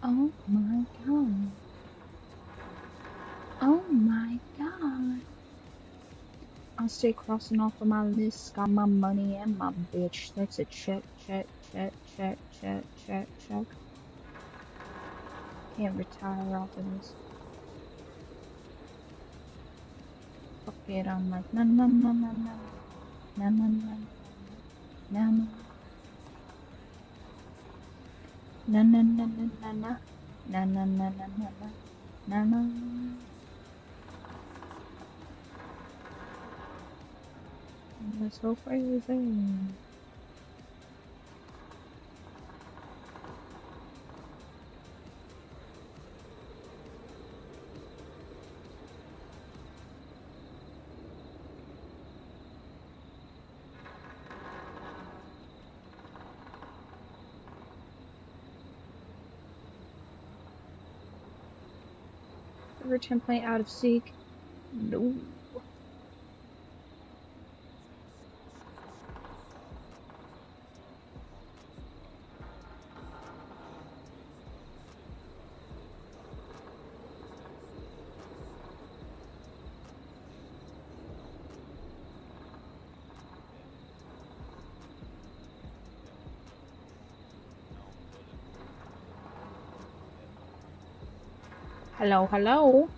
Oh my god. Oh my god. I'll stay crossing off of my list. Got my money and my bitch. That's a check, check, check, check, check, check, check. Can't retire off of this. Fuck it, I'm like, na na na na na. Na na na na na. Na na na na na na. Na na na na na na. Na na. That's so crazy. Server template out of seek. No. Hello, hello.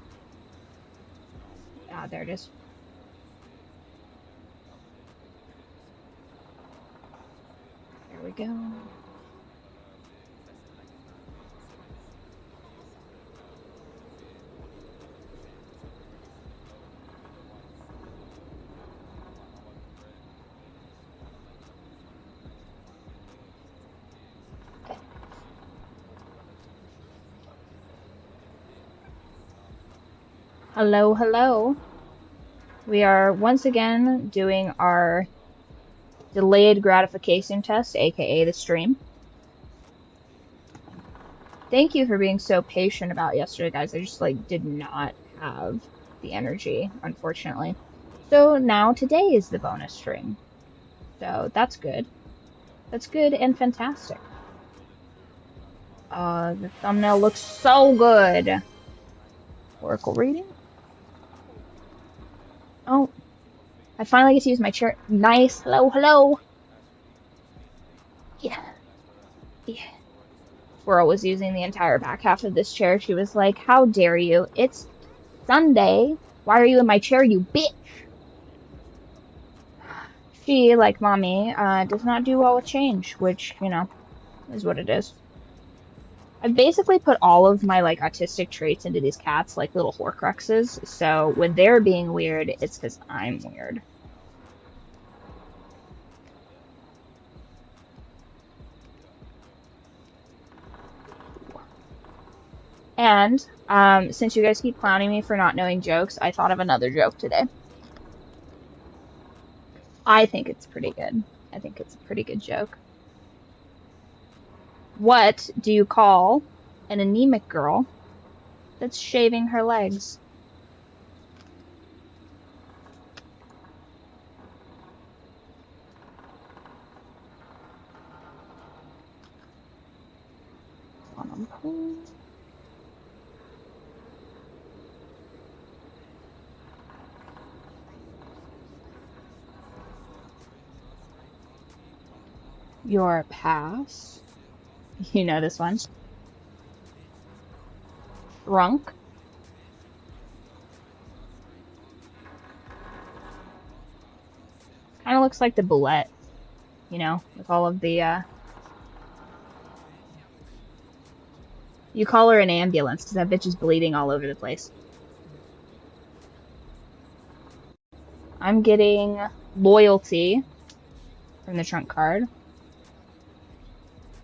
Ah, there it is. There we go. Hello, hello. We are once again doing our delayed gratification test, aka the stream. Thank you for being so patient about yesterday, guys. I just did not have the energy, unfortunately. So now today is the bonus stream. So that's good. That's good and fantastic. The thumbnail looks so good. Oracle reading. Oh, I finally get to use my chair. Nice. Hello, hello. Yeah. Yeah. Squirrel was using the entire back half of this chair. She was like, how dare you? It's Sunday. Why are you in my chair, you bitch? She, like mommy, does not do well with change, which, you know, is what it is. I've basically put all of my, autistic traits into these cats, like little Horcruxes, so when they're being weird, it's because I'm weird. And, since you guys keep clowning me for not knowing jokes, I thought of another joke today. I think it's pretty good. I think it's a pretty good joke. What do you call an anemic girl that's shaving her legs? Your pass. You know this one. Shrunk. Kind of looks like the boulette, you know, with all of the, You call her an ambulance because that bitch is bleeding all over the place. I'm getting loyalty from the trunk card.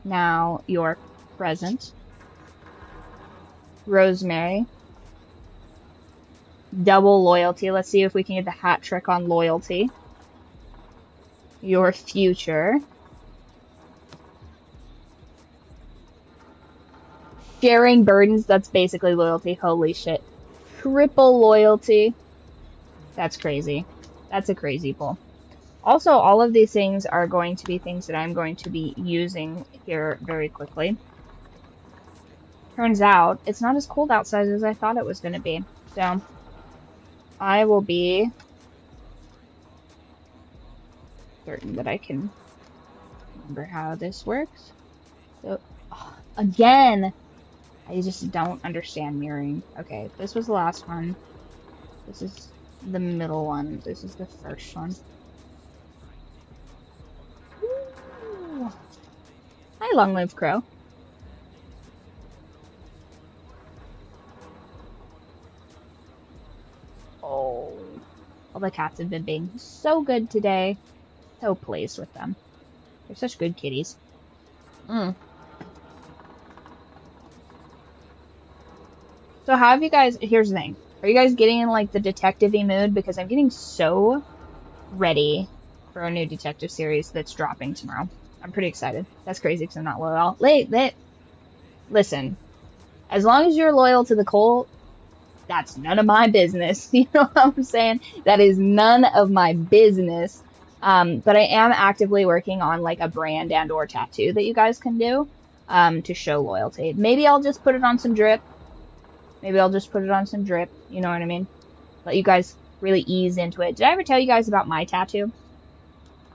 Now your present. Rosemary. Double loyalty. Let's see if we can get the hat trick on loyalty. Your future. Sharing burdens, that's basically loyalty. Holy shit. Triple loyalty. That's crazy. That's a crazy pull. Also, all of these things are going to be things that I'm going to be using here very quickly. turns out it's not as cold outside as I thought it was going to be. So I will be certain that I can remember how this works. So, again, I just don't understand mirroring. Okay, this was the last one. This is the middle one. This is the first one. Ooh. Hi, long live crow. Oh, all the cats have been being so good today. So pleased with them. They're such good kitties. So how have you guys, here's the thing. Are you guys getting in like the detective-y mood? Because I'm getting so ready for a new detective series that's dropping tomorrow. I'm pretty excited. That's crazy because I'm not loyal. Listen, as long as you're loyal to the cult, that's none of my business. You know what I'm saying? That is none of my business. But I am actively working on like a brand and or tattoo that you guys can do to show loyalty. Maybe I'll just put it on some drip. You know what I mean? Let you guys really ease into it. Did I ever tell you guys about my tattoo?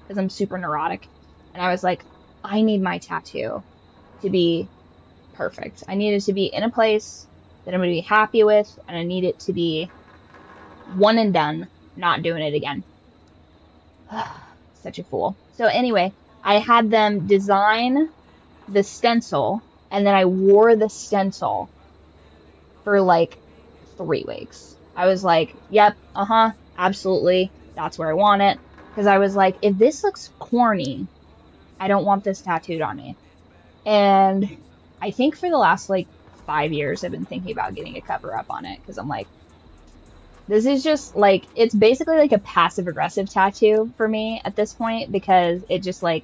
Because I'm super neurotic. And I was like, I need my tattoo to be perfect. I need it to be in a place that I'm going to be happy with. And I need it to be one and done, not doing it again. Such a fool. So anyway, I had them design the stencil. And then I wore the stencil for like 3 weeks. I was like, yep, absolutely. That's where I want it. Because I was like, if this looks corny, I don't want this tattooed on me. And I think for the last like 5 years, I've been thinking about getting a cover up on it. Because I'm like, this is just like, it's basically like a passive aggressive tattoo for me at this point. Because it just like,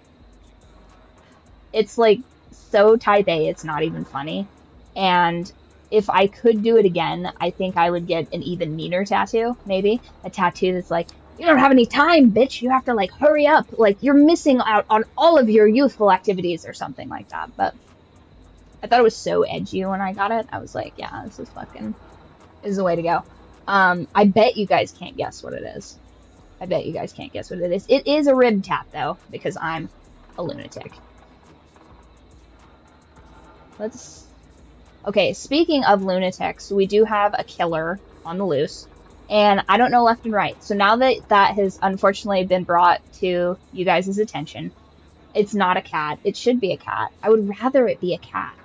it's like so type A, it's not even funny. And if I could do it again, I think I would get an even meaner tattoo, maybe. A tattoo that's like, you don't have any time, bitch. You have to, like, hurry up. Like, you're missing out on all of your youthful activities or something like that. But I thought it was so edgy when I got it. I was like, yeah, this is the way to go. I bet you guys can't guess what it is. It is a rib tap, though, because I'm a lunatic. Okay, speaking of lunatics, we do have a killer on the loose, and I don't know left and right. So now that that has unfortunately been brought to you guys' attention, it's not a cat. It should be a cat. I would rather it be a cat.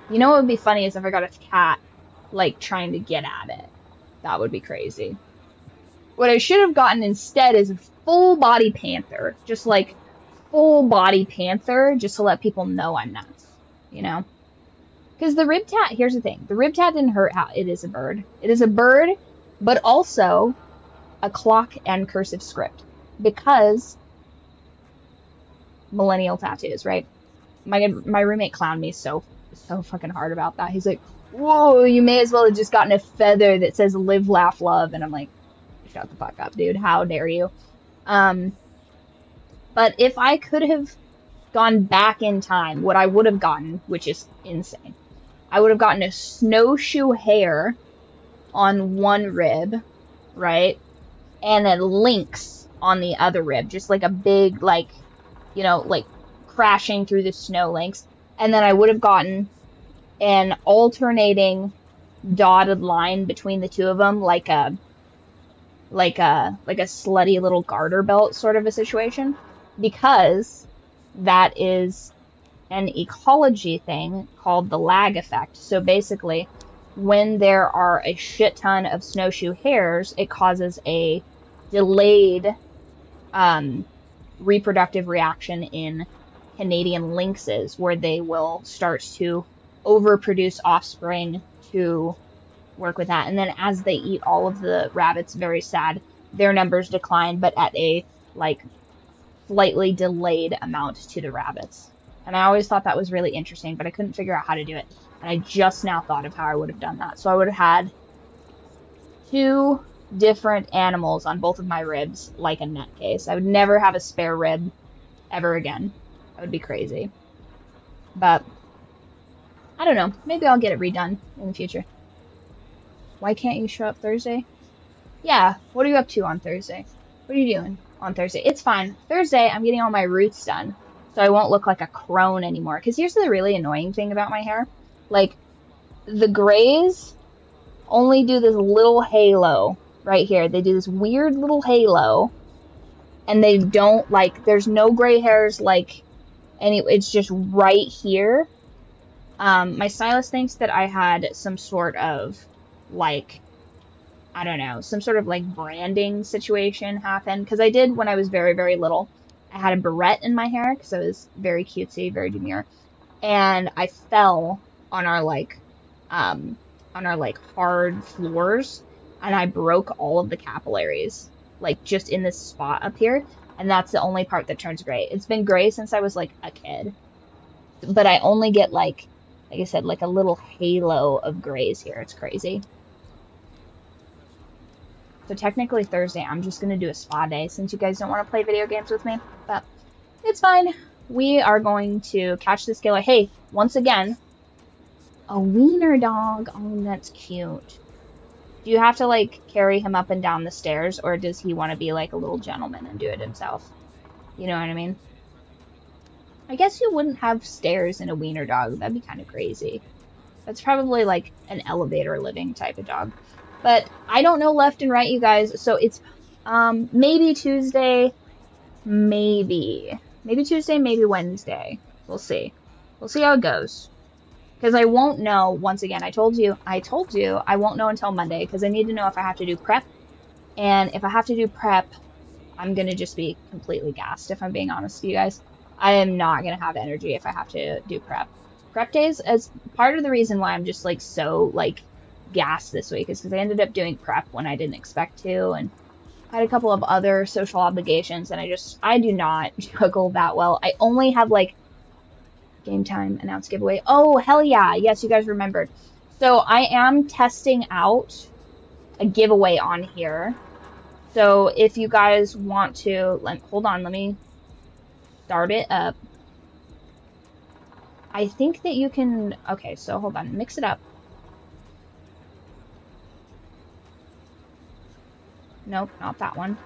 You know what would be funny is if I got a cat, like, trying to get at it. That would be crazy. What I should have gotten instead is a full-body panther. Just, like, full-body panther, just to let people know I'm nuts, you know? Because the rib tat, here's the thing. The rib tat didn't hurt how it is a bird. It is a bird, but also a clock and cursive script. Because millennial tattoos, right? My roommate clowned me so fucking hard about that. He's like, whoa, you may as well have just gotten a feather that says live, laugh, love. And I'm like, shut the fuck up, dude. How dare you? But if I could have gone back in time, what I would have gotten, which is insane, I would have gotten a snowshoe hair on one rib, right? And a lynx on the other rib. Just like a big, like, you know, like crashing through the snow lynx. And then I would have gotten an alternating dotted line between the two of them, like a slutty little garter belt sort of a situation. Because that is an ecology thing called the lag effect. So basically, when there are a shit ton of snowshoe hares, it causes a delayed reproductive reaction in Canadian lynxes, where they will start to overproduce offspring to work with that. And then as they eat all of the rabbits, very sad, their numbers decline, but at a like slightly delayed amount to the rabbits. And I always thought that was really interesting, but I couldn't figure out how to do it. And I just now thought of how I would have done that. So I would have had 2 different animals on both of my ribs, like a nutcase. I would never have a spare rib ever again. That would be crazy. But I don't know. Maybe I'll get it redone in the future. Why can't you show up Thursday? Yeah, what are you up to on Thursday? What are you doing on Thursday? It's fine. Thursday, I'm getting all my roots done, so I won't look like a crone anymore. Because here's the really annoying thing about my hair. Like, the grays only do this little halo right here. They do this weird little halo, and they don't, like, there's no gray hairs, like, it's just right here. My stylist thinks that I had some sort of, like, I don't know, some sort of like branding situation happen. Because I did when I was very, very little. I had a barrette in my hair because I was very cutesy, very demure. And I fell um, on our like hard floors, and I broke all of the capillaries, like just in this spot up here. And that's the only part that turns gray. It's been gray since I was like a kid, but I only get like I said, like a little halo of grays here. It's crazy. So technically Thursday, I'm just going to do a spa day since you guys don't want to play video games with me. But it's fine. We are going to catch this killer. Hey, once again, a wiener dog. Oh, that's cute. Do you have to, like, carry him up and down the stairs, or does he want to be, like, a little gentleman and do it himself? You know what I mean? I guess you wouldn't have stairs in a wiener dog. That'd be kind of crazy. That's probably, like, an elevator living type of dog. But I don't know left and right, you guys. So it's maybe Tuesday, maybe Tuesday, maybe Wednesday. We'll see. We'll see how it goes. Because I won't know. Once again, I told you, I won't know until Monday because I need to know if I have to do prep. And if I have to do prep, I'm gonna just be completely gassed. If I'm being honest with you guys, I am not gonna have energy if I have to do prep. Prep days, as part of the reason why I'm just like so like gassed this week is because I ended up doing prep when I didn't expect to, and had a couple of other social obligations, and I do not juggle that well. I only have like game time, announce giveaway. Oh, hell yeah. Yes, you guys remembered. So I am testing out a giveaway on here. So if you guys want to, hold on, let me start it up. I think that you can, okay, so hold on, mix it up. Nope, not that one.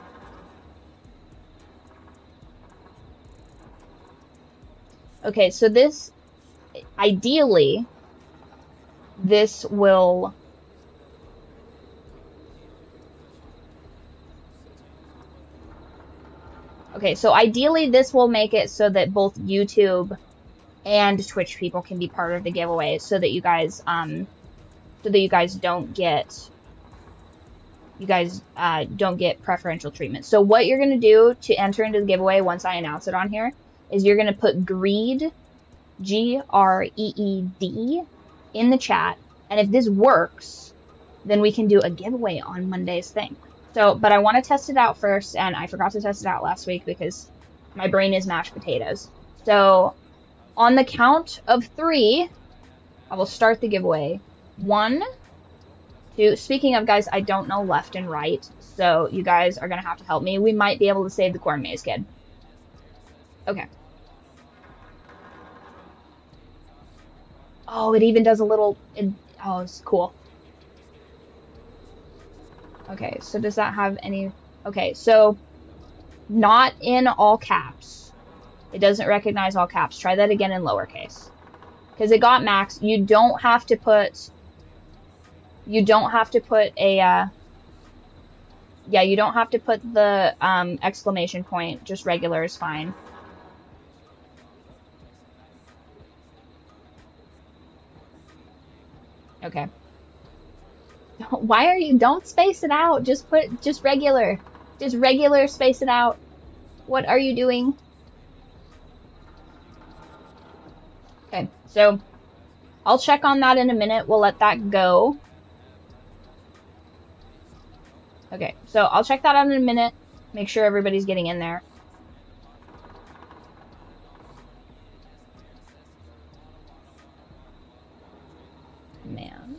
Okay, so this, ideally, this will, okay, so ideally this will make it so that both YouTube and Twitch people can be part of the giveaway so that you guys don't get preferential treatment. So what you're going to do to enter into the giveaway once I announce it on here is you're going to put GREED, GREED, in the chat. And if this works, then we can do a giveaway on Monday's thing. So, but I want to test it out first, and I forgot to test it out last week because my brain is mashed potatoes. So, on the count of 3, I will start the giveaway. 1, 2. Speaking of, guys, I don't know left and right, so you guys are going to have to help me. We might be able to save the corn maze kid. Okay. Oh, it even does a little... oh, it's cool. Okay, so does that have any... Okay, so not in all caps. It doesn't recognize all caps. Try that again in lowercase. Because it got max. You don't have to put... You don't have to put a... yeah, you don't have to put the exclamation point. Just regular is fine. Okay. Why are you... Don't space it out. Just put... Just regular. Just regular, space it out. What are you doing? Okay, so I'll check on that in a minute. We'll let that go. Okay, so I'll check that out in a minute. Make sure everybody's getting in there. Man.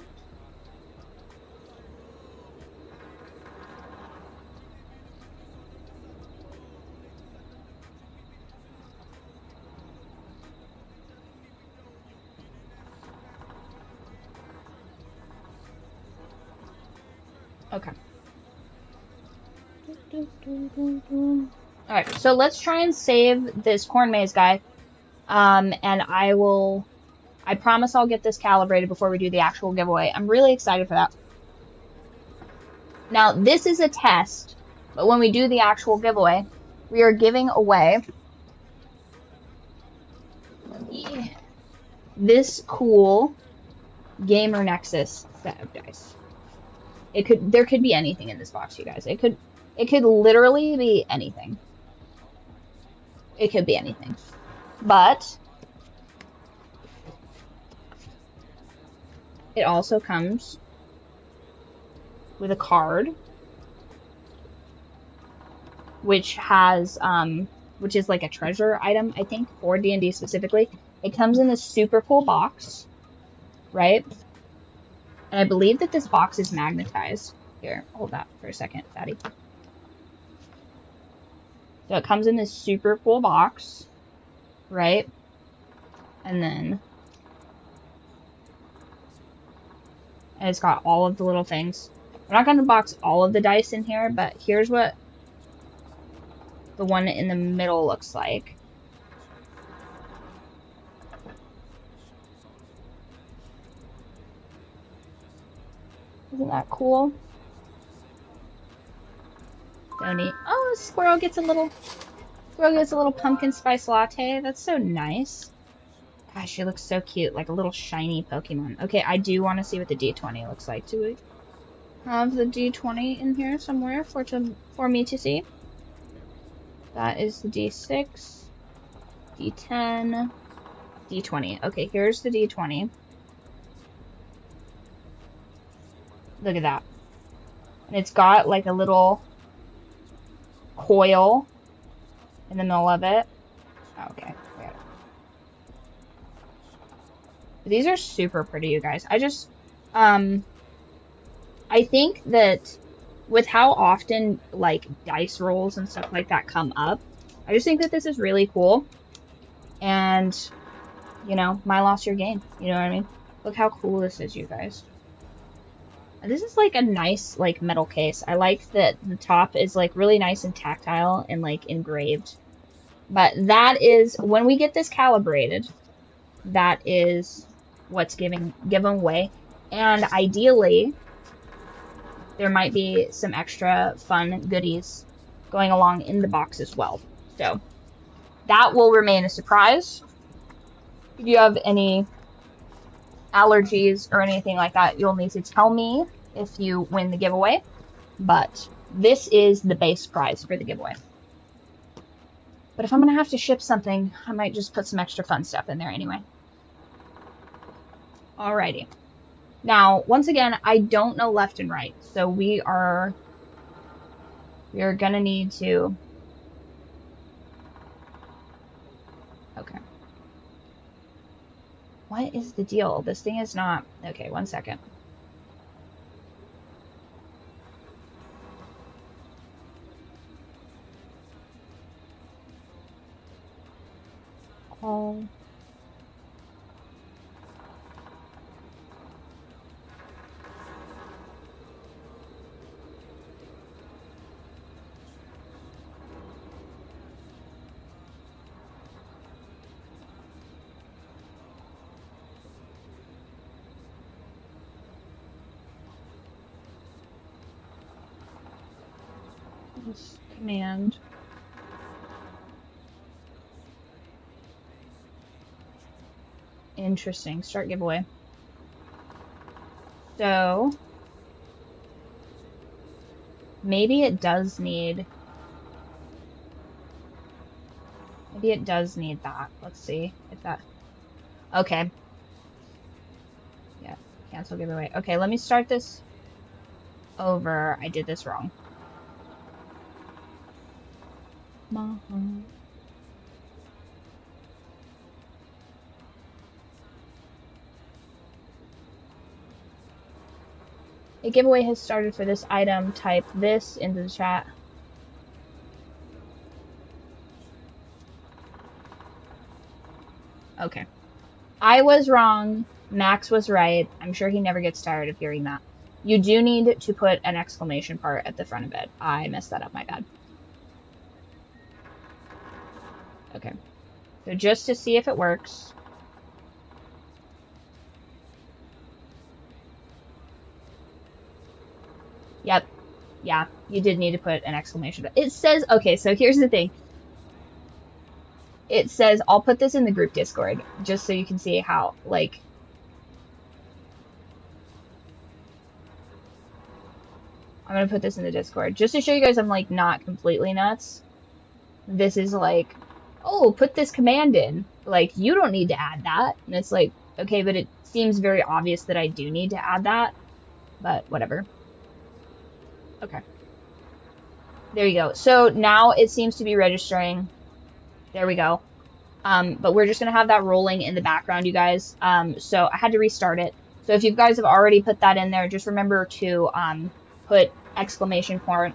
Okay. Alright, so let's try and save this corn maze guy. And I promise I'll get this calibrated before we do the actual giveaway. I'm really excited for that. Now, this is a test, but when we do the actual giveaway, we are giving away this cool Gamer Nexus set of dice. There could be anything in this box, you guys. It could literally be anything. It could be anything. But it also comes with a card, which has, which is like a treasure item, I think, for D&D specifically. It comes in this super cool box, right? And I believe that this box is magnetized. Here, hold that for a second, Fatty. So it comes in this super cool box, right? And then it's got all of the little things. We're not going to box all of the dice in here, but here's what the one in the middle looks like. Isn't that cool? So neat. Oh, squirrel gets a little pumpkin spice latte. That's so nice. Gosh, she looks so cute, like a little shiny Pokemon. Okay, I do want to see what the D20 looks like. Do we have the D20 in here somewhere for me to see? That is the D6, D10, D20. Okay, here's the D20. Look at that. And it's got like a little coil in the middle of it. Oh, okay, we got it. These are super pretty, you guys. I think that with how often like dice rolls and stuff like that come up, I just think that this is really cool. And, you know, my loss, your gain. You know what I mean? Look how cool this is, you guys. This is like a nice like metal case. I like that the top is like really nice and tactile and like engraved. But that is, when we get this calibrated, that is what's given away. And ideally, there might be some extra fun goodies going along in the box as well. So that will remain a surprise. If you have any allergies or anything like that, you'll need to tell me if you win the giveaway. But this is the base prize for the giveaway. But if I'm going to have to ship something, I might just put some extra fun stuff in there anyway. Alrighty. Now, once again, I don't know left and right, so we are gonna need to... Okay. What is the deal? This thing is not... Okay, one second. Oh... Command. Interesting. Start giveaway. So maybe it does need that. Let's see if that... Okay. Yeah, cancel giveaway. Okay, let me start this over. I did this wrong. A giveaway has started for this item. Type this into the chat. Okay. I was wrong. Max was right. I'm sure he never gets tired of hearing that. You do need to put an exclamation part at the front of it. I messed that up, my bad. Okay. So just to see if it works. Yep. Yeah, you did need to put an exclamation. It says, okay, so here's the thing. It says, I'll put this in the group Discord, just so you can see how, like, I'm gonna put this in the Discord, just to show you guys I'm, like, not completely nuts. This is like, oh, put this command in. Like, you don't need to add that. And it's like, okay, but it seems very obvious that I do need to add that. But whatever. Okay. There you go. So now it seems to be registering. There we go. But we're just going to have that rolling in the background, you guys. So I had to restart it. So if you guys have already put that in there, just remember to put exclamation point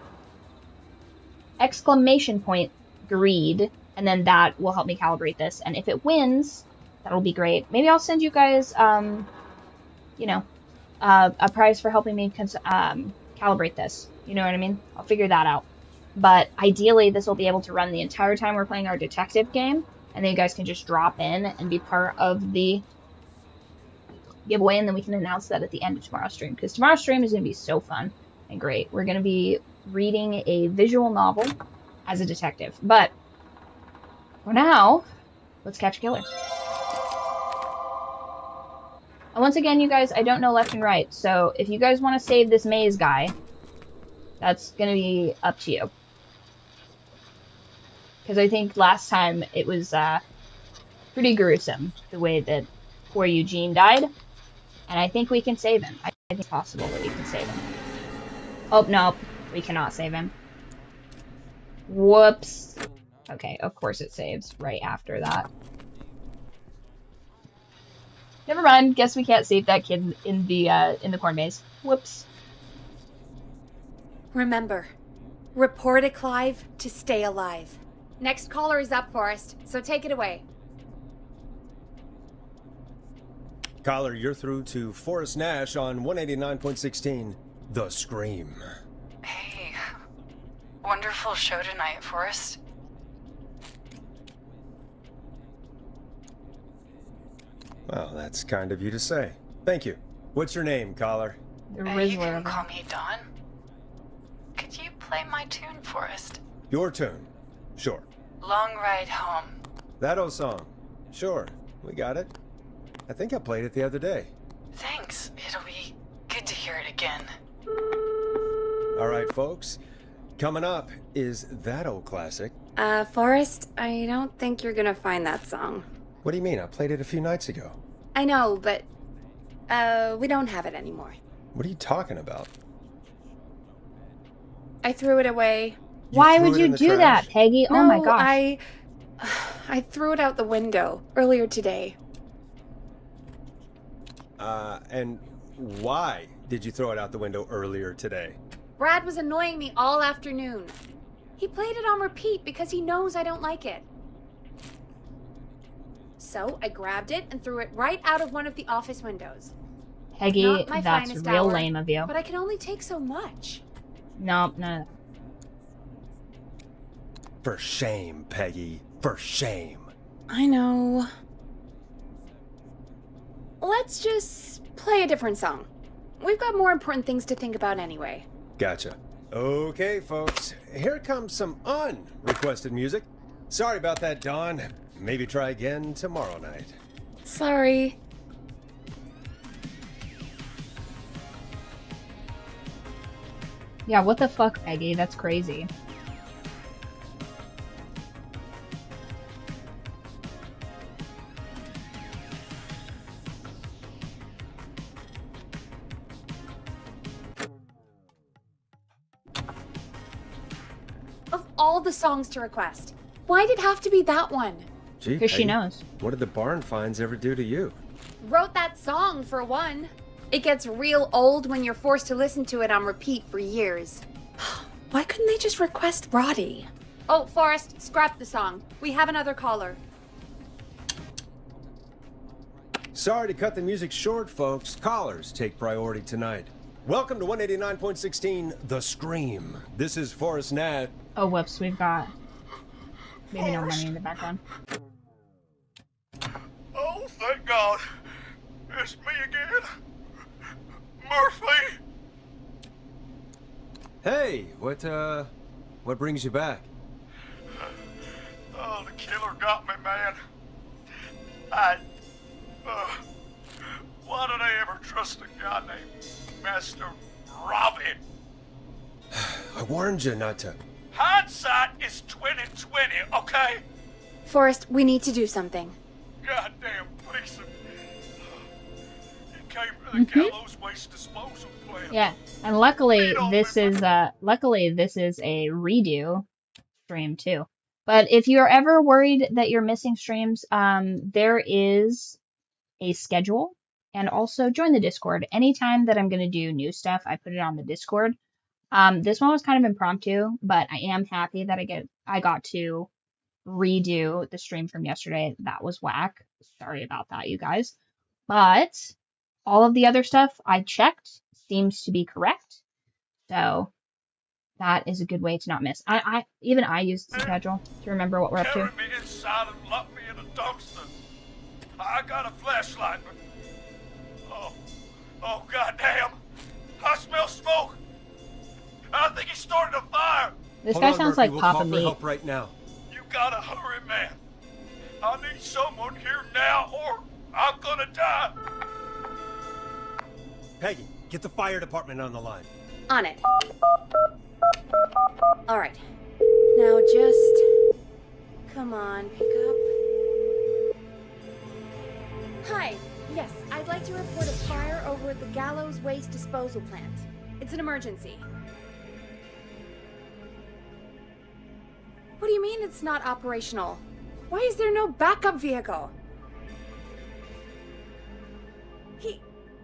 greed, and then that will help me calibrate this. And if it wins, that'll be great. Maybe I'll send you guys, you know, a prize for helping me calibrate this. You know what I mean? I'll figure that out. But ideally, this will be able to run the entire time we're playing our detective game, and then you guys can just drop in and be part of the giveaway, and then we can announce that at the end of tomorrow's stream, because tomorrow's stream is going to be so fun and great. We're going to be reading a visual novel as a detective. But for now, let's catch a killer. And once again, you guys, I don't know left and right, so if you guys want to save this maze guy, that's going to be up to you. Because I think last time it was pretty gruesome, the way that poor Eugene died. And I think we can save him. I think it's possible that we can save him. Oh, no, we cannot save him. Whoops. Okay, of course it saves right after that. Never mind, guess we can't save that kid in the corn maze. Whoops. Remember, report a Clive to stay alive. Next caller is up, Forrest, so take it away. Caller, you're through to Forrest Nash on 189.16, The Scream. Hey, wonderful show tonight, Forrest. Well, that's kind of you to say. Thank you. What's your name, caller? The You Rizzler. can call me Dawn. Could you play my tune, Forrest? Your tune. Sure. Long Ride Home. That old song. Sure. We got it. I think I played it the other day. Thanks. It'll be good to hear it again. All right, folks. Coming up is that old classic. Forrest, I don't think you're gonna find that song. What do you mean? I played it a few nights ago. I know, but, we don't have it anymore. What are you talking about? I threw it away. Why threw would it you in the do trash? that, Peggy? Oh my No, gosh. I threw it out the window earlier today. And why did you throw it out the window earlier today? Brad was annoying me all afternoon. He played it on repeat because he knows I don't like it. So I grabbed it and threw it right out of one of the office windows. Peggy, Not my that's finest real hour, lame of you. But I can only take so much. No, no. For shame, Peggy. For shame. I know. Let's just play a different song. We've got more important things to think about anyway. Gotcha. Okay, folks. Here comes some unrequested music. Sorry about that, Dawn. Maybe try again tomorrow night. Sorry. Yeah, what the fuck, Peggy? That's crazy. Of all the songs to request, why'd it have to be that one? Gee, Because she Peggy, knows. What did the barn finds ever do to you? Wrote that song, for one. It gets real old when you're forced to listen to it on repeat for years. Why couldn't they just request Roddy? Oh, Forrest, scrap the song. We have another caller. Sorry to cut the music short, folks. Callers take priority tonight. Welcome to 189.16 The Scream. This is Forrest Nash. Oh, whoops, we've got maybe no money in the background. Oh, thank God. It's me again. Murphy. Hey, what brings you back? Oh, the killer got me, man. Why did I ever trust a guy named Master Robin? I warned you not to. Hindsight is 20/20, okay? Forrest, we need to do something. Goddamn piece of... It came to the gallows waste disposal plant. Yeah, and luckily this is a redo stream too. But if you're ever worried that you're missing streams, there is a schedule, and also join the Discord. Anytime that I'm going to do new stuff, I put it on the Discord. This one was kind of impromptu, but I am happy that I got to redo the stream from yesterday. That was whack. Sorry about that, you guys. But all of the other stuff I checked seems to be correct. So that is a good way to not miss. I use the schedule to remember what we're up to. Carry me inside and lock me in a dumpster. I got a flashlight, but... Oh, goddamn. I smell smoke. I think he started a fire. This Hold guy on, sounds Murphy. like We'll Papa call for Meat. help right now. You gotta hurry, man. I need someone here now or I'm gonna die. Peggy, get the fire department on the line. On it. All right. Now just... Come on, pick up. Hi. Yes, I'd like to report a fire over at the Gallows Waste Disposal Plant. It's an emergency. What do you mean it's not operational? Why is there no backup vehicle?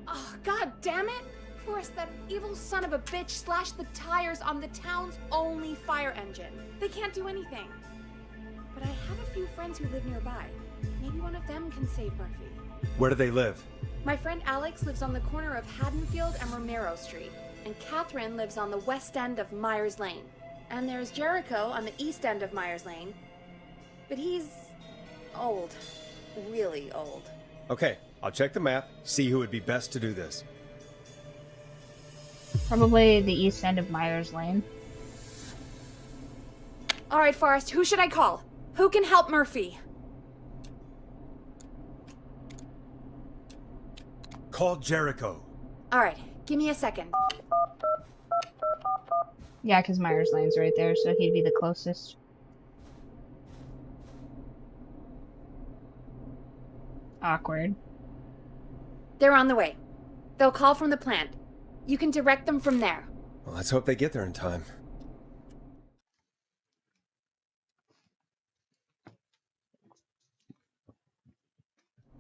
Oh, god damn it! Forrest, that evil son of a bitch slashed the tires on the town's only fire engine. They can't do anything. But I have a few friends who live nearby. Maybe one of them can save Murphy. Where do they live? My friend Alex lives on the corner of Haddonfield and Romero Street, and Catherine lives on the west end of Myers Lane. And there's Jericho on the east end of Myers Lane. But he's old. Really old. Okay, I'll check the map, see who would be best to do this. Probably the east end of Myers Lane. All right, Forrest, who should I call? Who can help Murphy? Call Jericho. All right, give me a second. Yeah, because Myers Lane's right there, so he'd be the closest. Awkward. They're on the way. They'll call from the plant. You can direct them from there. Well, let's hope they get there in time.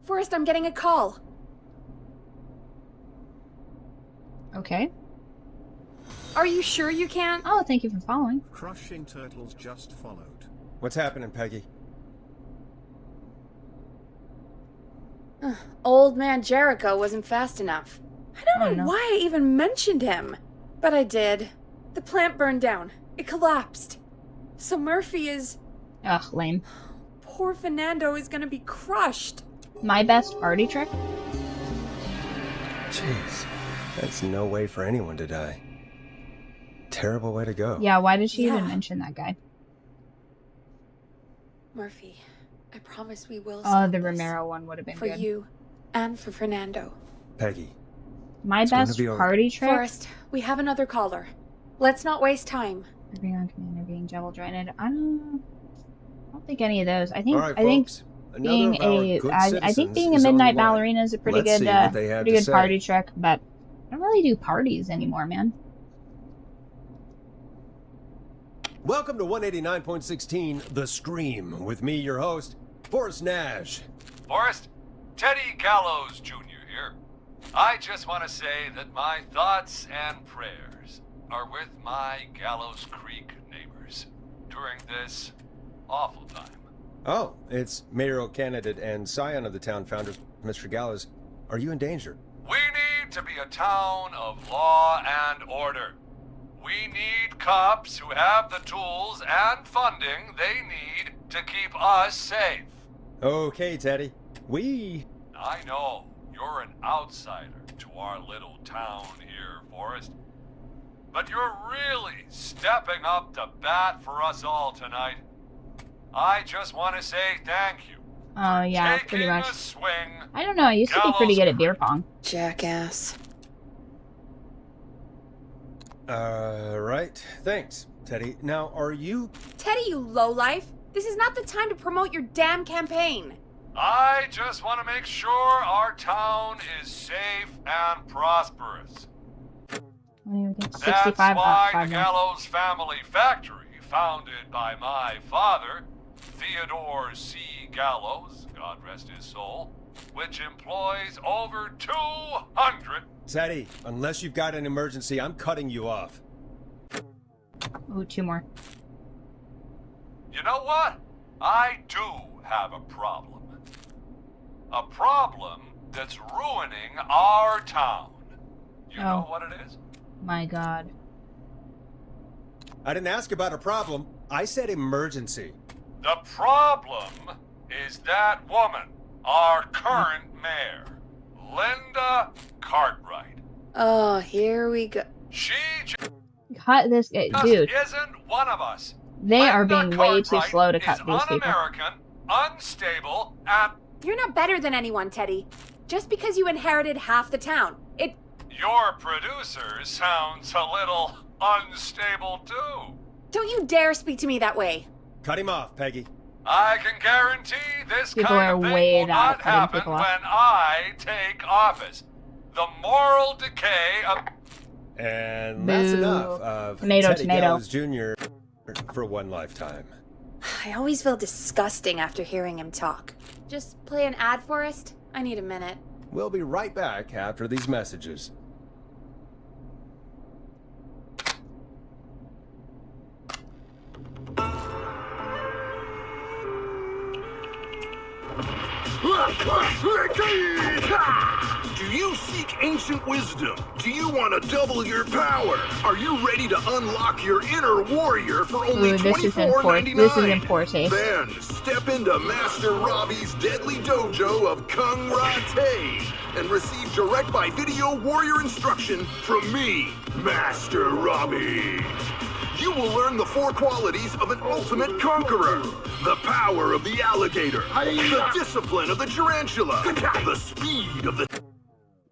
Forrest, I'm getting a call. Okay. Are you sure you can't? Oh, thank you for following. Crushing Turtles just followed. What's happening, Peggy? Old man Jericho wasn't fast enough. I don't know no. why I even mentioned him. But I did. The plant burned down. It collapsed. So Murphy is... Ugh, lame. Poor Fernando is gonna be crushed. My best party trick? Jeez, that's no way for anyone to die. Terrible way to go. Yeah, why did she Yeah. even mention that guy? Murphy, I promise we will Oh, stop the this. Romero one would have been For good. you and for Fernando. Peggy, My It's gonna best be all right. party trick? Forrest, we have another caller. Let's not waste time. Being on command or being devil jointed. I don't think any of those. I think all right, I think folks. Another being of our a good I think citizens being a is on the midnight line. ballerina is a pretty Let's good see what they have to say. party trick, but I don't really do parties anymore, man. Welcome to 189.16 The Scream, with me, your host, Forrest Nash. Forrest, Teddy Gallows Jr. here. I just want to say that my thoughts and prayers are with my Gallows Creek neighbors during this awful time. Oh, it's mayoral candidate and scion of the town founders, Mr. Gallows. Are you in danger? We need going to be a town of law and order. We need cops who have the tools and funding they need to keep us safe. Okay, Teddy. I know you're an outsider to our little town here, Forrest. But you're really stepping up to bat for us all tonight. I just want to say thank you. Oh, yeah, Taking pretty much. a swing. I don't know, I used to be pretty good at beer pong. Jackass. Right. Thanks, Teddy. Now, are you... Teddy, you lowlife. This is not the time to promote your damn campaign. I just want to make sure our town is safe and prosperous. We get That's 65 why five the more. Gallows Family Factory, founded by my father, Theodore C. Gallows, God rest his soul, which employs over 200... Teddy, unless you've got an emergency, I'm cutting you off. Ooh, 2 more. You know what? I do have a problem. A problem that's ruining our town. You know what it is? My God. I didn't ask about a problem. I said emergency. The problem is that woman, our current mayor, Linda Cartwright. Oh, here we go. She just Cut this guy. Dude, isn't one of us. they are Linda being way too Cartwright slow to cut is these people. un-American, unstable, and You're not better than anyone, Teddy. Just because you inherited half the town. your producer sounds a little unstable too. Don't you dare speak to me that way. Cut him off, Peggy. I can guarantee this People kind are of thing way will bad not at cutting happen people when off. I take office. The moral decay of... And that's Boo. enough of Tomato, Teddy tomato. Gallows Jr. for one lifetime. I always feel disgusting after hearing him talk. Just play an ad, Forrest? I need a minute. We'll be right back after these messages. Do you seek ancient wisdom? Do you want to double your power? Are you ready to unlock your inner warrior for only Ooh, this is in $24.99? this is in poor taste. Then step into Master Robbie's deadly dojo of Kung Rate and receive direct by video warrior instruction from me, Master Robbie. You will learn the 4 qualities of an ultimate conqueror. The power of the alligator, the discipline of the tarantula, the speed of the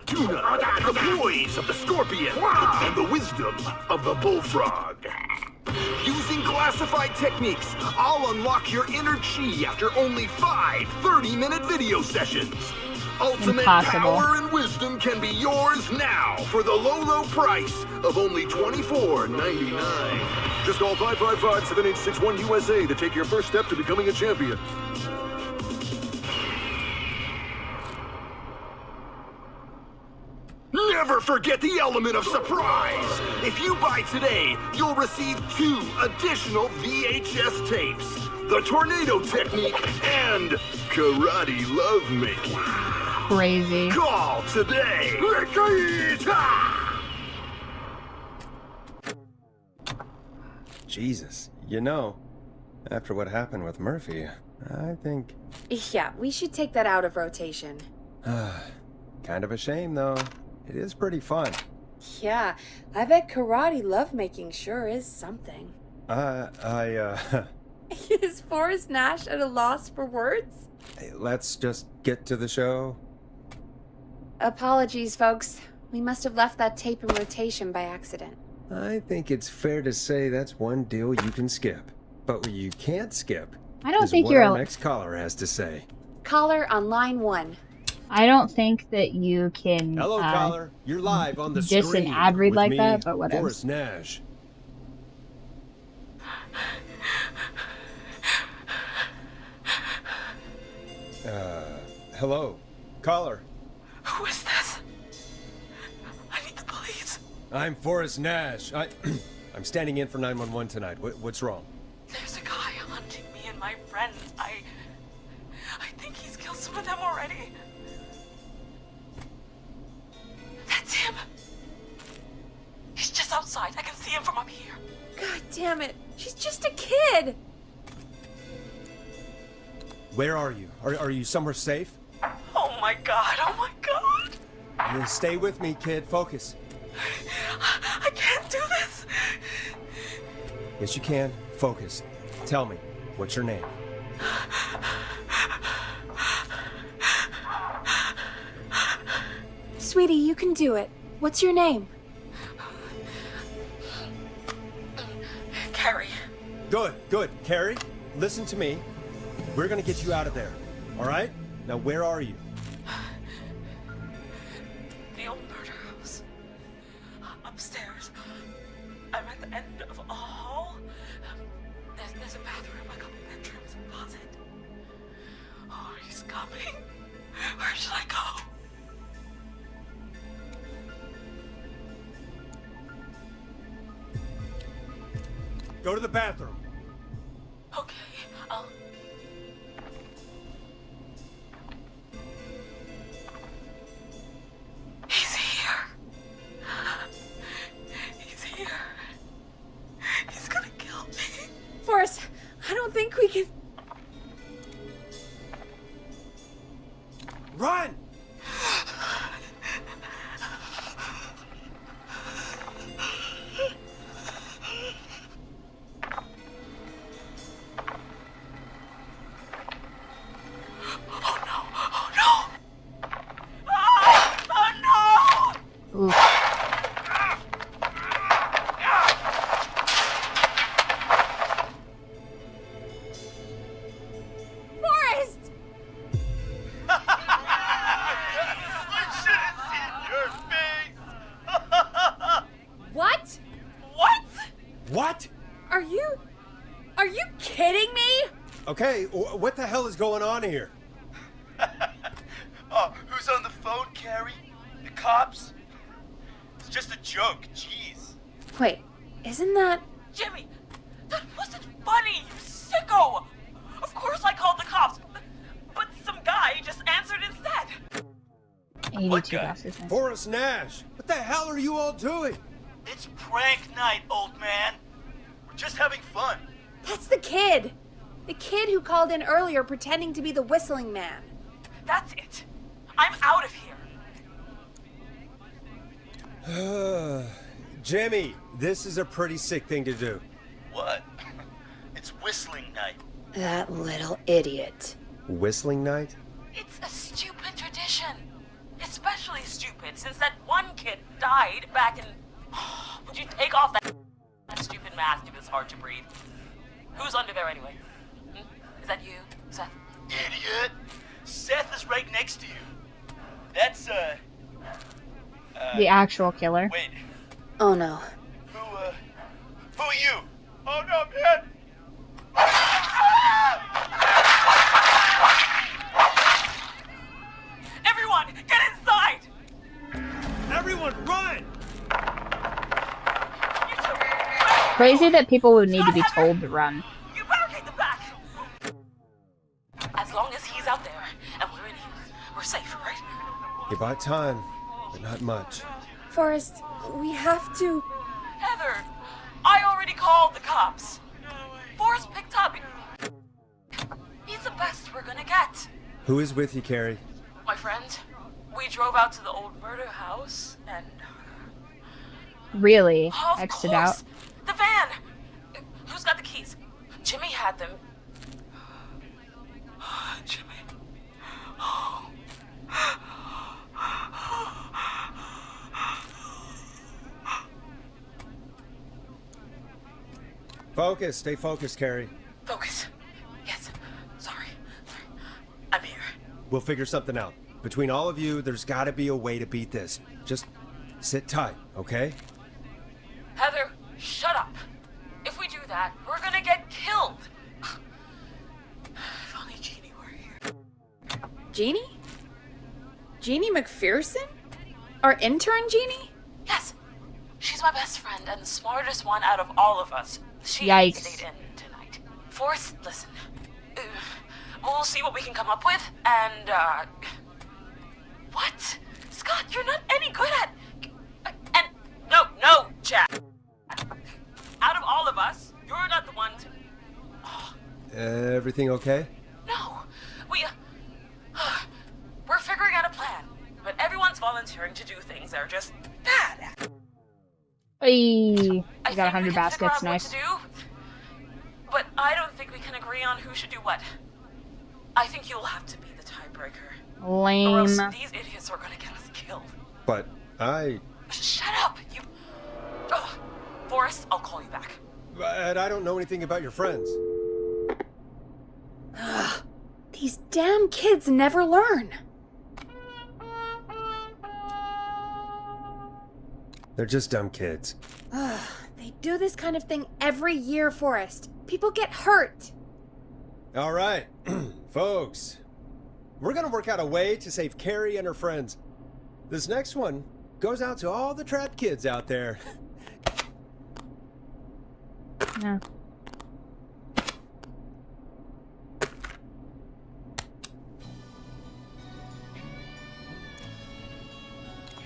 tuna, the poise of the scorpion, and the wisdom of the bullfrog. Using classified techniques, I'll unlock your inner chi after only 5 30-minute video sessions. Ultimate Impossible. power and wisdom can be yours now for the low, low price of only $24.99. Just call 555-7861 USA to take your first step to becoming a champion. Never forget the element of surprise! If you buy today, you'll receive 2 additional VHS tapes, the Tornado Technique and Karate Lovemaking. Crazy. Call today! Jesus, you know, after what happened with Murphy, I think... Yeah, we should take that out of rotation. kind of a shame, though. It is pretty fun. Yeah, I bet karate lovemaking sure is something. Is Forrest Nash at a loss for words? Hey, let's just get to the show. Apologies, folks. We must have left that tape in rotation by accident. I think it's fair to say that's one deal you can skip. But what you can't skip I don't is think what you're our a- next caller has to say. Caller on line 1. I don't think that you can Hello, caller. You're live on the just screen. an ad read with like me, that, but whatever. Forrest Nash. Hello, caller. Who is this? I need the police. I'm Forrest Nash. I'm standing in for 911 tonight. What's wrong? There's a guy hunting me and my friends. I think he's killed some of them already. That's He's outside. I can see him from up here. God damn it. She's just a kid. Where are you? Are you somewhere safe? Oh my god, oh my god. Stay with me, kid. Focus. I can't do this. Yes, you can. Focus. Tell me, what's your name? Sweetie, you can do it. What's your name? Carrie. Good, good. Carrie, listen to me. We're gonna get you out of there, all right? Now, where are you? The old murder house. Upstairs. I'm at the end of a hall. There's a bathroom, a couple bedrooms, a closet. Oh, he's coming. Where should I go? Go to the bathroom. Okay, I'll... He's here. He's here. He's gonna kill me. Forrest, I don't think we can... Run! Ooh. Forrest! What? What? What? Are you kidding me? Okay, what the hell is going on here? Oh, who's on the phone, Carrie? The cops? It's just a joke, jeez. Wait, isn't that... Jimmy, that wasn't funny, you sicko! Of course I called the cops, but some guy just answered instead. 82 glasses. Forrest Nash, what the hell are you all doing? It's prank night, old man. We're just having fun. That's the kid! The kid who called in earlier pretending to be the whistling man. That's it. I'm out of here. Jimmy, this is a pretty sick thing to do. What? It's whistling night. That little idiot. Whistling night? It's a stupid tradition. Especially stupid since that one kid died back in... Would you take off that stupid mask if it's hard to breathe? Who's under there anyway? Is that you, Seth? Idiot. Seth is right next to you. That's, The actual killer. Wait, Oh no. who are you? Oh no, man! Everyone, get inside! Everyone, run! You two, Crazy that people would need to be told to run. you barricade the back! As long as he's out there and we're in here, we're safe, right? You buy time, but not much. Forrest, we have to... Heather, I already called the cops. Forrest picked up. He's the best we're gonna get. Who is with you, Carrie? My friend, we drove out to the old murder house and... Really? Of Exit course, out? the van! Who's got the keys? Jimmy had them. Jimmy. Focus, stay focused, Carrie. Focus. Yes. Sorry. I'm here. We'll figure something out. Between all of you, there's gotta be a way to beat this. Just sit tight, okay? Heather, shut up. If we do that, we're gonna get killed. If only Jeannie were here. Jeannie? Jeannie McPherson? Our intern Jeannie? Yes. She's my best friend and the smartest one out of all of us. She Yikes. stayed in tonight. Forrest, listen. We'll see what we can come up with, and, What? Scott, you're not any good at... And... No, Jack. Everything okay? No, we're figuring out a plan, but everyone's volunteering to do things they're just bad at. Hey, I I got think we 100 can figure baskets. out what Nice. to do, but I don't think we can agree on who should do what. I think you'll have to be the tiebreaker. Or else Lame. these idiots are gonna get us killed. But I... Shut up, you... Ugh. Forrest, I'll call you back. But I don't know anything about your friends. Ugh, these damn kids never learn. They're just dumb kids. Ugh, they do this kind of thing every year, Forrest. People get hurt. All right, folks. We're gonna work out a way to save Carrie and her friends. This next one goes out to all the trapped kids out there. No.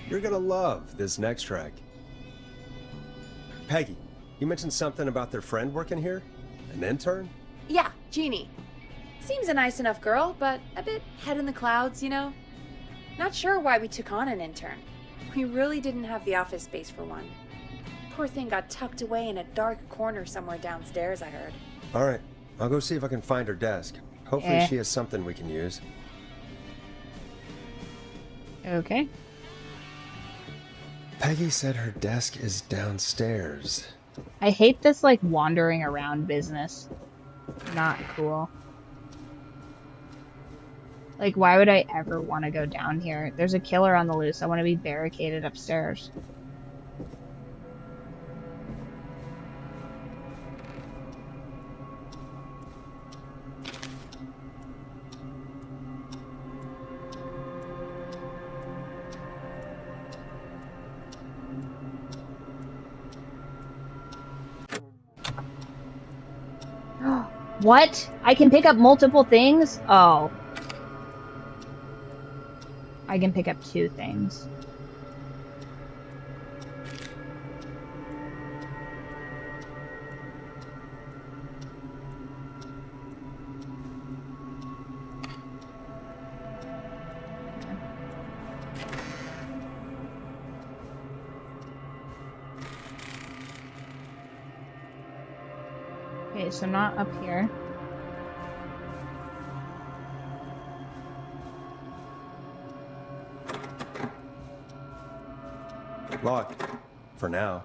You're gonna love this next track. Peggy, you mentioned something about their friend working here? An intern? Yeah, Jeannie. Seems a nice enough girl, but a bit head in the clouds, you know? Not sure why we took on an intern. We really didn't have the office space for one. Poor thing got tucked away in a dark corner somewhere downstairs, I heard. All right, I'll go see if I can find her desk. Hopefully Eh. she has something we can use. Okay. Peggy said her desk is downstairs. I hate this, like, wandering around business. Not cool. Like, why would I ever want to go down here? There's a killer on the loose. I want to be barricaded upstairs. What? I can pick up multiple things? Oh. I can pick up 2 things. Okay, so not up here. Locked. For now.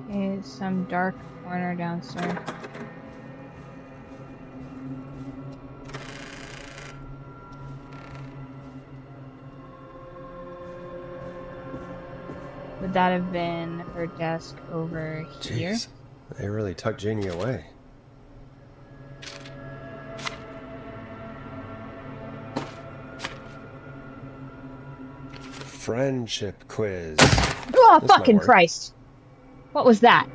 Okay, some dark corner downstairs. Would that have been her desk over here? Jeez, they really tucked Jeannie away. Friendship quiz. Oh, This might fucking work. Christ! What was that?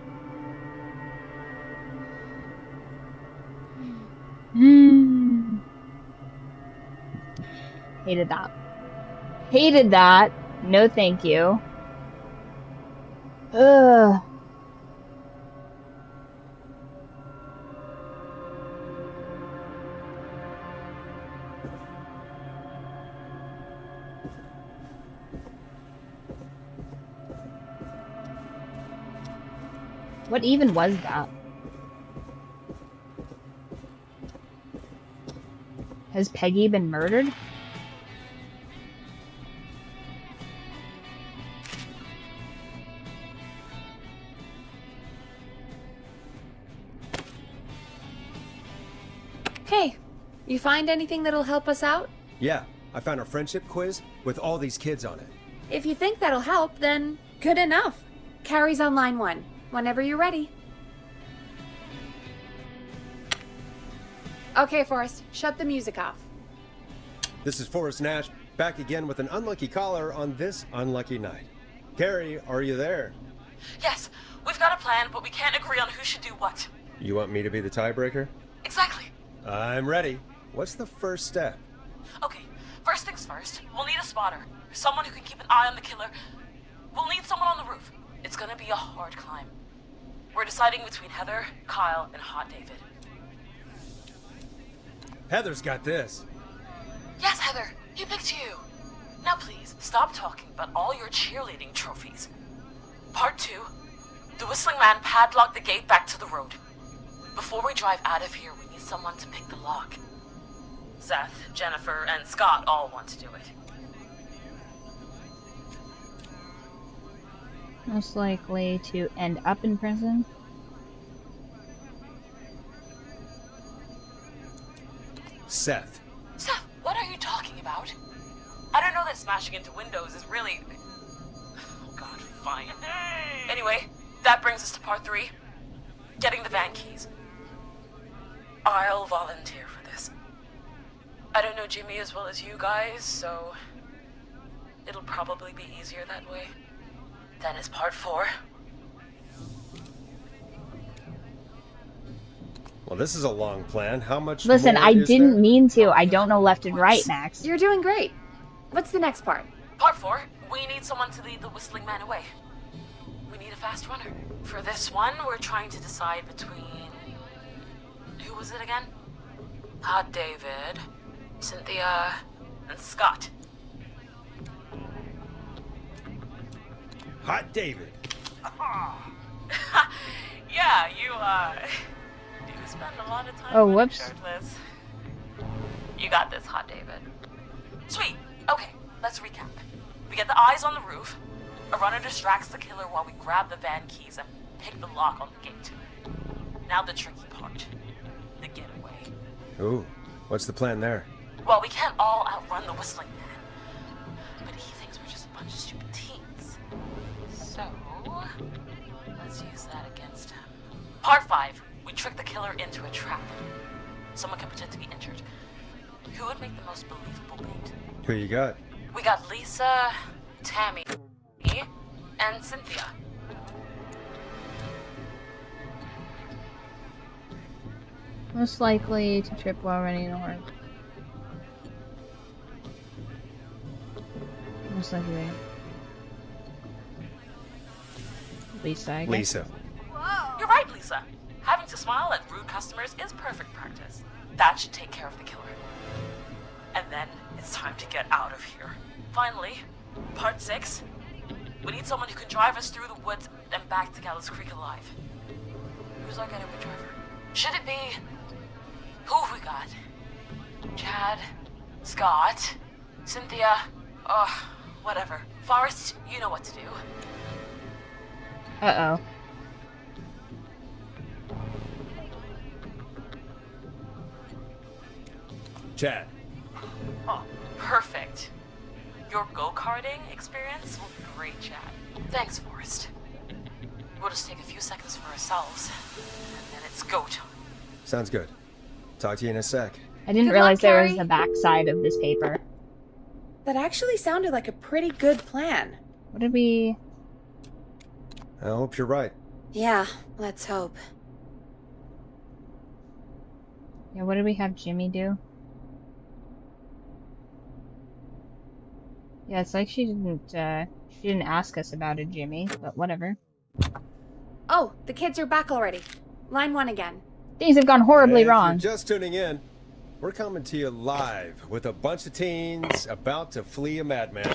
Hated that. Hated that. No thank you. Ugh. What even was that? Has Peggy been murdered? Hey, you find anything that'll help us out? Yeah, I found a friendship quiz with all these kids on it. If you think that'll help, then good enough. Carrie's on line 1, whenever you're ready. Okay, Forrest, shut the music off. This is Forrest Nash, back again with an unlucky caller on this unlucky night. Carrie, are you there? Yes, we've got a plan, but we can't agree on who should do what. You want me to be the tiebreaker? Exactly. I'm ready. What's the first step? Okay, first things first, we'll need a spotter. Someone who can keep an eye on the killer. We'll need someone on the roof. It's gonna be a hard climb. We're deciding between Heather, Kyle, and Hot David. Heather's got this. Yes, Heather, he picked you. Now please, stop talking about all your cheerleading trophies. Part 2, the Whistling Man padlocked the gate back to the road. Before we drive out of here, we need someone to pick the lock. Seth, Jennifer, and Scott all want to do it. Most likely to end up in prison. Seth. Seth, what are you talking about? I don't know that smashing into windows is really... Oh god, fine. Anyway, that brings us to part 3. Getting the van keys. I'll volunteer for this. I don't know Jimmy as well as you guys, so... it'll probably be easier that way. Then is part 4. Well, this is a long plan. How much Listen, more I is didn't there? mean to. I don't know left and right, Max. You're doing great. What's the next part? Part 4, we need someone to lead the Whistling Man away. We need a fast runner. For this one, we're trying to decide between... who was it again? Hot David, Cynthia, and Scott. Hot David. Yeah, you spend a lot of time Oh, running whoops. shirtless. You got this, Hot David. Sweet. Okay, let's recap. We get the eyes on the roof. A runner distracts the killer while we grab the van keys and pick the lock on the gate. Now the tricky part. The getaway. Ooh, what's the plan there? Well, we can't all outrun the Whistling Man. But he thinks we're just a bunch of stupid teens. So, let's use that against him. Part 5. We trick the killer into a trap. Someone can pretend to be injured. Who would make the most believable bait? Who you got? We got Lisa, Tammy, and Cynthia. Most likely to trip while running a horse. Most likely. Lisa, I guess. Lisa. You're right, Lisa. Having to smile at rude customers is perfect practice. That should take care of the killer. And then it's time to get out of here. Finally, part 6. We need someone who can drive us through the woods and back to Gallows Creek alive. Who's our getaway driver? Should it be... who have we got? Chad, Scott, Cynthia, whatever. Forrest, you know what to do. Uh-oh. Chad. Oh, perfect. Your go-karting experience will be great, Chad. Thanks, Forrest. We'll just take a few seconds for ourselves, and then it's go time. Sounds good. Talk to you in a sec. I didn't Good realize luck, there was Carrie. a backside of this paper. That actually sounded like a pretty good plan. What did we... I hope you're right. Yeah, let's hope. Yeah, what did we have Jimmy do? Yeah, it's like she didn't ask us about a Jimmy, but whatever. Oh, the kids are back already. Line 1 again. Things have gone horribly If wrong. you're just tuning in, we're coming to you live with a bunch of teens about to flee a madman.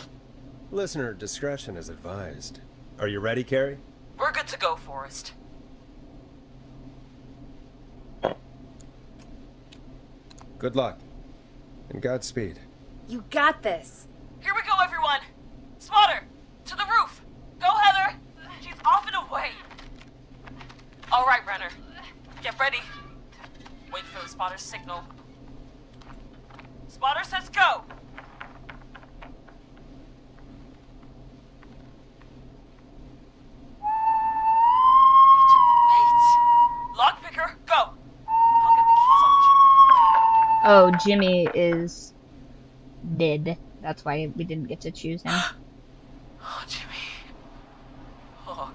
Listener discretion is advised. Are you ready, Carrie? We're good to go, Forrest. Good luck. And Godspeed. You got this. Here we go, everyone! Spotter! To the roof! Go, Heather! She's off and away! Alright, Renner. Get ready. Wait for the spotter's signal. Spotter says go! He took the bait. Lockpicker, go! I'll get the keys off Jimmy. Oh, Jimmy is dead. That's why we didn't get to choose him. Oh, Jimmy. Oh,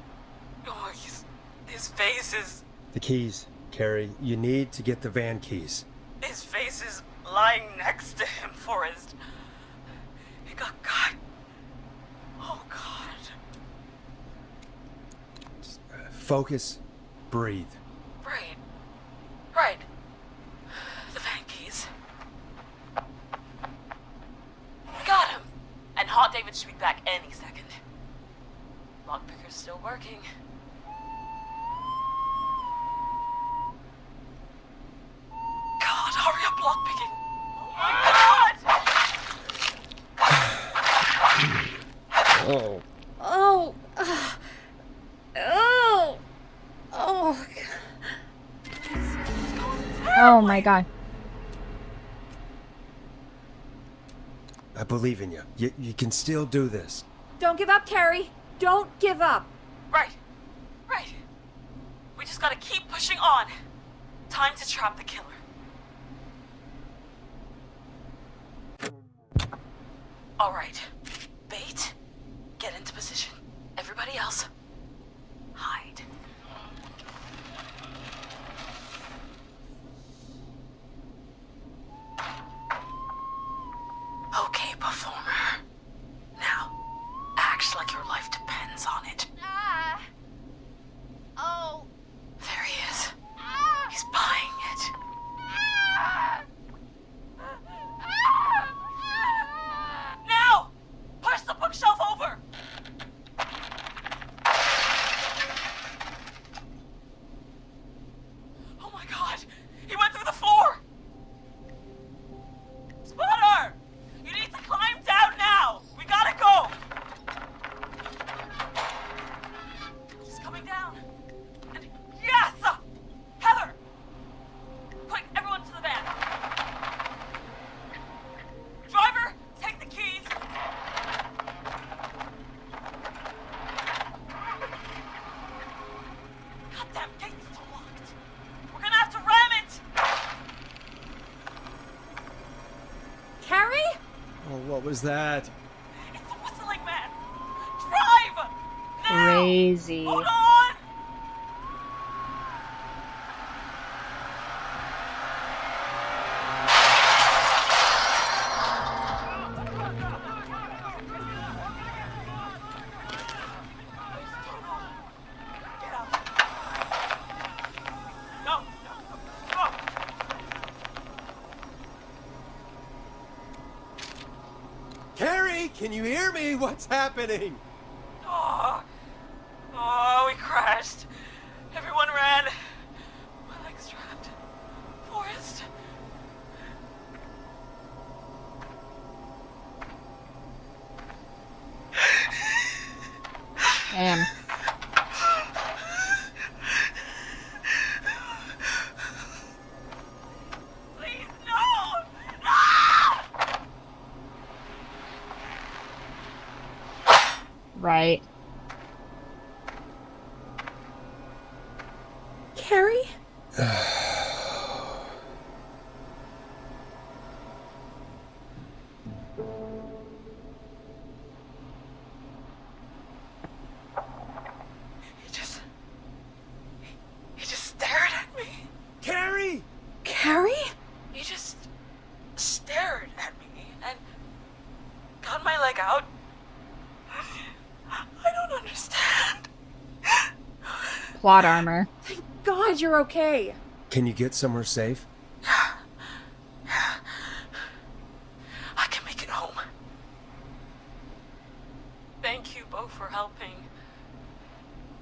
his face is... The keys. Carrie. You need to get the van keys. His face is lying next to him, Forrest. He got cut. Oh, God. Just, focus. Breathe. Right. The van keys. Got him. And Hot David should be back any second. Lockpicker's still working. God, hurry up, lockpicking. Oh my God! Oh. Oh. Oh. Oh. Oh my god. I believe in you. You can still do this. Don't give up, Carrie. Don't give up. Right. We just gotta keep pushing on. Time to trap the killer. All right. Bait. Get into position. Everybody else, hide. Okay, performer. Now, act like your life depends on it. Oh. There he is. He's buying it. Now! Push the bookshelf over! Oh my God! He went through the floor! Spotter! You need to climb down now! We gotta go! He's coming down. And yes! Heather! Quick, everyone to the van. Driver, take the keys. Goddamn gate's still locked. We're gonna have to ram it! Carrie? Oh, what was that? It's the whistling man! Drive! Now! Crazy. Hold on! Get out. No. Carrie, can you hear me? What's happening? Oh, we crashed. Everyone ran. My leg's trapped. Forrest. Damn. Please, no! No! Right. Carrie? He just stared at me. Carrie! Carrie? He just stared at me and got my leg out. I don't understand. Plot armor. Thank God you're okay. Can you get somewhere safe? I can make it home. Thank you both for helping.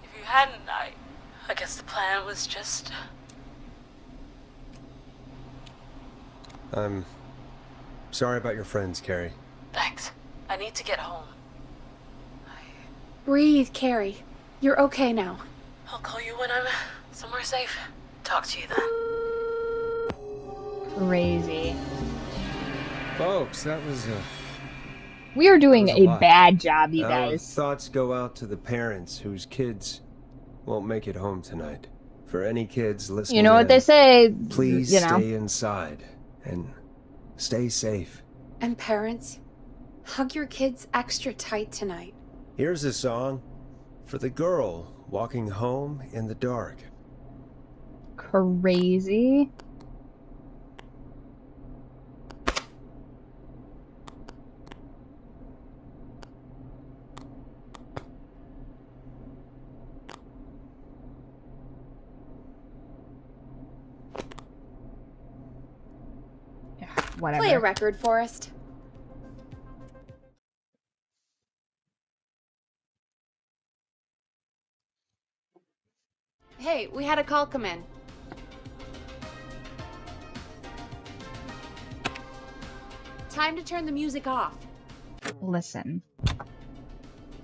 If you hadn't, I guess the plan was just... I'm sorry about your friends, Carrie. Thanks. I need to get home. Breathe, Carrie. You're okay now. I'll call you when I'm somewhere safe. Talk to you then. Crazy. Folks, that was We are doing That was a a lot. bad job, you Our guys. thoughts go out to the parents whose kids won't make it home tonight. For any kids listening You know what in, they say. please you know. stay inside and stay safe. And parents, hug your kids extra tight tonight. Here's a song for the girl walking home in the dark. crazy. Whatever. Play a record, Forrest. Hey, we had a call come in. Time to turn the music off. Listen.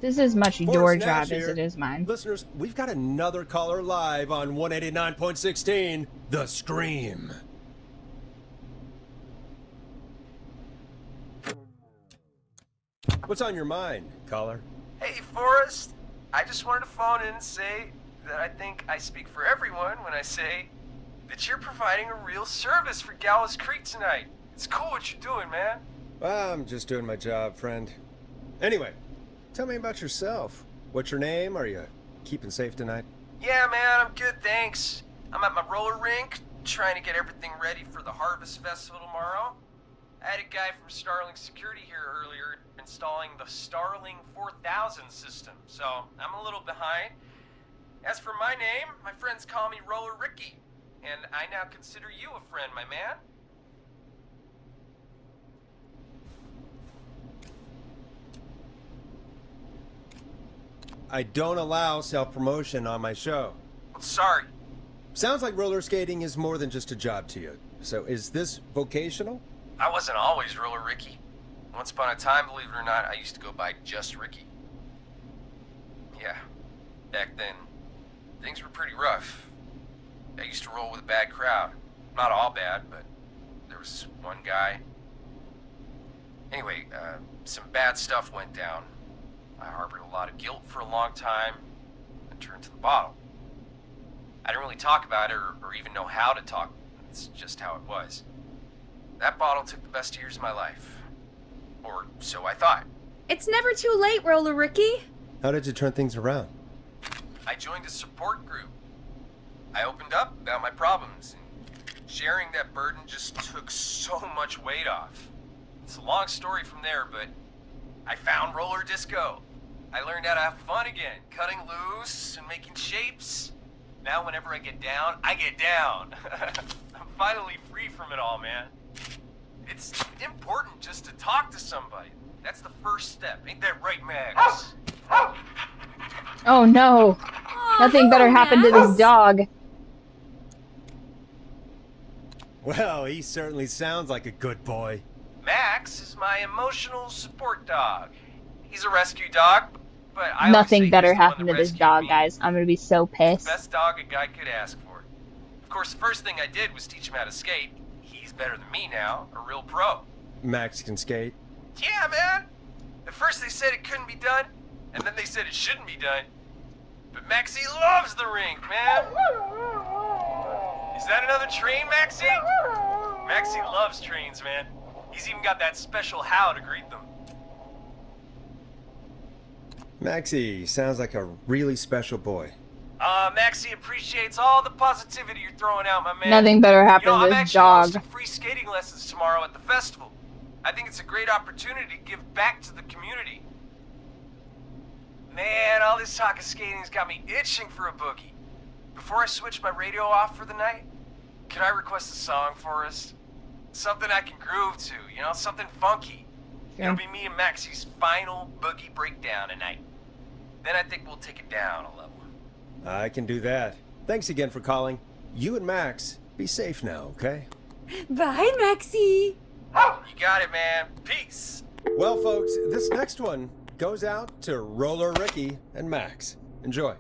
This is as much your Forrest job Nash as here. it is mine. Listeners, we've got another caller live on 189.16, The Scream. What's on your mind, caller? Hey, Forrest. I just wanted to phone in and say that I think I speak for everyone when I say that you're providing a real service for Gallows Creek tonight. It's cool what you're doing, man. Well, I'm just doing my job, friend. Anyway, tell me about yourself. What's your name? Are you keeping safe tonight? Yeah, man, I'm good, thanks. I'm at my roller rink, trying to get everything ready for the Harvest Festival tomorrow. I had a guy from Starling Security here earlier installing the Starling 4000 system, so I'm a little behind. As for my name, my friends call me Roller Ricky, and I now consider you a friend, my man. I don't allow self-promotion on my show. I'm sorry. Sounds like roller skating is more than just a job to you. So is this vocational? I wasn't always Roller Ricky. Once upon a time, believe it or not, I used to go by just Ricky. Yeah, back then, things were pretty rough. I used to roll with a bad crowd. Not all bad, but there was one guy. Anyway, some bad stuff went down. I harbored a lot of guilt for a long time and turned to the bottle. I didn't really talk about it or even know how to talk. It's just how it was. That bottle took the best years of my life. Or so I thought. It's never too late, Roller Ricky. How did you turn things around? I joined a support group. I opened up about my problems, and sharing that burden just took so much weight off. It's a long story from there, but I found roller disco. I learned how to have fun again, cutting loose and making shapes. Now whenever I get down, I get down. I'm finally free from it all, man. It's important just to talk to somebody. That's the first step. Ain't that right, Max? Oh no. Nothing better happened to this dog. Well, he certainly sounds like a good boy. Max is my emotional support dog. He's a rescue dog, but I Nothing better happened to this dog, guys. I'm gonna be so pissed. Best dog a guy could ask for. Of course, the first thing I did was teach him how to skate. He's better than me now, a real pro. Max can skate? Yeah, man. At first they said it couldn't be done, and then they said it shouldn't be done. But Maxie loves the rink, man. Is that another train, Maxie? Maxie loves trains, man. He's even got that special how to greet them. Maxie sounds like a really special boy. Maxie appreciates all the positivity you're throwing out, my man. Nothing better happened to I'm this actually dog. hosting free skating lessons tomorrow at the festival. I think it's a great opportunity to give back to the community. Man, all this talk of skating's got me itching for a boogie. Before I switch my radio off for the night, can I request a song for us? Something I can groove to, you know, something funky. Sure. It'll be me and Maxie's final boogie breakdown tonight. Then I think we'll take it down a level. I can do that. Thanks again for calling. You and Max, be safe now, okay? Bye, Maxie. You got it, man. Peace. Well, folks, this next one goes out to Roller Ricky and Max. Enjoy.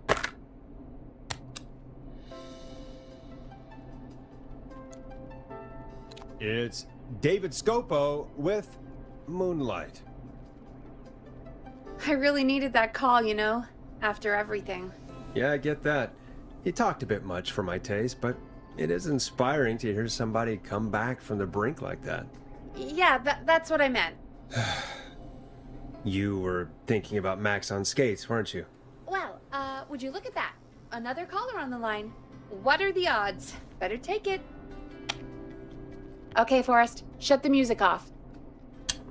It's David Scopo with Moonlight. I really needed that call, you know, after everything. Yeah, I get that. He talked a bit much for my taste, but it is inspiring to hear somebody come back from the brink like that. Yeah, that's what I meant. You were thinking about Max on skates, weren't you? Well, would you look at that? Another caller on the line. What are the odds? Better take it. Okay, Forrest, shut the music off.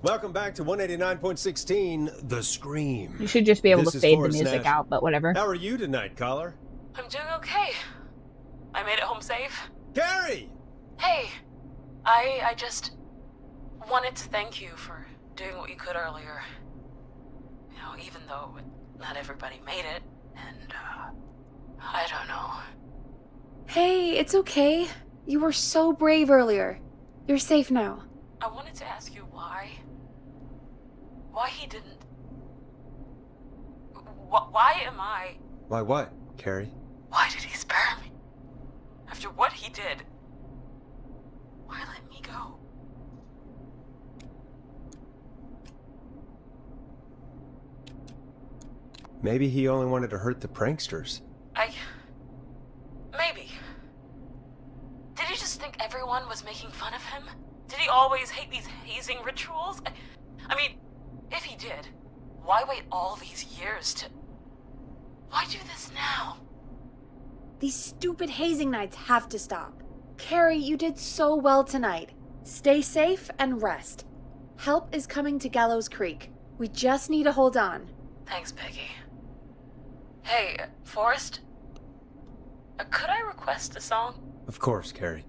Welcome back to 189.16, The Scream. You should just be able This to is fade the Forrest music Nash. out, but whatever. How are you tonight, caller? I'm doing okay. I made it home safe. Carrie! Hey, I just wanted to thank you for doing what you could earlier. You know, even though not everybody made it, and, I don't know. Hey, it's okay. You were so brave earlier. You're safe now. I wanted to ask you why. Why he didn't... Why am I... Why what, Carrie? Why did he spare me? After what he did, why let me go? Maybe he only wanted to hurt the pranksters. Maybe. Did he just think everyone was making fun of him? Did he always hate these hazing rituals? I mean, if he did, why wait all these years to... Why do this now? These stupid hazing nights have to stop. Carrie, you did so well tonight. Stay safe and rest. Help is coming to Gallows Creek. We just need to hold on. Thanks, Peggy. Hey, Forrest? Could I request a song? Of course, Carrie.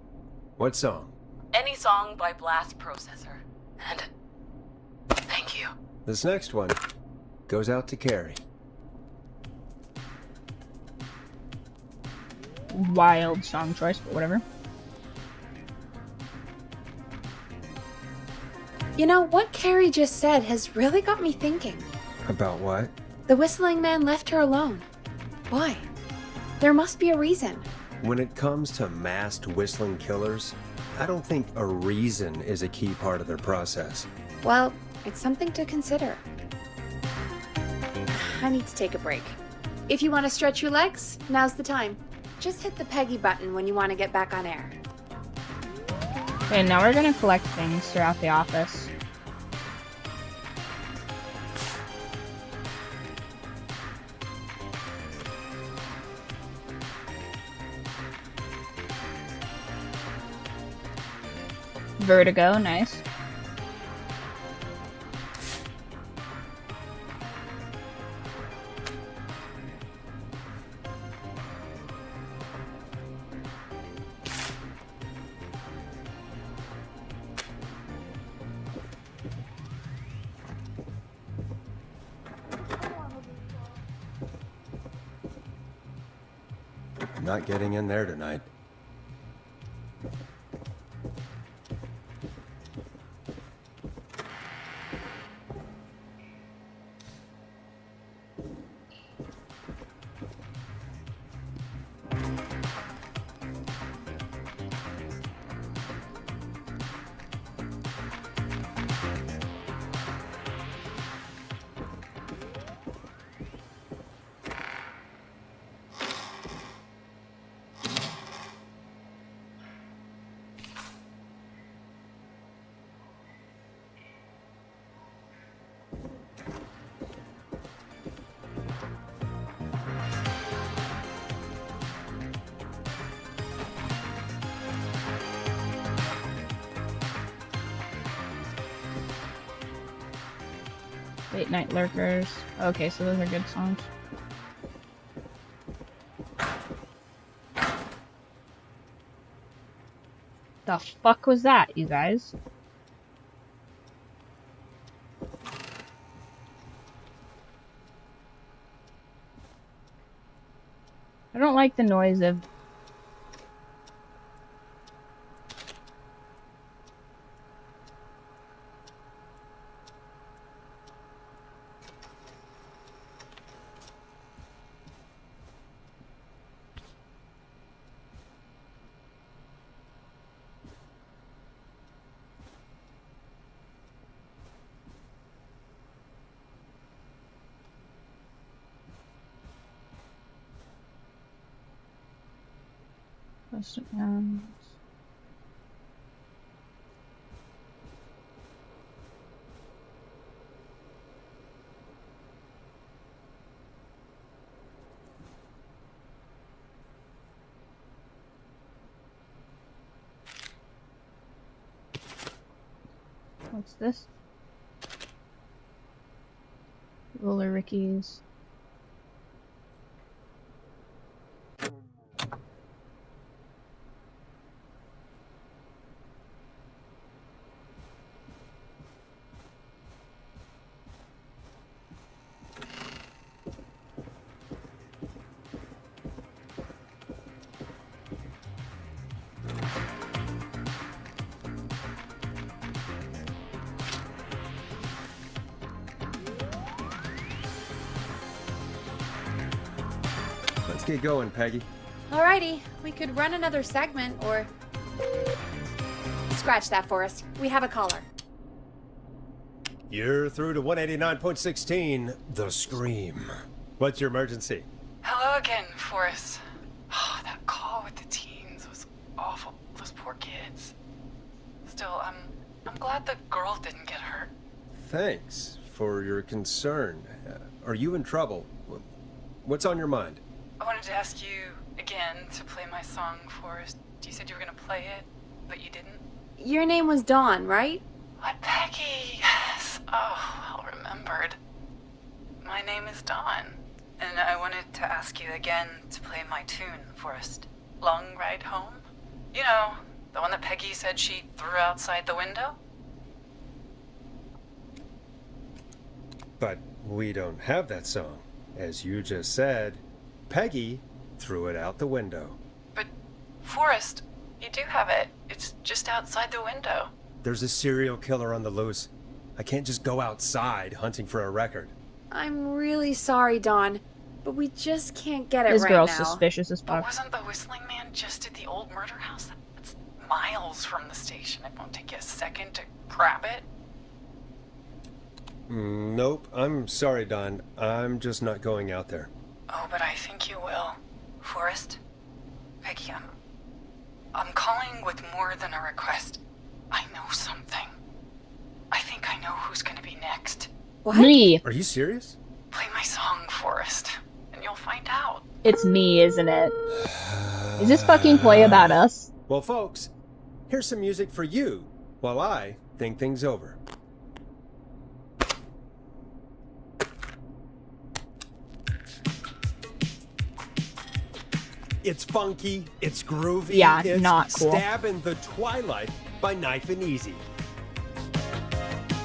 What song? Any song by Blast Processor. And thank you. This next one goes out to Carrie. Wild song choice, but whatever. You know, what Carrie just said has really got me thinking. About what? The whistling man left her alone. Why? There must be a reason. When it comes to masked whistling killers, I don't think a reason is a key part of their process. Well, it's something to consider. I need to take a break. If you want to stretch your legs, now's the time. Just hit the Peggy button when you want to get back on air. Okay, now we're gonna collect things throughout the office. Vertigo, nice. Not getting in there tonight. Late Night Lurkers. Okay, so those are good songs. The fuck was that, you guys? I don't like the noise of... What's this? Roller Rickies. Let's get going, Peggy. Alrighty, we could run another segment or... Scratch that, Forrest. We have a caller. You're through to 189.16, The Scream. What's your emergency? Hello again, Forrest. Oh, that call with the teens was awful. Those poor kids. Still, I'm glad the girl didn't get hurt. Thanks for your concern. Are you in trouble? What's on your mind? I wanted to ask you again to play my song, Forrest. You said you were gonna play it, but you didn't. Your name was Dawn, right? What, Peggy? Yes. Oh, well remembered. My name is Dawn, and I wanted to ask you again to play my tune, Forrest. Long Ride Home? You know, the one that Peggy said she threw outside the window? But we don't have that song. As you just said, Peggy threw it out the window. But, Forrest, you do have it. It's just outside the window. There's a serial killer on the loose. I can't just go outside hunting for a record. I'm really sorry, Dawn, but we just can't get it This right girl's now. suspicious as But fuck. wasn't the Whistling Man just at the old murder house? That's miles from the station. It won't take you a second to grab it. Nope, I'm sorry, Don. I'm just not going out there. Oh, but I think you will. Forrest? Peggy, I'm calling with more than a request. I know something. I think I know who's gonna be next. What? Me. Are you serious? Play my song, Forrest, and you'll find out. It's me, isn't it? Is this fucking play about us? Well, folks, here's some music for you while I think things over. It's funky, it's groovy, Yeah, it's not cool. Stab in the Twilight by Knife and Easy.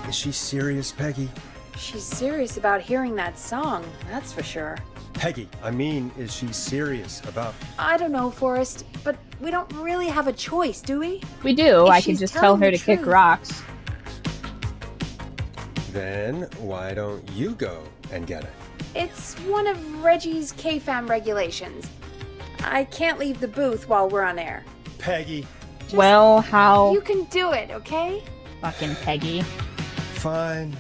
Is she serious, Peggy? She's serious about hearing that song, that's for sure. Peggy, I mean, is she serious about... I don't know, Forrest, but we don't really have a choice, do we? We do. If I can she's just tell telling her the to kick truth. rocks. Then why don't you go and get it? It's one of Reggie's K-Fam regulations. I can't leave the booth while we're on air. Peggy. Well, how... You can do it, okay? Fucking Peggy. Fine.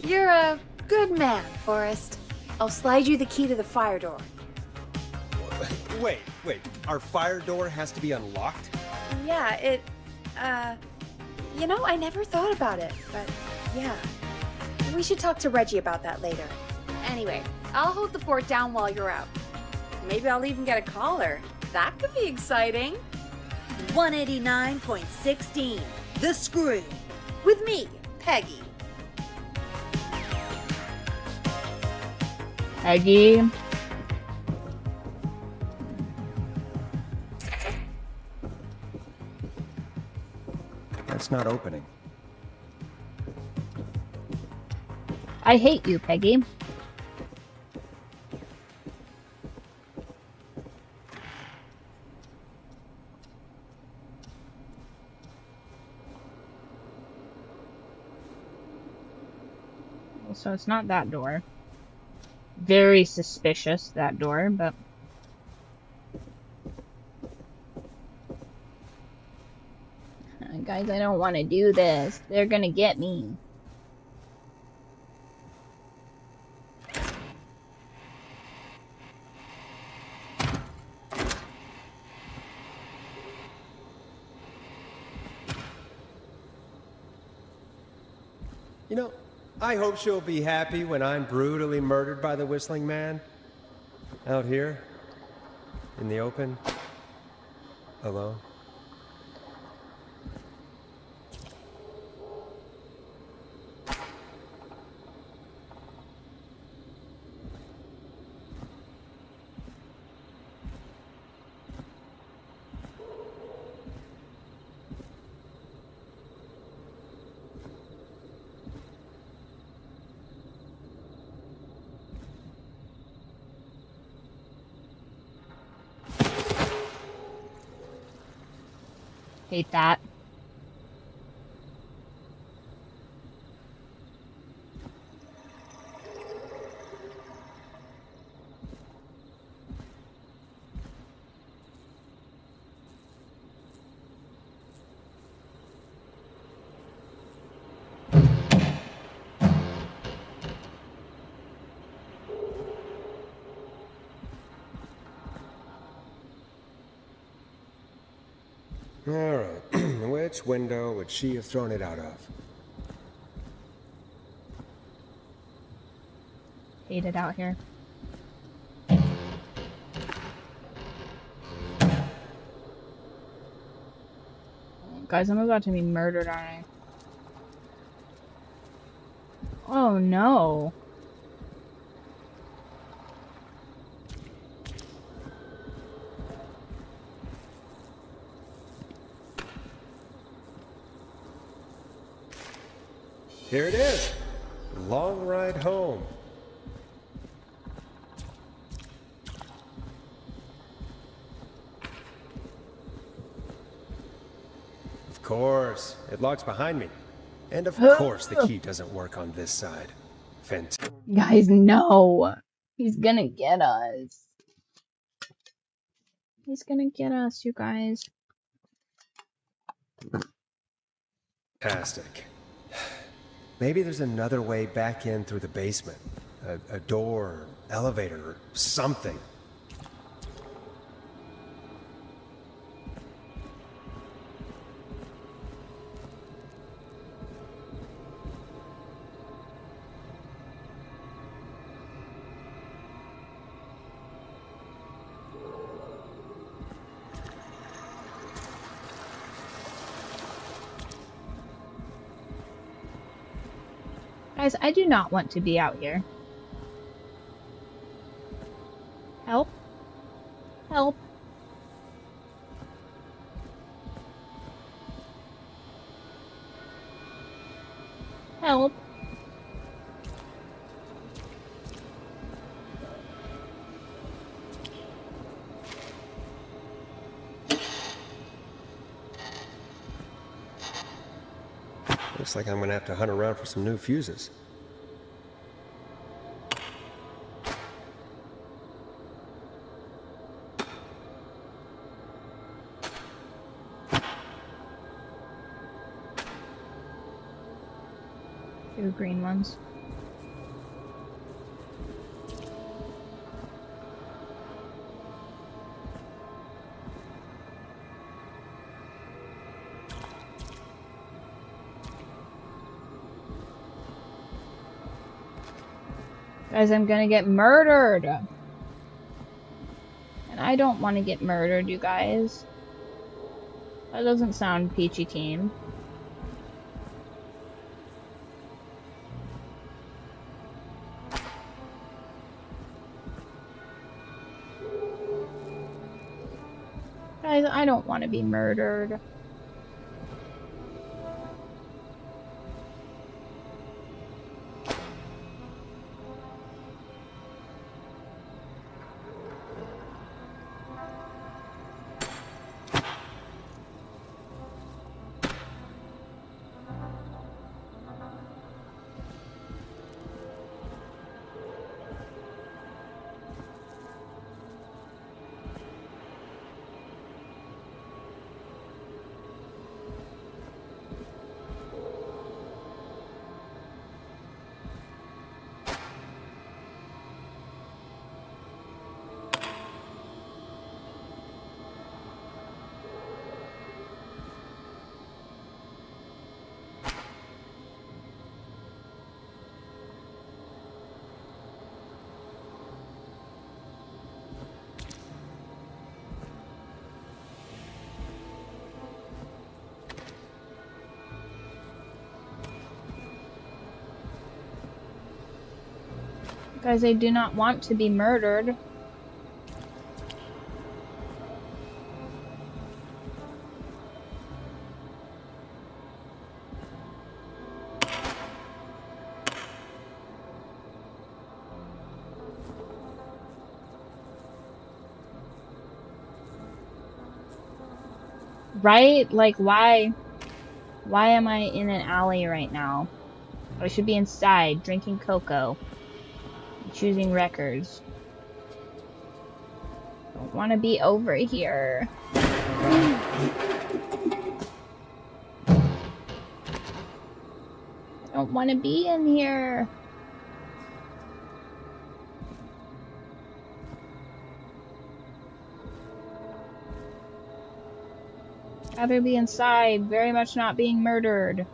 You're a good man, Forrest. I'll slide you the key to the fire door. Wait. Our fire door has to be unlocked? Yeah, you know, I never thought about it, but yeah. We should talk to Reggie about that later. Anyway, I'll hold the fort down while you're out. Maybe I'll even get a caller. That could be exciting. 189.16, The Scream. With me, Peggy. Peggy. That's not opening. I hate you, Peggy. So it's not that door. Very suspicious, that door, but... Guys, I don't want to do this. They're gonna get me. You know, I hope she'll be happy when I'm brutally murdered by the Whistling Man. Out here, in the open, alone. Hate that. Alright, which window would she have thrown it out of? Hate it out here. Guys, I'm about to be murdered, aren't I? Oh no. Here it is. Long ride home. Of course, it locks behind me. And of course the key doesn't work on this side. Fantastic. Guys, no. He's gonna get us. He's gonna get us, you guys. Maybe there's another way back in through the basement. A door, elevator, or something. Guys, I do not want to be out here. Help. Help. Help. Looks like I'm gonna have to hunt around for some new fuses. Two green ones. Guys, I'm gonna get murdered. And I don't want to get murdered, you guys. That doesn't sound peachy keen. Guys, I don't want to be murdered. Guys, I do not want to be murdered. Right? Like, why? Why am I in an alley right now? I should be inside, drinking cocoa, choosing records. Don't want to be over here. Don't want to be in here. Rather be inside, very much not being murdered.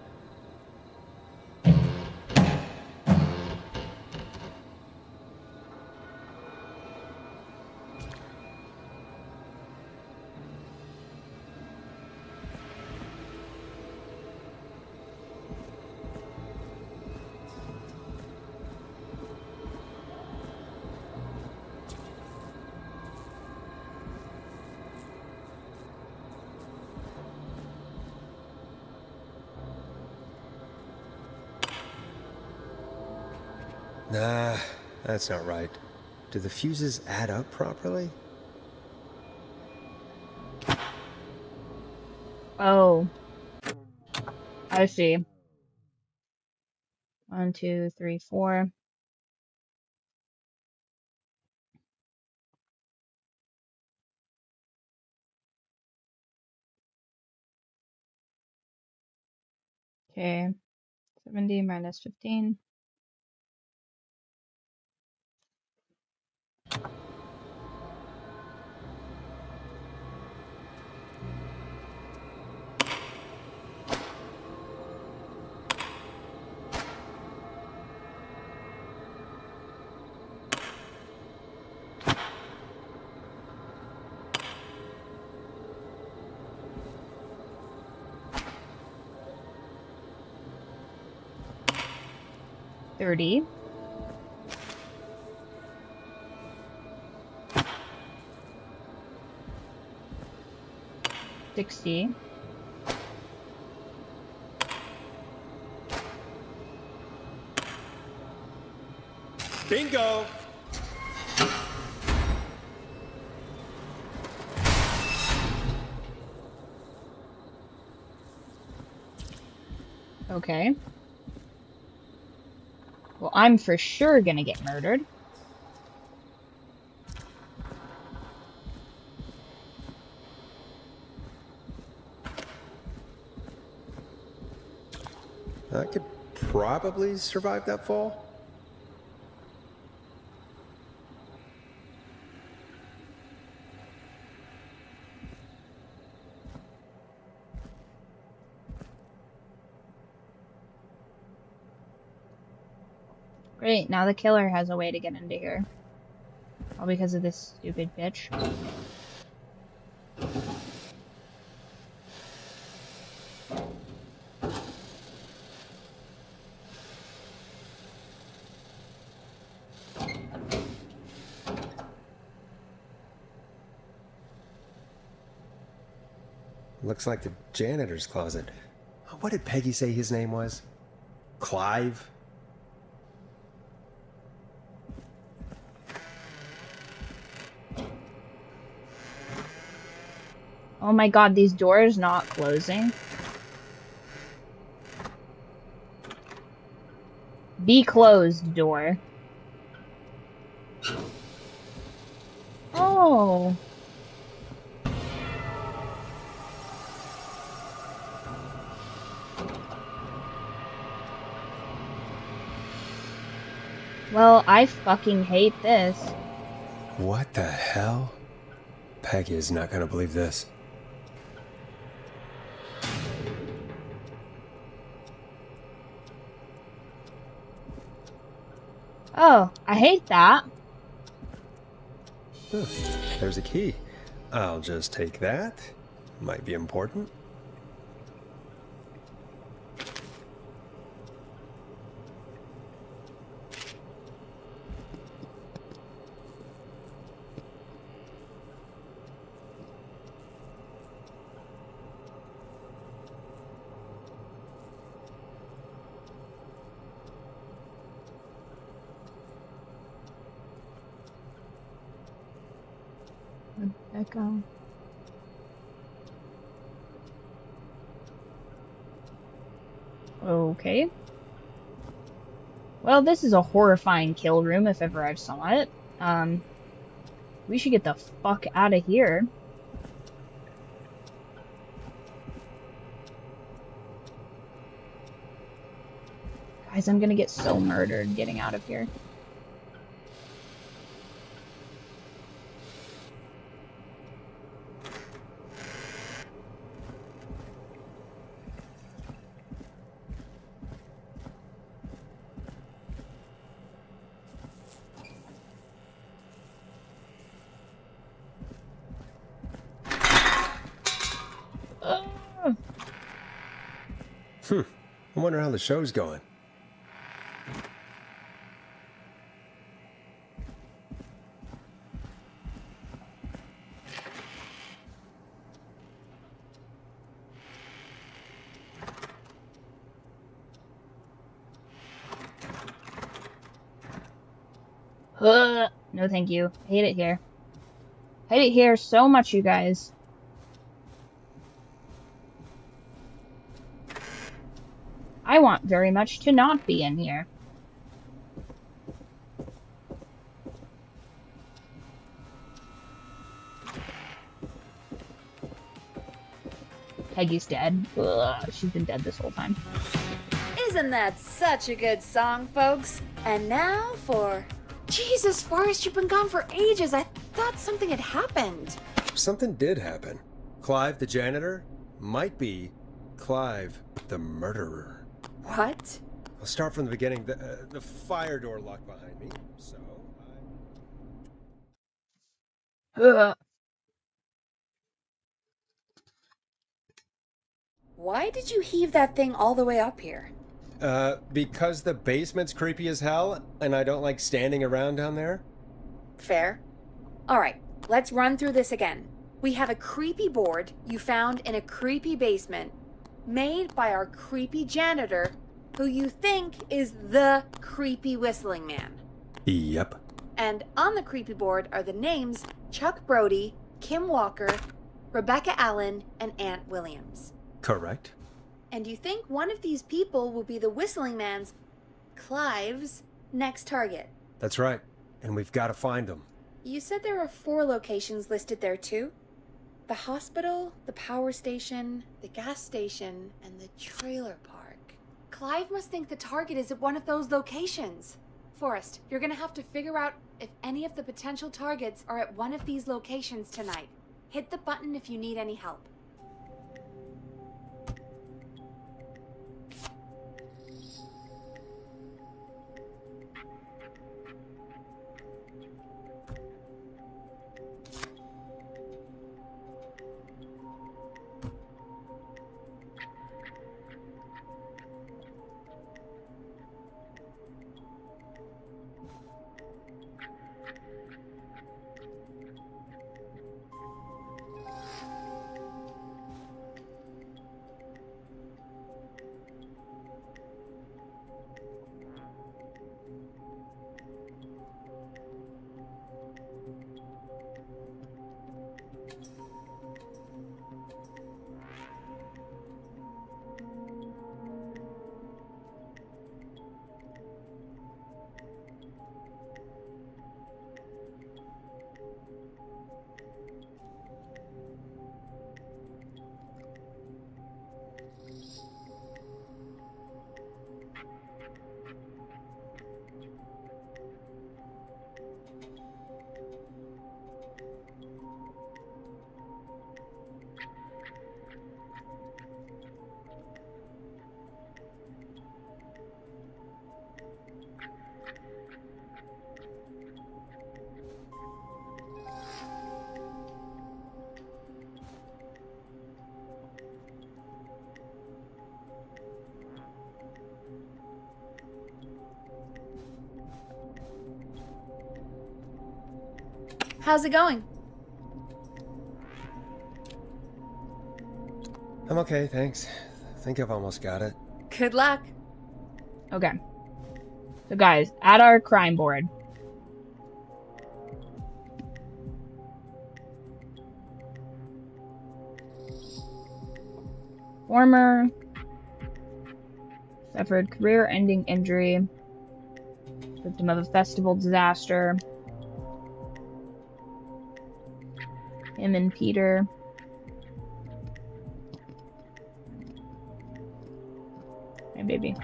Nah, that's not right. Do the fuses add up properly? Oh. I see. 1, 2, 3, 4. Okay. 70 minus 15. $30. 60. Bingo! Okay. Well, I'm for sure gonna get murdered. I could probably survive that fall. Great, now the killer has a way to get into here. All because of this stupid bitch. Looks like the janitor's closet. What did Peggy say his name was? Clive? Oh my god, these doors not closing. Be closed, door. Oh. Well, I fucking hate this. What the hell? Peggy is not gonna believe this. Oh, I hate that. Huh, there's a key. I'll just take that. Might be important. Echo. Okay. Well, this is a horrifying kill room if ever I've saw it. We should get the fuck out of here. Guys, I'm gonna get so murdered getting out of here. I wonder how the show's going. No thank you. I hate it here. I hate it here so much, you guys. I want very much to not be in here. Peggy's dead. Ugh, she's been dead this whole time. Isn't that such a good song, folks? And now for... Jesus, Forrest, you've been gone for ages. I thought something had happened. Something did happen. Clive, the janitor, might be Clive, the murderer. What? I'll start from the beginning. The fire door locked behind me, so Ugh. Why did you heave that thing all the way up here? Because the basement's creepy as hell, and I don't like standing around down there. Fair. Alright, let's run through this again. We have a creepy board you found in a creepy basement, made by our creepy janitor, who you think is the creepy whistling man. Yep. And on the creepy board are the names Chuck Brody, Kim Walker, Rebecca Allen, and Aunt Williams. Correct. And you think one of these people will be the whistling man's, Clive's, next target. That's right. And we've got to find them. You said there are 4 locations listed there too? The hospital, the power station, the gas station, and the trailer park. Clive must think the target is at one of those locations. Forrest, you're gonna have to figure out if any of the potential targets are at one of these locations tonight. Hit the button if you need any help. How's it going? I'm okay, thanks. I think I've almost got it. Good luck. Okay. So guys, at our crime board. Former Suffered career-ending injury. Victim of a festival disaster. Him and Peter. Hey, baby.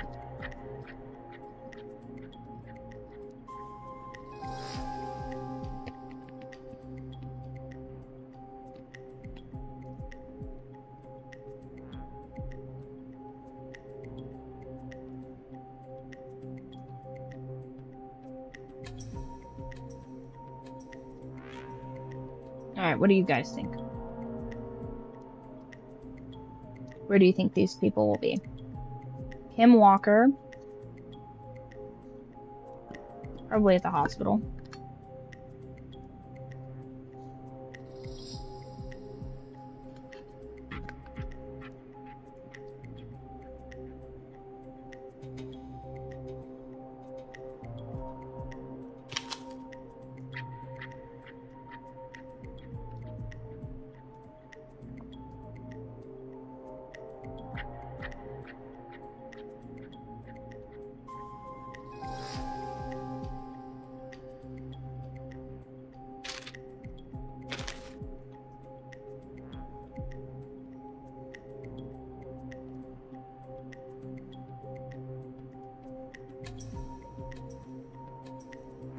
Alright, what do you guys think? Where do you think these people will be? Kim Walker. Probably at the hospital.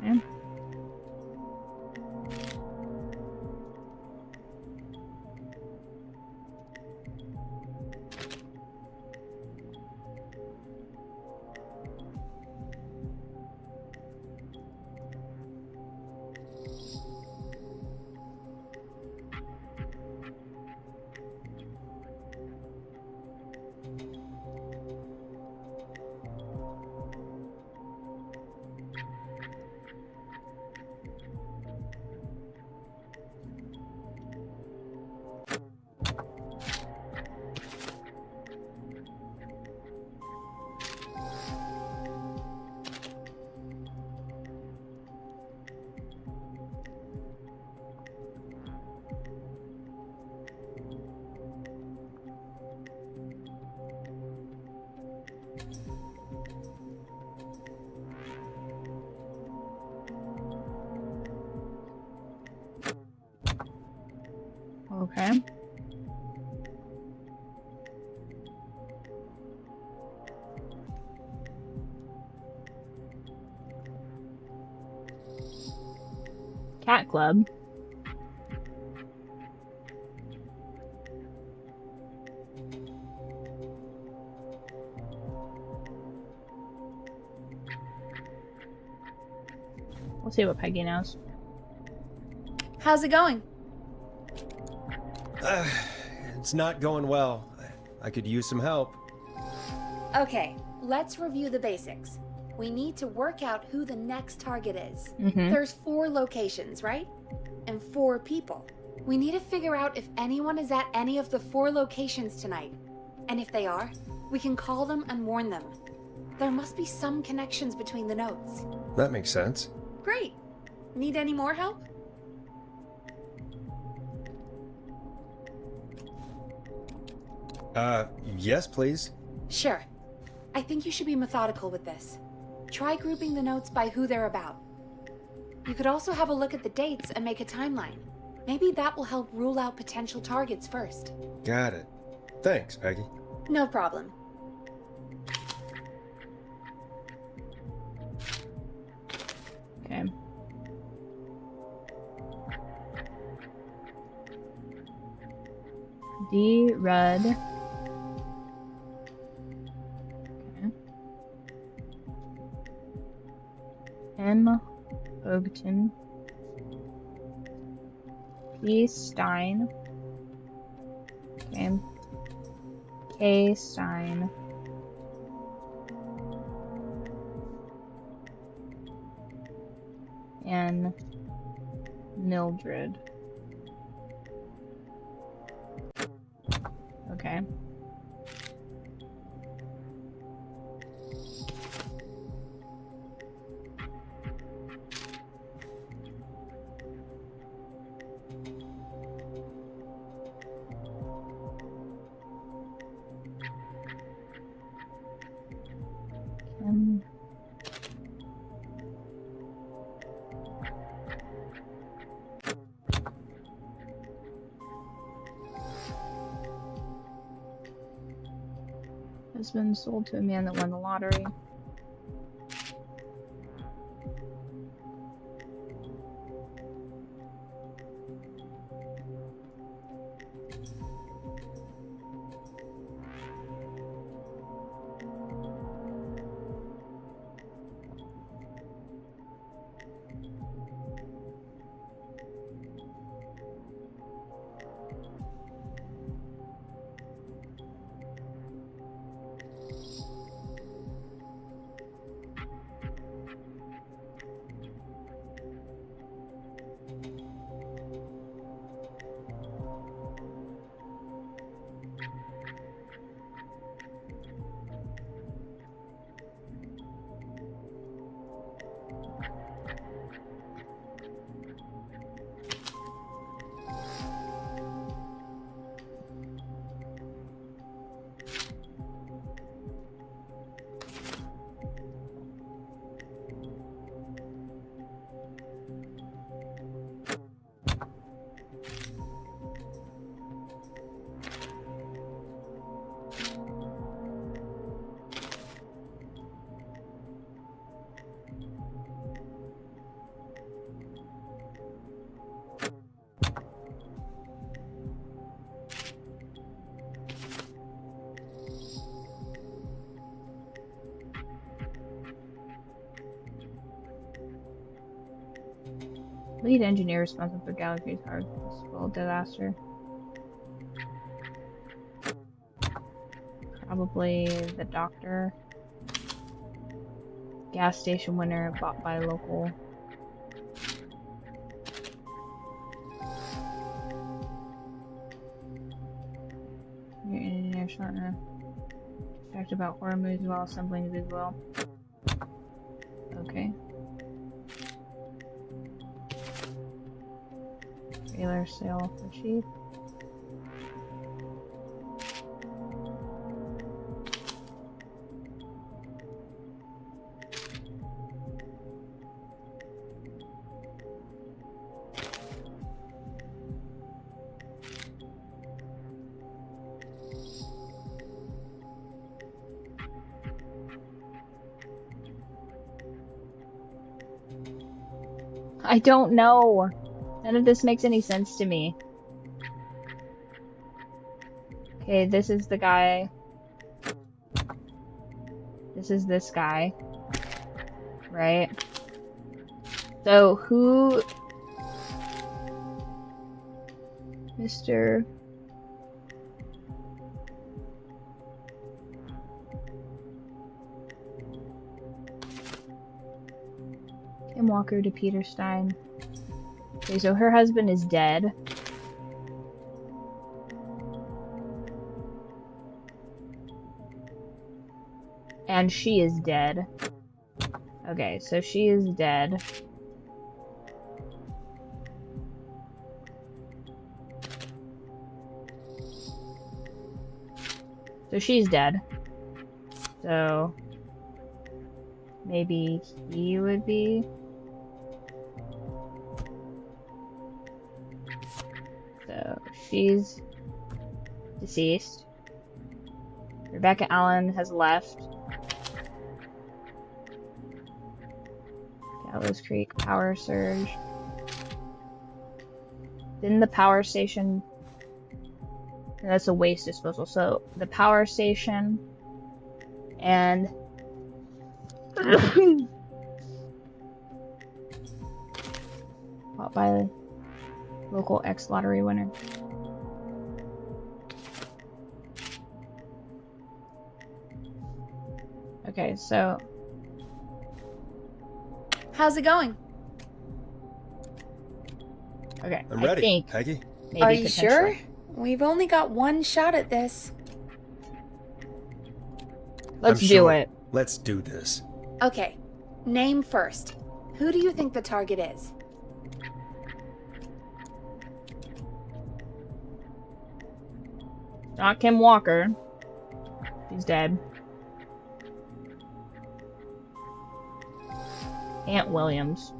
Okay. Okay. Cat Club. We'll see what Peggy knows. How's it going? It's not going well. I could use some help. Okay, let's review the basics. We need to work out who the next target is. Mhm. There's 4 locations, right? And 4 people. We need to figure out if anyone is at any of the 4 locations tonight. And if they are, we can call them and warn them. There must be some connections between the notes. That makes sense. Great. Need any more help? Yes, please. Sure. I think you should be methodical with this. Try grouping the notes by who they're about. You could also have a look at the dates and make a timeline. Maybe that will help rule out potential targets first. Got it. Thanks, Peggy. No problem. Okay. D. Rudd. Okay. M. Ogden. P. Stein. Okay. K. Stein. And Mildred. Okay. Husband sold to a man that won the lottery. Lead engineer responsible for Galaxy's harmful disaster. Probably the doctor. Gas station winner bought by local. Your engineer shortener. Fact about horror movies while assembling as well. Okay. Trailer sale for cheap. I don't know. None of this makes any sense to me. Okay, this is the guy. This is this guy. Right? So, who... Mr... Kim Walker to Peter Stein. Okay, so her husband is dead. And she is dead. Okay, so she is dead. So she's dead. So maybe he would be. So she's deceased. Rebecca Allen has left. Gallows Creek power surge. Then the power station. And that's a waste disposal. So the power station and bought by local ex-lottery winner. Okay, so how's it going? Okay, I'm ready. Peggy? Are you sure? We've only got one shot at this. Let's do it. Let's do this. Okay, name first. Who do you think the target is? Not Kim Walker. She's dead. Aunt Williams.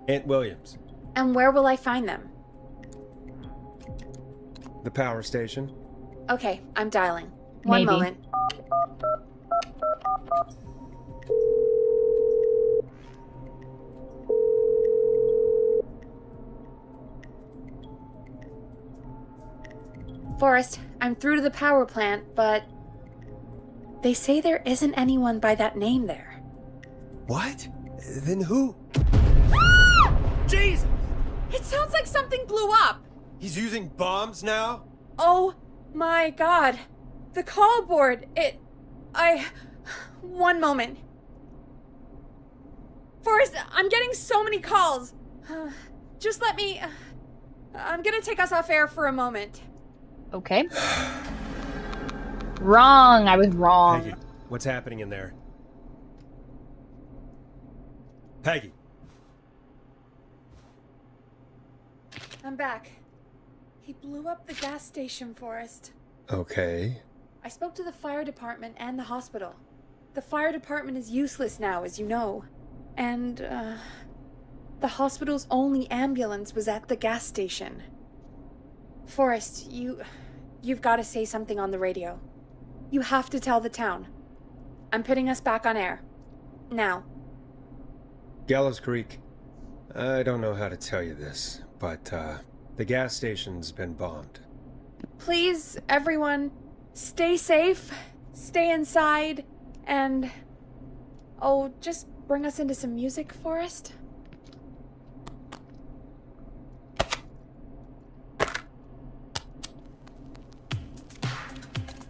Aunt Williams. And where will I find them? The power station. Okay, I'm dialing. Maybe. One moment. Forrest, I'm through to the power plant, but they say there isn't anyone by that name there. What? Then who? Jesus! It sounds like something blew up! He's using bombs now? Oh my god. The call board, One moment. Forrest, I'm getting so many calls. Just let me... I'm gonna take us off air for a moment. Okay. Wrong. I was wrong. Peggy, what's happening in there? Peggy. I'm back. He blew up the gas station, Forrest. Okay. I spoke to the fire department and the hospital. The fire department is useless now, as you know. And, the hospital's only ambulance was at the gas station. Forrest, you've got to say something on the radio. You have to tell the town. I'm putting us back on air. Now. Gallows Creek. I don't know how to tell you this, but, the gas station's been bombed. Please, everyone, stay safe, stay inside, and... Oh, just bring us into some music, Forrest.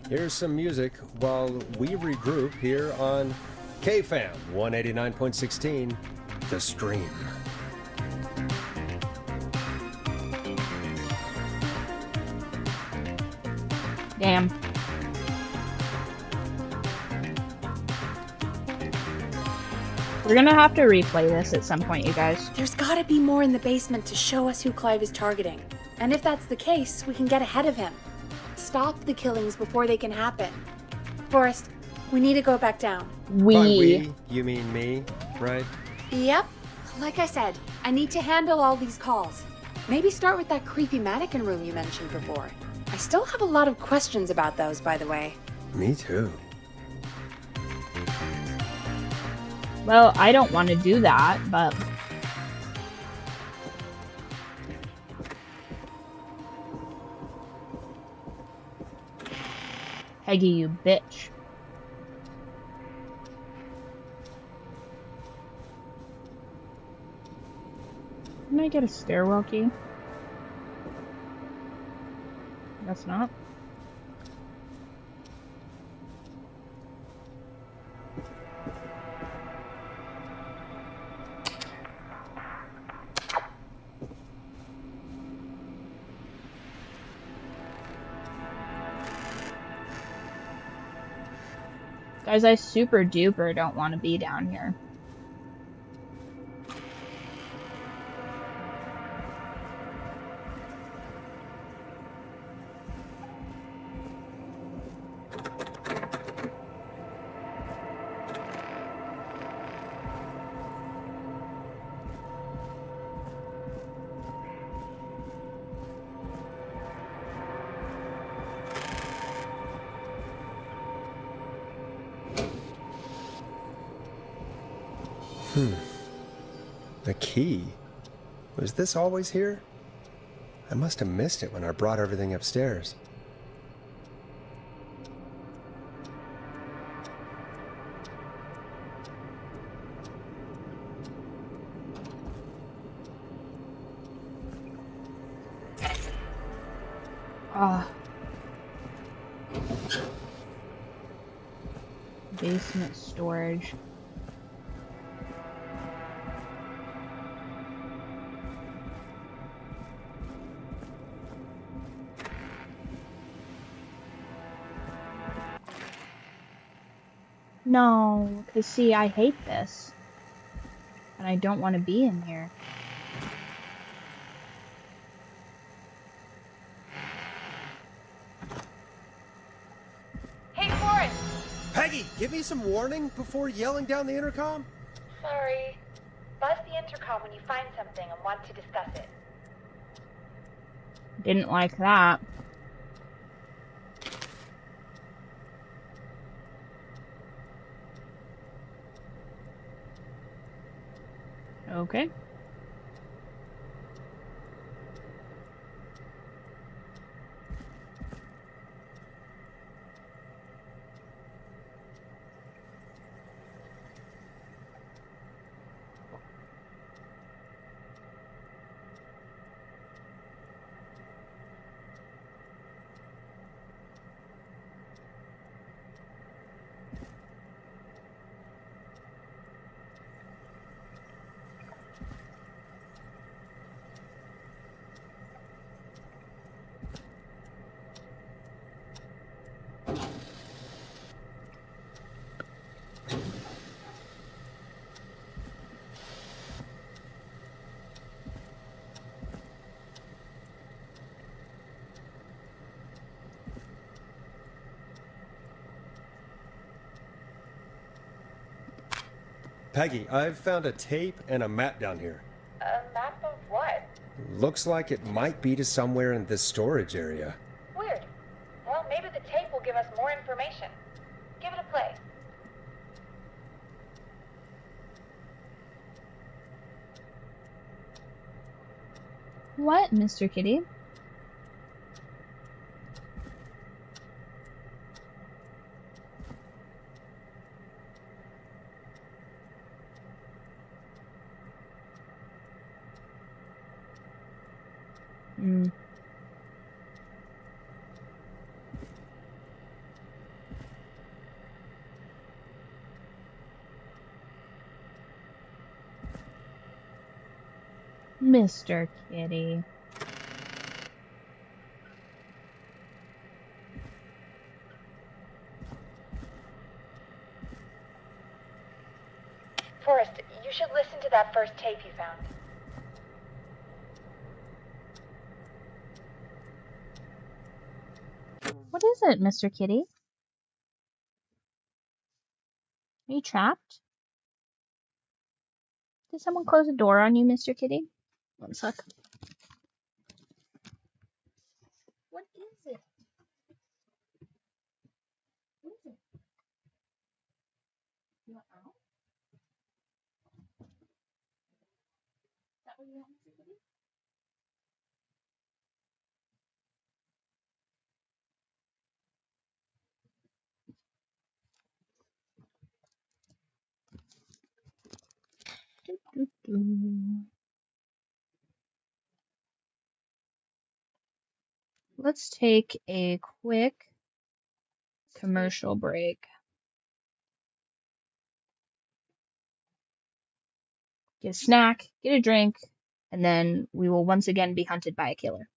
Here's some music while we regroup here on KFAM 189.16, The Stream. Damn. We're gonna have to replay this at some point, you guys. There's gotta be more in the basement to show us who Clive is targeting. And if that's the case, we can get ahead of him. Stop the killings before they can happen. Forrest, we need to go back down. By we, you mean me, right? Yep. Like I said, I need to handle all these calls. Maybe start with that creepy mannequin room you mentioned before. I still have a lot of questions about those, by the way. Me too. Well, I don't want to do that, but... Peggy, you bitch. Can I get a stairwell key? Guess not. Guys, I super duper don't want to be down here. The key? Was this always here? I must have missed it when I brought everything upstairs. Basement storage. No, because see, I hate this. And I don't want to be in here. Hey, Forrest! Peggy, give me some warning before yelling down the intercom? Sorry. Buzz the intercom when you find something and want to discuss it. Didn't like that. Okay. Peggy, I've found a tape and a map down here. A map of what? Looks like it might be to somewhere in this storage area. Weird. Well, maybe the tape will give us more information. Give it a play. What, Mr. Kitty? Hmm. Mr. Kitty. Forrest, you should listen to that first tape you found. What is it, Mr. Kitty? Are you trapped? Did someone close the door on you, Mr. Kitty? One sec. What is it? What is it? You want out? Is that what you want, Mr. Kitty? Let's take a quick commercial break. Get a snack, get a drink, and then we will once again be hunted by a killer.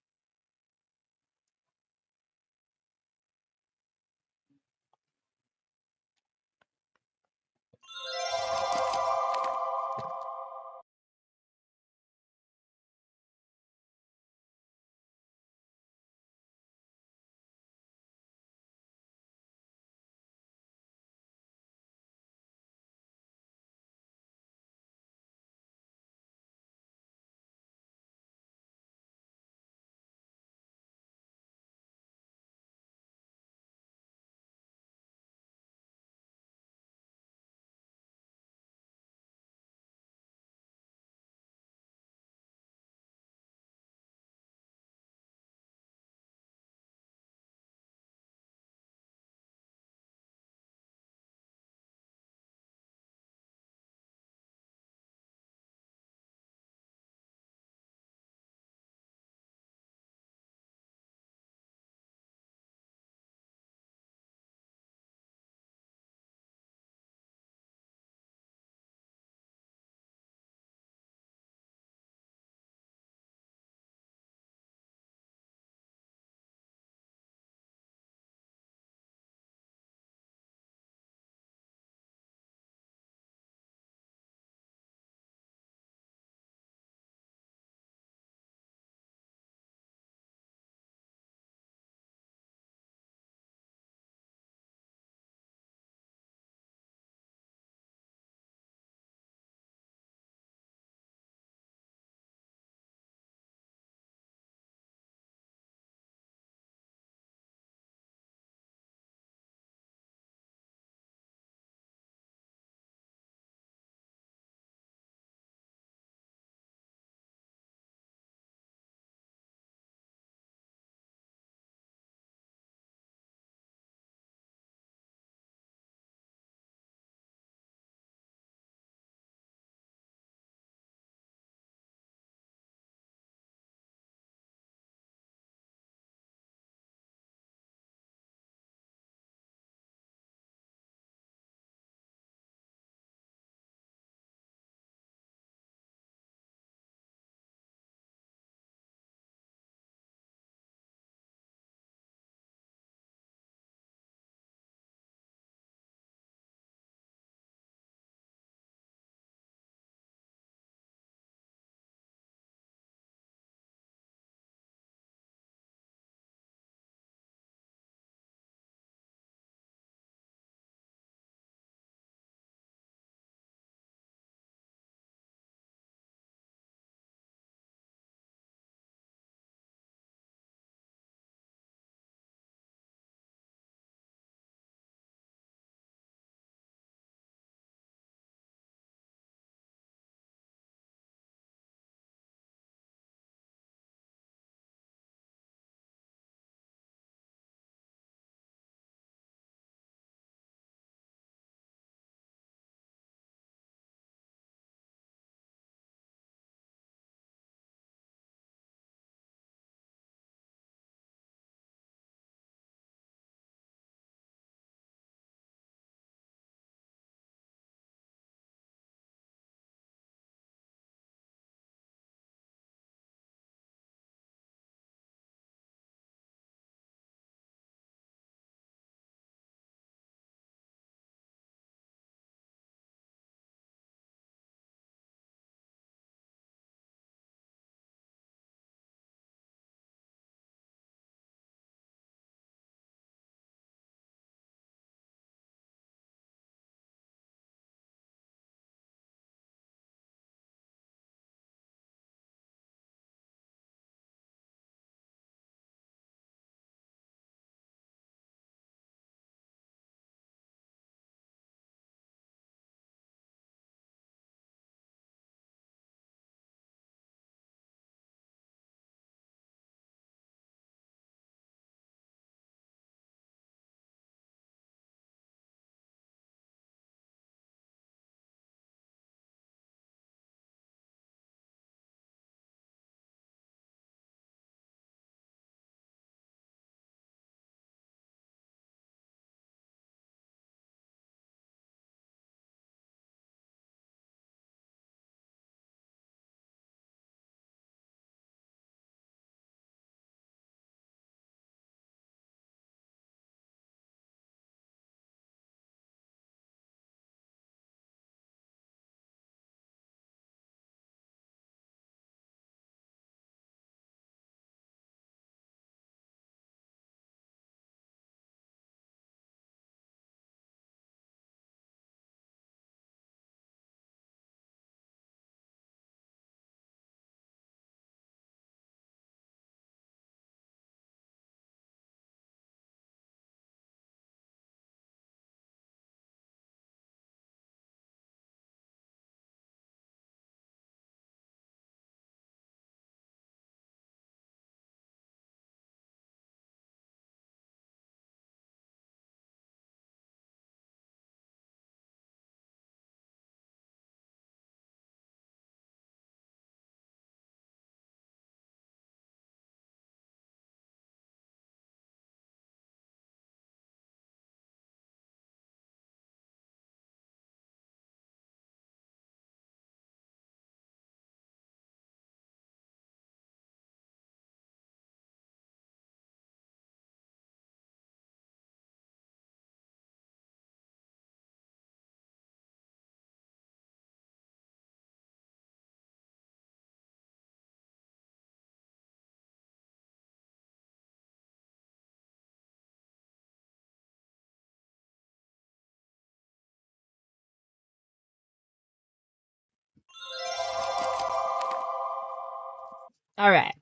All right.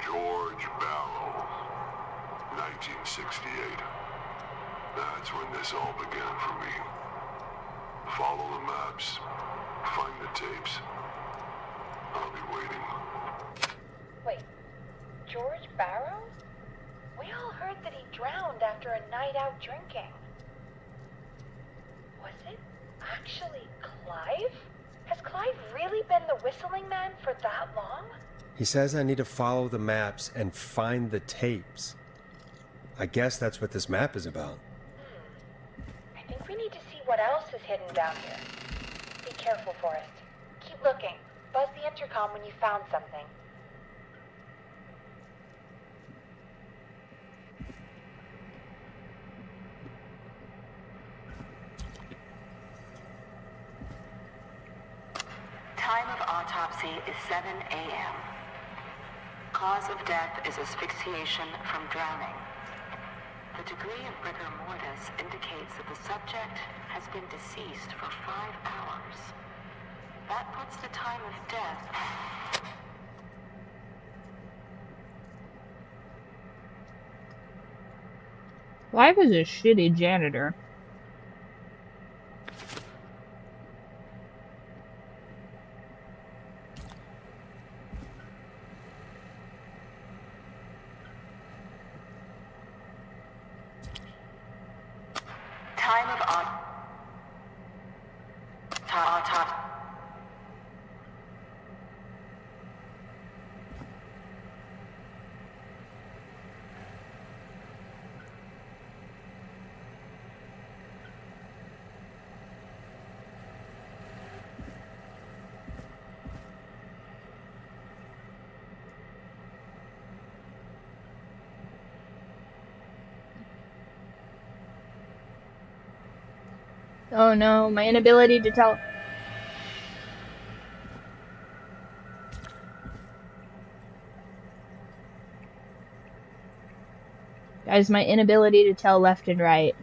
George Barrow, 1968. That's when this all began for me. Follow the maps, find the tapes. I'll be waiting. Wait, George Barrow? We all heard that he drowned after a night out drinking. Was it actually Clive? Has Clive really been the whistling man for that long? He says I need to follow the maps and find the tapes. I guess that's what this map is about. I think we need to see what else is hidden down here. Be careful, Forrest. Keep looking. Buzz the intercom when you found something. Time of autopsy is 7 a.m. Cause of death is asphyxiation from drowning. The degree of rigor mortis indicates that the subject has been deceased for 5 hours. That puts the time of death... Why was a shitty janitor? Time of autopsy... Oh no, my inability to tell. Guys, my inability to tell left and right.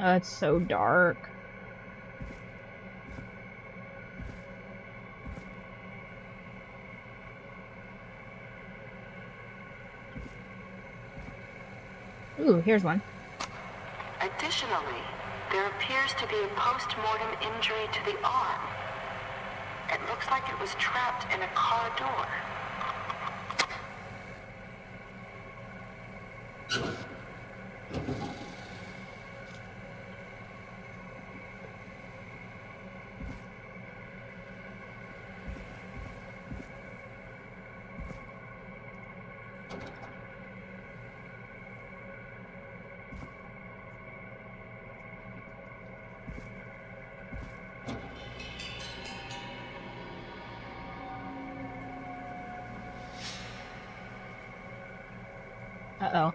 Oh, it's so dark. Ooh, here's one. Additionally, there appears to be a post-mortem injury to the arm. It looks like it was trapped in a car door. Uh-oh.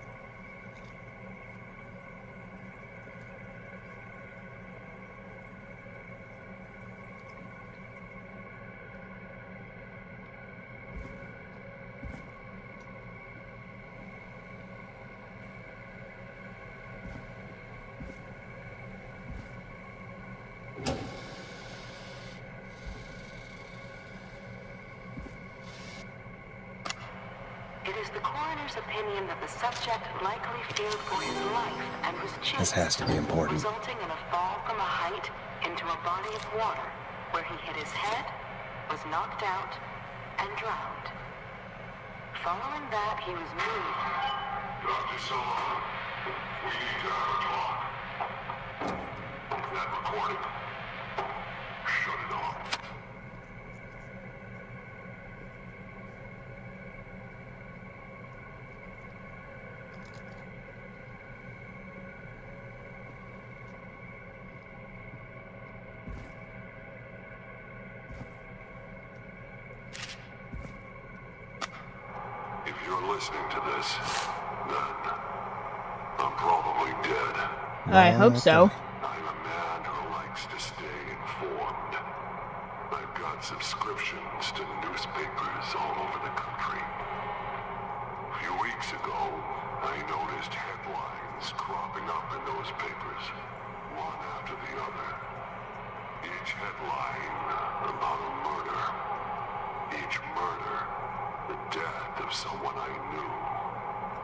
It is the coroner's opinion that the subject likely feared for his life and was chased. This has to be important. Resulting in a fall from a height into a body of water, where he hit his head, was knocked out, and drowned. Following that, he was moved. Dr. Solo, we need to have a talk. That recording. Shut it off. you're listening to this, then I'm probably dead. I hope so. I'm a man who likes to stay informed. I've got subscriptions to newspapers all over the country. A few weeks ago, I noticed headlines cropping up in those papers, one after the other. Each headline about a murder. Each murder, the death of someone I knew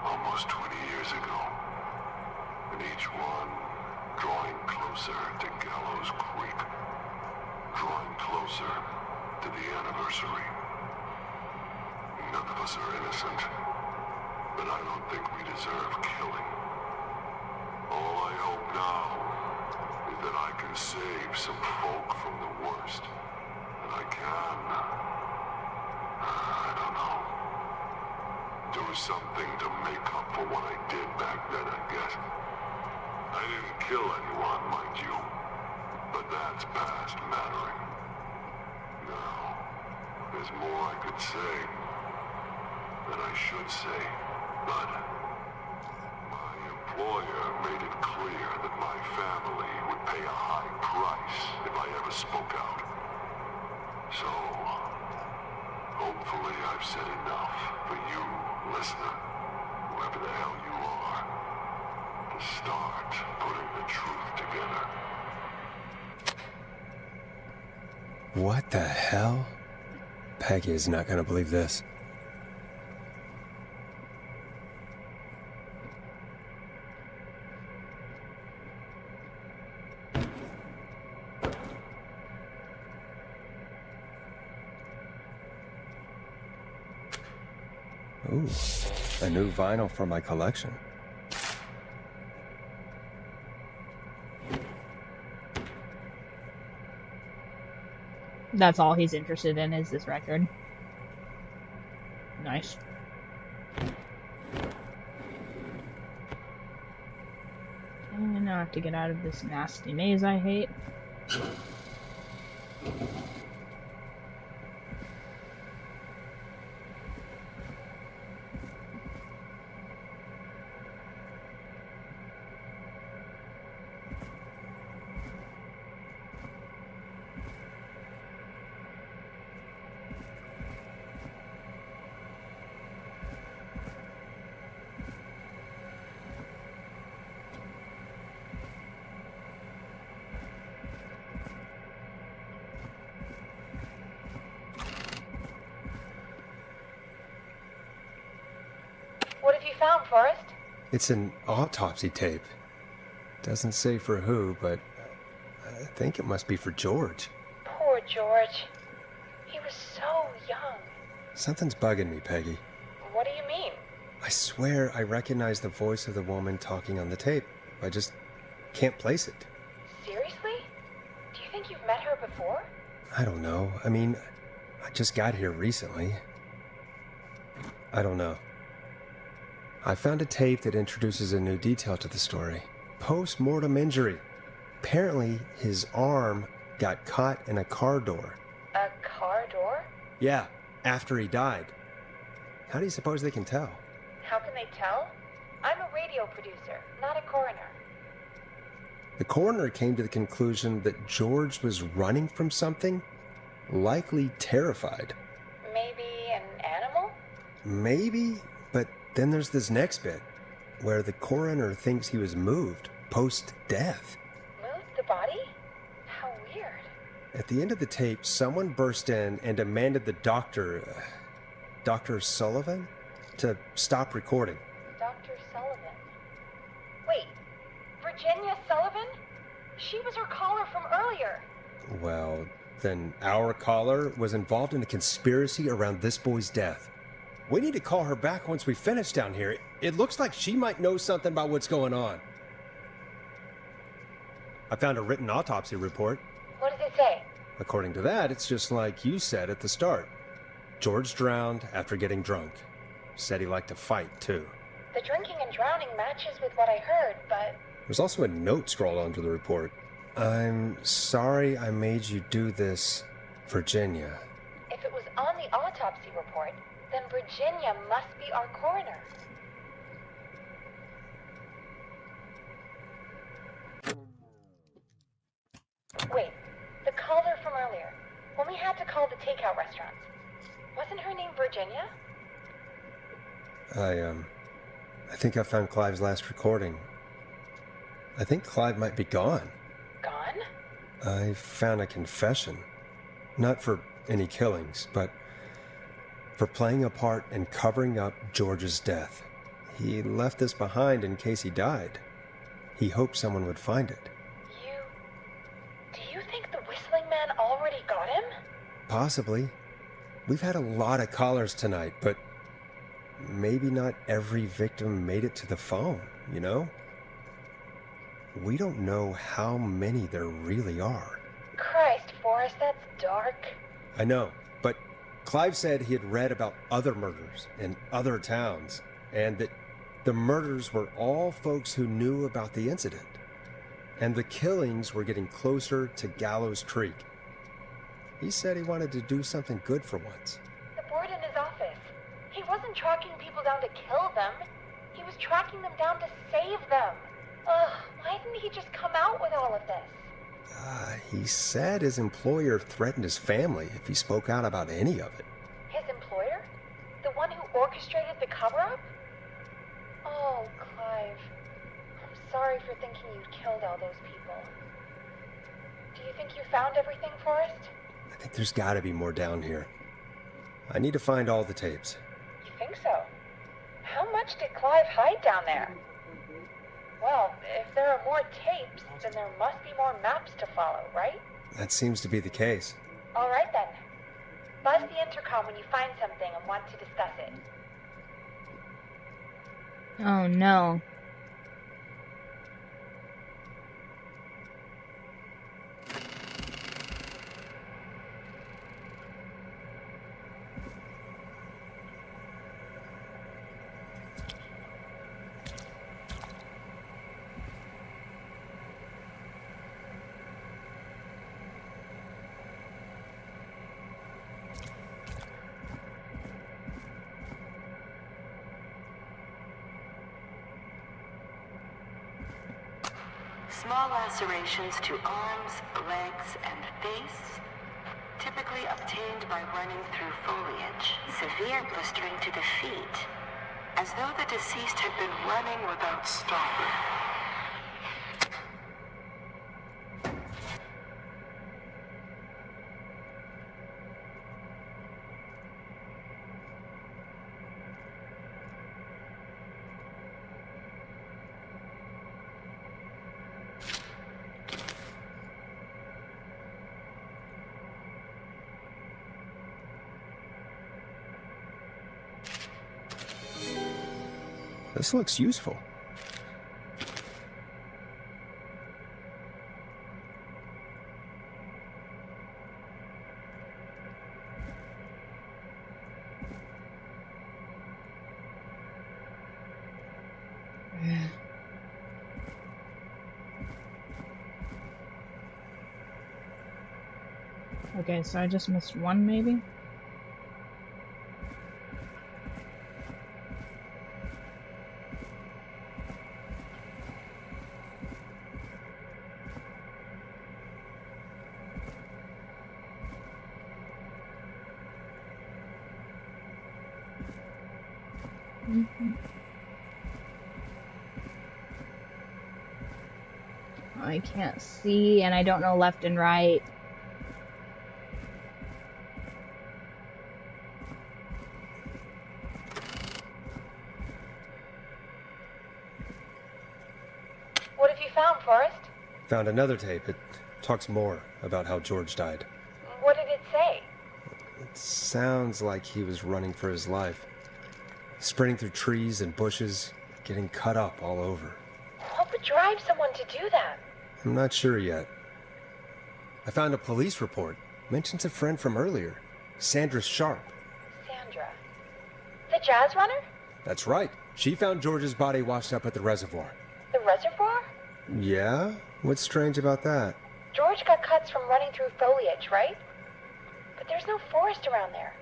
almost 20 years ago. And each one drawing closer to Gallows Creek. Drawing closer to the anniversary. None of us are innocent, but I don't think we deserve killing. All I hope now is that I can save some folk from the worst. And I can. I don't know. Do something to make up for what I did back then, I guess. I didn't kill anyone, mind you. But that's past mattering. Now, there's more I could say. That I should say. But my employer made it clear that my family would pay a high price if I ever spoke out. So, hopefully I've said enough for you, listener, whoever the hell you are, to start putting the truth together. What the hell? Peggy is not gonna believe this. Ooh, a new vinyl for my collection. That's all he's interested in is this record. Nice. And now I have to get out of this nasty maze I hate. What have you found, Forrest? It's an autopsy tape. Doesn't say for who, but I think it must be for George. Poor George. He was so young. Something's bugging me, Peggy. What do you mean? I swear I recognize the voice of the woman talking on the tape. I just can't place it. Seriously? Do you think you've met her before? I don't know. I mean, I just got here recently. I don't know. I found a tape that introduces a new detail to the story. Post-mortem injury. Apparently, his arm got caught in a car door. A car door? Yeah, after he died. How do you suppose they can tell? How can they tell? I'm a radio producer, not a coroner. The coroner came to the conclusion that George was running from something, likely terrified. Maybe an animal? Maybe, but then there's this next bit, where the coroner thinks he was moved post-death. Moved the body? How weird. At the end of the tape, someone burst in and demanded the doctor, Dr. Sullivan, to stop recording. Dr. Sullivan. Wait, Virginia Sullivan? She was her caller from earlier. Well, then our caller was involved in a conspiracy around this boy's death. We need to call her back once we finish down here. It looks like she might know something about what's going on. I found a written autopsy report. What does it say? According to that, it's just like you said at the start. George drowned after getting drunk. Said he liked to fight, too. The drinking and drowning matches with what I heard, but... There's also a note scrawled onto the report. I'm sorry I made you do this, Virginia. If it was on the autopsy report, Then Virginia must be our coroner. Wait, the caller from earlier, when we had to call the takeout restaurants, wasn't her name Virginia? I think I found Clive's last recording. I think Clive might be gone. Gone? I found a confession. Not for any killings, but for playing a part in covering up George's death. He left this behind in case he died. He hoped someone would find it. Do you think the Whistling Man already got him? Possibly. We've had a lot of callers tonight, but maybe not every victim made it to the phone, you know? We don't know how many there really are. Christ, Forrest, that's dark. I know, but Clive said he had read about other murders in other towns, and that the murders were all folks who knew about the incident. And the killings were getting closer to Gallows Creek. He said he wanted to do something good for once. The board in his office. He wasn't tracking people down to kill them. He was tracking them down to save them. Ugh, why didn't he just come out with all of this? He said his employer threatened his family if he spoke out about any of it. His employer? The one who orchestrated the cover-up? Oh, Clive. I'm sorry for thinking you'd killed all those people. Do you think you found everything, Forrest? I think there's gotta be more down here. I need to find all the tapes. You think so? How much did Clive hide down there? Well, if there are more tapes, then there must be more maps to follow, right? That seems to be the case. All right then. Buzz the intercom when you find something and want to discuss it. Oh no. Small lacerations to arms, legs, and face, typically obtained by running through foliage. Severe blistering to the feet, as though the deceased had been running without stopping. This looks useful. Okay, so I just missed one, maybe? I can't see, and I don't know left and right. What have you found, Forrest? Found another tape. It talks more about how George died. What did it say? It sounds like he was running for his life. Sprinting through trees and bushes, getting cut up all over. What would drive someone to do that? I'm not sure yet. I found a police report. Mentions a friend from earlier, Sandra Sharp. Sandra. The jazz runner? That's right. She found George's body washed up at the reservoir. The reservoir? Yeah? What's strange about that? George got cuts from running through foliage, right? But there's no forest around there.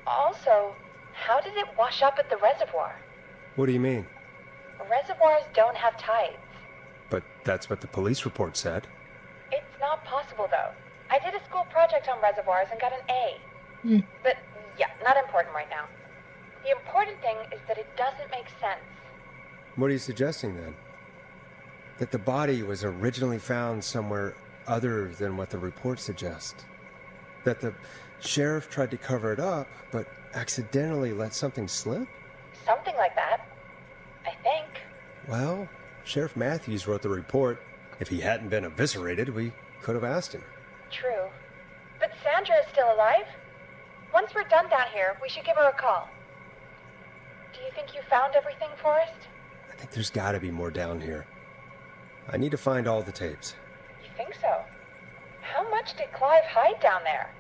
Also, How did it wash up at the reservoir? What do you mean? Reservoirs don't have tides. But that's what the police report said. It's not possible, though. I did a school project on reservoirs and got an A. But, yeah, not important right now. The important thing is that it doesn't make sense. What are you suggesting, then? That the body was originally found somewhere other than what the report suggests? That the sheriff tried to cover it up, but accidentally let something slip? Something like that. I think. Well, Sheriff Matthews wrote the report. If he hadn't been eviscerated, we could have asked him. True. But Sandra is still alive? Once we're done down here, we should give her a call. Do you think you found everything, Forrest? I think there's gotta be more down here. I need to find all the tapes. You think so? How much did Clive hide down there?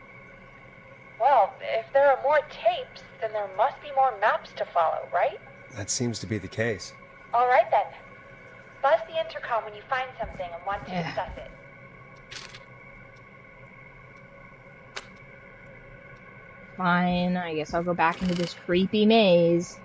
Well, if there are more tapes, then there must be more maps to follow, right? That seems to be the case. All right, then. Buzz the intercom when you find something and want to discuss it. Fine, I guess I'll go back into this creepy maze.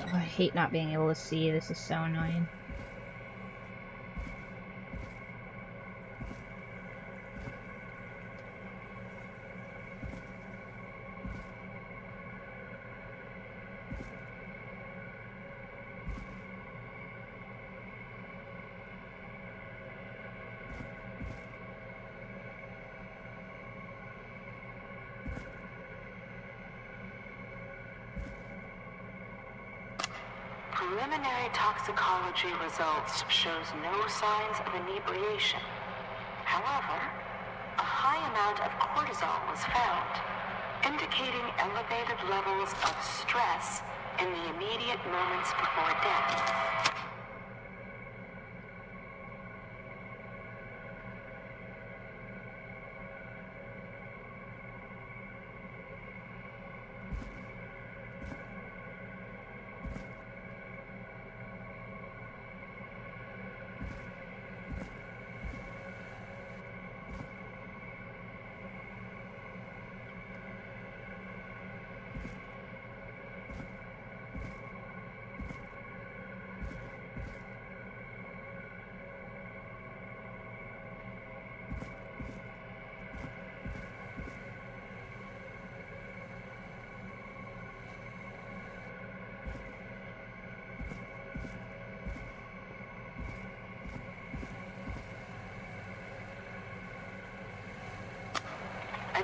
Oh, I hate not being able to see. This is so annoying. Preliminary toxicology results shows no signs of inebriation. However, a high amount of cortisol was found, indicating elevated levels of stress in the immediate moments before death.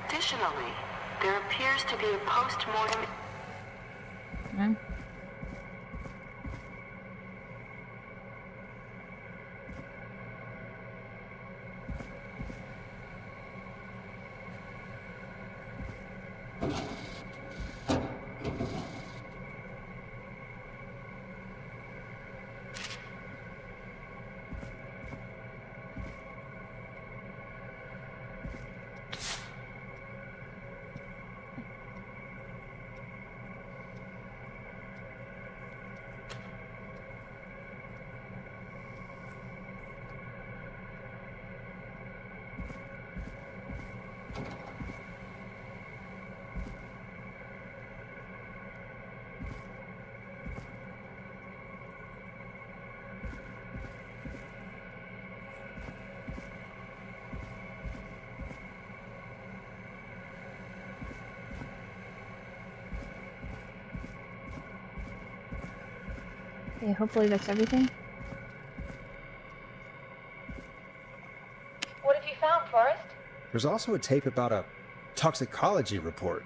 Additionally, there appears to be a post-mortem... Okay, hopefully that's everything. What have you found, Forrest? There's also a tape about a toxicology report.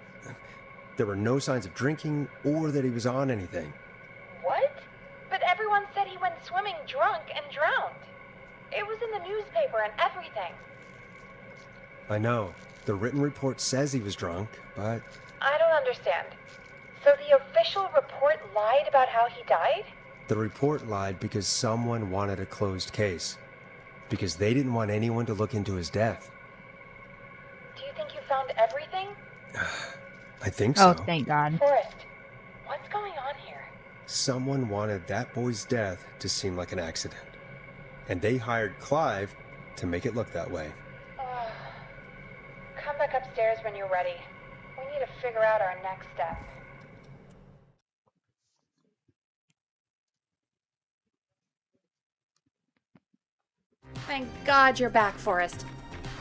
There were no signs of drinking or that he was on anything. What? But everyone said he went swimming drunk and drowned. It was in the newspaper and everything. I know. The written report says he was drunk, but... I don't understand. So the official report lied about how he died? The report lied because someone wanted a closed case. Because they didn't want anyone to look into his death. Do you think you found everything? I think so. Oh, thank God. Forrest, what's going on here? Someone wanted that boy's death to seem like an accident. And they hired Clive to make it look that way. Come back upstairs when you're ready. We need to figure out our next step. Thank God you're back, Forrest.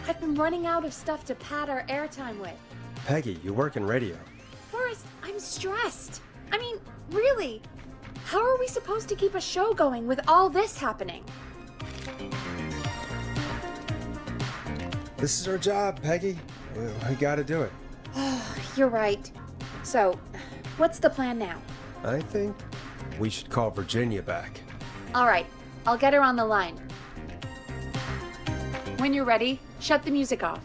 I've been running out of stuff to pad our airtime with. Peggy, you work in radio. Forrest, I'm stressed. I mean, really, how are we supposed to keep a show going with all this happening? This is our job, Peggy. We gotta do it. You're right. So, what's the plan now? I think we should call Virginia back. All right, I'll get her on the line. When you're ready, shut the music off.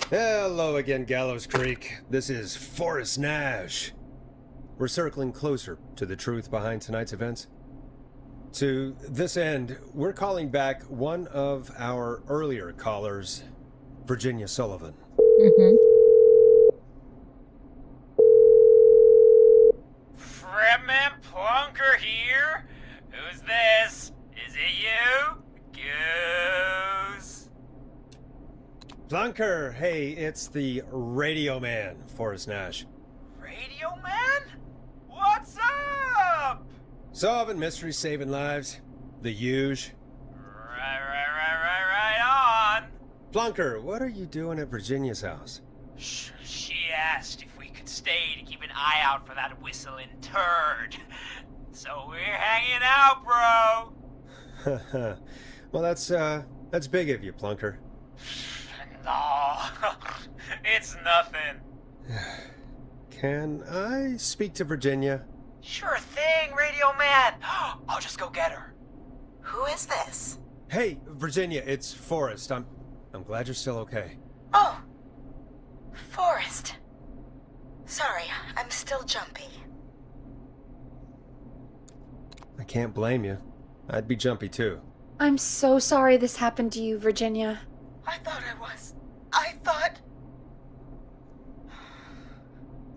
Hello again, Gallows Creek. This is Forrest Nash. We're circling closer to the truth behind tonight's events. To this end, we're calling back one of our earlier callers, Virginia Sullivan. Fredman Plunker here? Who's this? Is it you? Goose? Plunker, hey, it's the Radio Man, Forrest Nash. Radio Man? What's up? Solving mysteries, saving lives. The huge. Right on. Plunker, what are you doing at Virginia's house? She asked if we could stay to keep an eye out for that whistling turd. So we're hanging out, bro. Well, that's big of you, Plunker. No, it's nothing. Can I speak to Virginia? Sure thing, Radio Man. I'll just go get her. Who is this? Hey, Virginia, it's Forrest. I'm glad you're still okay. Oh, Forrest. Sorry, I'm still jumpy. I can't blame you. I'd be jumpy too. I'm so sorry this happened to you, Virginia. I thought I was. I thought...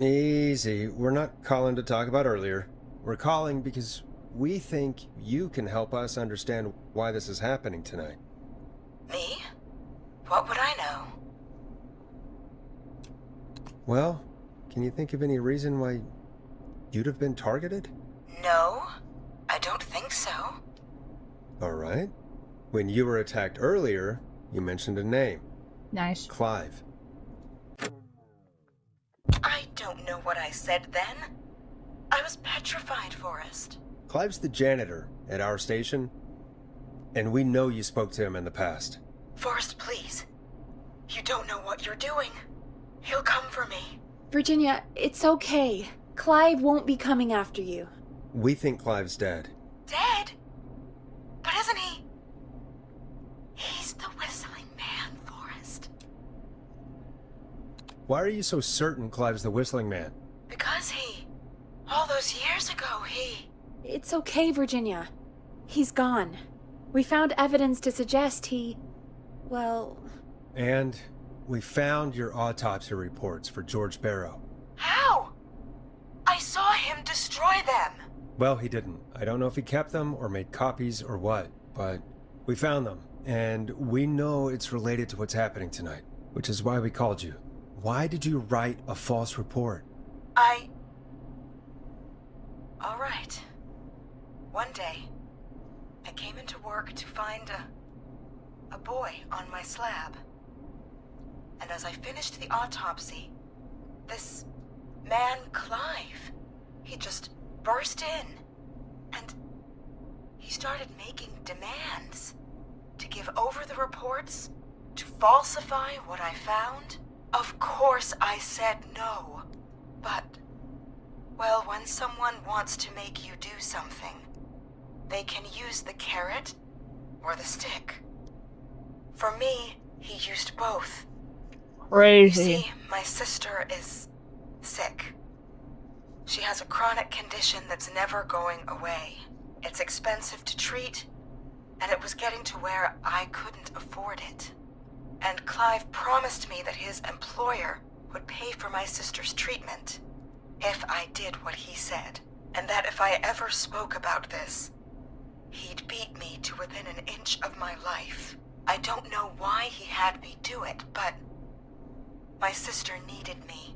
Easy. We're not calling to talk about earlier. We're calling because we think you can help us understand why this is happening tonight. Me? What would I know? Well, can you think of any reason why you'd have been targeted? No, I don't think so. All right. When you were attacked earlier, you mentioned a name. Nice. Clive. I don't know what I said then. I was petrified, Forrest. Clive's the janitor at our station, and we know you spoke to him in the past. Forrest, please. You don't know what you're doing. He'll come for me. Virginia, it's okay. Clive won't be coming after you. We think Clive's dead. Dead? But isn't he? He's the whistling man, Forrest. Why are you so certain Clive's the whistling man? Because all those years ago, It's okay, Virginia. He's gone. We found evidence to suggest well... And we found your autopsy reports for George Barrow. How? I saw him destroy them. Well, he didn't. I don't know if he kept them or made copies or what, but we found them, and we know it's related to what's happening tonight, which is why we called you. Why did you write a false report? All right. One day, I came into work to find a boy on my slab. And as I finished the autopsy, this man, Clive, he just burst in. And he started making demands to give over the reports, to falsify what I found. Of course I said no. But, well, when someone wants to make you do something, they can use the carrot or the stick. For me, he used both. Crazy. You see, my sister is sick. She has a chronic condition that's never going away. It's expensive to treat, and it was getting to where I couldn't afford it. And Clive promised me that his employer would pay for my sister's treatment if I did what he said, and that if I ever spoke about this, he'd beat me to within an inch of my life. I don't know why he had me do it, but my sister needed me.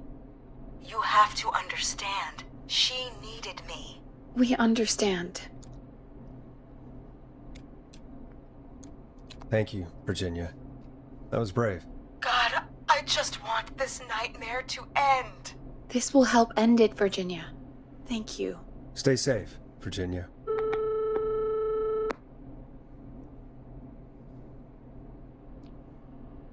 You have to understand, she needed me. We understand. Thank you, Virginia. That was brave. God, I just want this nightmare to end. This will help end it, Virginia. Thank you. Stay safe, Virginia.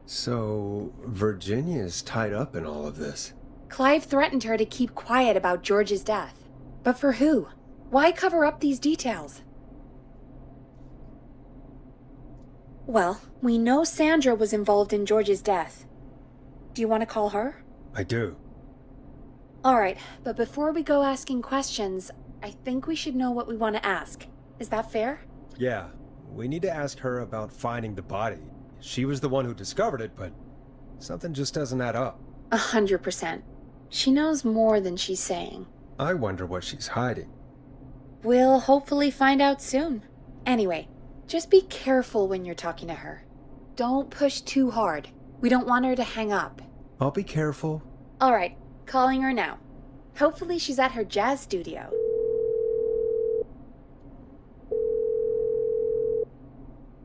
So, Virginia's tied up in all of this. Clive threatened her to keep quiet about George's death. But for who? Why cover up these details? Well, we know Sandra was involved in George's death. Do you want to call her? I do. Alright, but before we go asking questions, I think we should know what we want to ask. Is that fair? Yeah, we need to ask her about finding the body. She was the one who discovered it, but something just doesn't add up. 100%. She knows more than she's saying. I wonder what she's hiding. We'll hopefully find out soon. Anyway, just be careful when you're talking to her. Don't push too hard. We don't want her to hang up. I'll be careful. Alright, calling her now. Hopefully she's at her jazz studio.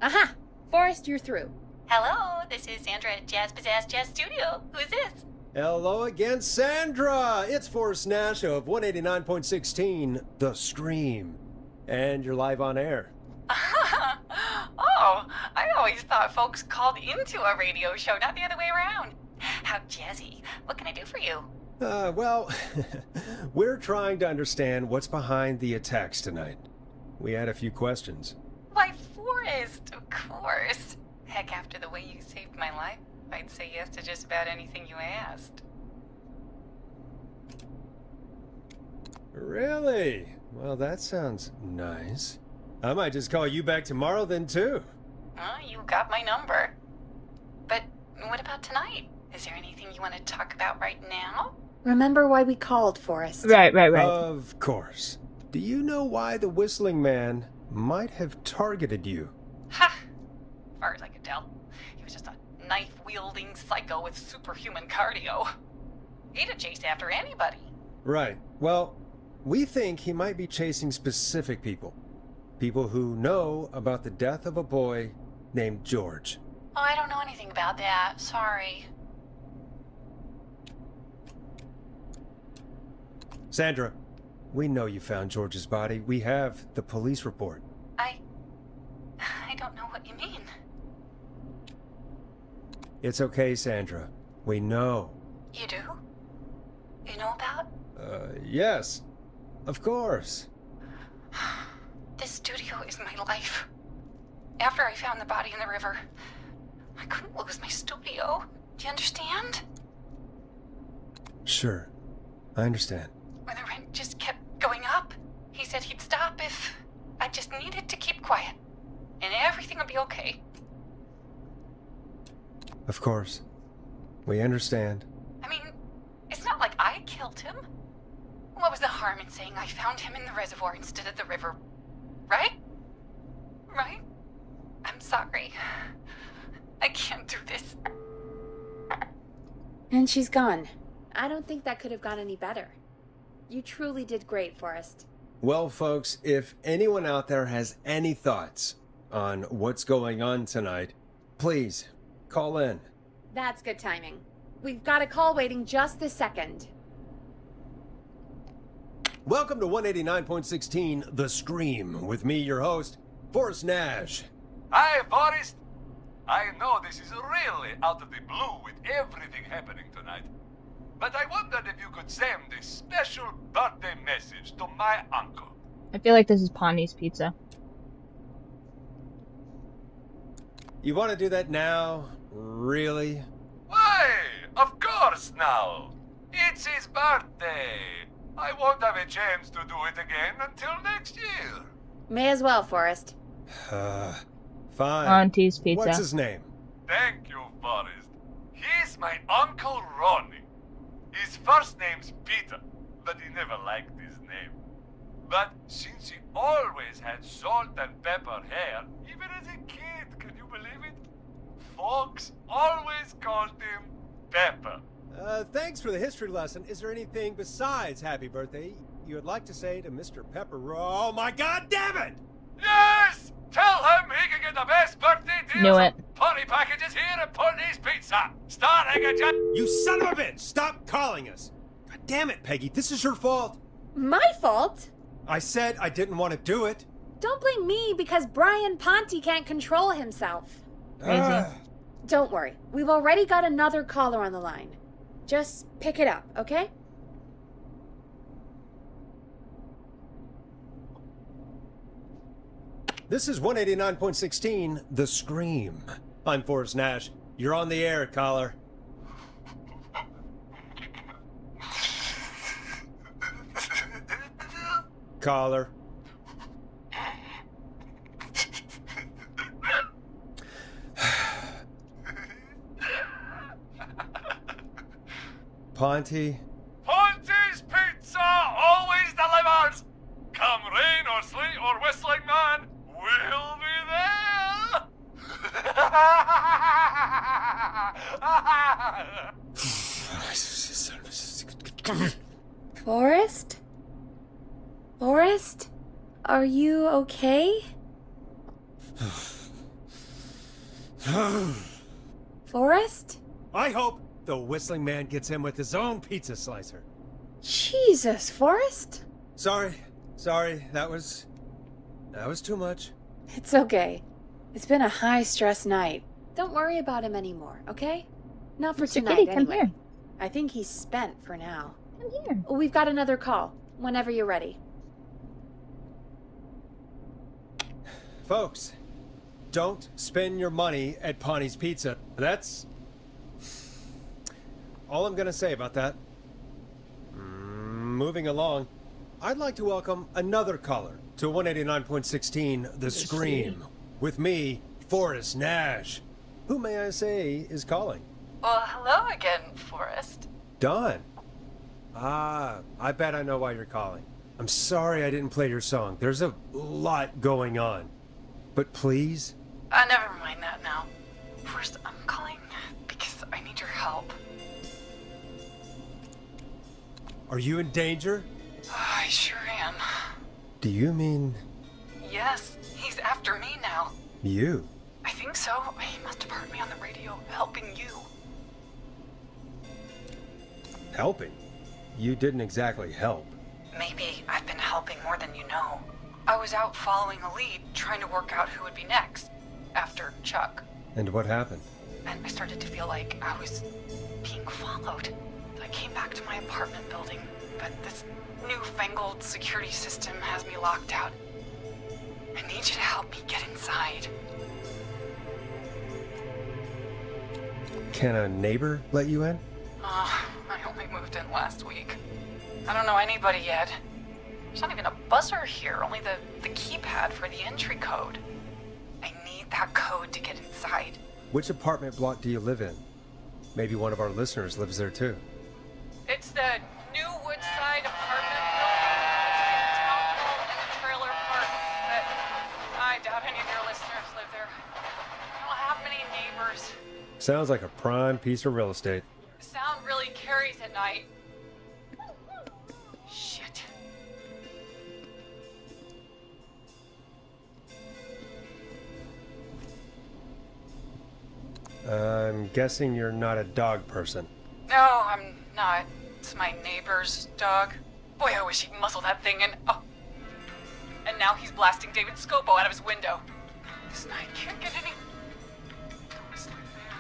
Aha! Forrest, you're through. Hello, this is Sandra at Jazz Pizzazz Jazz Studio. Who is this? Hello again, Sandra! It's Forrest Nash of 189.16, The Stream. And you're live on air. Oh, I always thought folks called into a radio show, not the other way around. How jazzy. What can I do for you? Well, we're trying to understand what's behind the attacks tonight. We had a few questions. Why, Forrest, of course. Heck, after the way you saved my life, I'd say yes to just about anything you asked. Really? Well, that sounds nice. I might just call you back tomorrow then, too. You got my number. But what about tonight? Is there anything you want to talk about right now? Remember why we called, Forrest. Right. Of course. Do you know why the Whistling Man might have targeted you? Ha! As far as I could tell, he was just a knife-wielding psycho with superhuman cardio. He'd have chased after anybody. Right. Well, we think he might be chasing specific people. People who know about the death of a boy named George. Oh, I don't know anything about that. Sorry. Sandra, we know you found George's body. We have the police report. I don't know what you mean. It's okay, Sandra. We know. You do? You know about? Yes. Of course. This studio is my life. After I found the body in the river, I couldn't lose my studio. Do you understand? Sure. I understand. When the rent just kept going up, he said he'd stop if I just needed to keep quiet. And everything would be okay. Of course. We understand. I mean, it's not like I killed him. What was the harm in saying I found him in the reservoir instead of the river? Right? Right? I'm sorry. I can't do this. And she's gone. I don't think that could have gone any better. You truly did great, Forrest. Well, folks, if anyone out there has any thoughts on what's going on tonight, please call in. That's good timing. We've got a call waiting just this second. Welcome to 189.16 The Scream, with me, your host, Forrest Nash. Hi, Forrest. I know this is really out of the blue with everything happening tonight, but I wondered if you could send a special birthday message to my uncle. I feel like this is Pondy's Pizza. You want to do that now? Really? Why? Of course now. It's his birthday. I won't have a chance to do it again until next year. May as well, Forrest. Fine. Auntie's Pizza. What's his name? Thank you, Forrest. He's my Uncle Ronnie. His first name's Peter, but he never liked his name. But since he always had salt and pepper hair, even as a kid, can you believe it? Folks always called him Pepper. Thanks for the history lesson. Is there anything besides happy birthday you would like to say to Mr. Pepper? Oh my god damn it! Yes! Tell him he can get the best birthday deals. Knew it. Party packages here at Pondy's Pizza. Starting at just... You son of a bitch! Stop calling us! God damn it, Peggy, this is your fault! My fault? I said I didn't want to do it. Don't blame me because Brian Ponty can't control himself. Crazy. Don't worry. We've already got another caller on the line. Just pick it up, okay? This is 189.16 The Scream. I'm Forrest Nash. You're on the air, caller. Caller. Ponty. Ponty's Pizza always delivers. Come rain or sleet or whistling man, we'll be there. Forrest? Forrest? Are you okay? Forrest? I hope the whistling man gets him with his own pizza slicer. Jesus, Forrest? Sorry, that was too much. It's okay. It's been a high-stress night. Don't worry about him anymore, okay? Not for Mr. tonight, Kitty, come anyway. here. I think he's spent for now. Come here. We've got another call, whenever you're ready. Folks, don't spend your money at Ponty's Pizza. That's all I'm gonna say about that. Moving along, I'd like to welcome another caller to 189.16 The Scream. With me, Forrest Nash. Who may I say is calling? Well, hello again, Forrest. Don. I bet I know why you're calling. I'm sorry I didn't play your song. There's a lot going on. But please? Never mind that now. First, I'm calling because I need your help. Are you in danger? I sure am. Do you mean... Yes, he's after me now. you? I think so. He must have heard me on the radio helping you. Helping? You didn't exactly help. Maybe I've been helping more than you know. I was out following a lead, trying to work out who would be next, after Chuck. And what happened? And I started to feel like I was being followed. I came back to my apartment building, but this newfangled security system has me locked out. I need you to help me get inside. Can a neighbor let you in? I only moved in last week. I don't know anybody yet. There's not even a buzzer here, only the keypad for the entry code. I need that code to get inside. Which apartment block do you live in? Maybe one of our listeners lives there too. It's the new Woodside apartment building between the town hall and the trailer park, but I doubt any of your listeners live there. I don't have many neighbors. Sounds like a prime piece of real estate. The sound really carries at night. Shit. I'm guessing you're not a dog person. No, I'm not. It's my neighbor's dog. Boy, I wish he'd muzzle that thing and... Oh. And now he's blasting David Scopo out of his window. This night can't get any... The whistling man.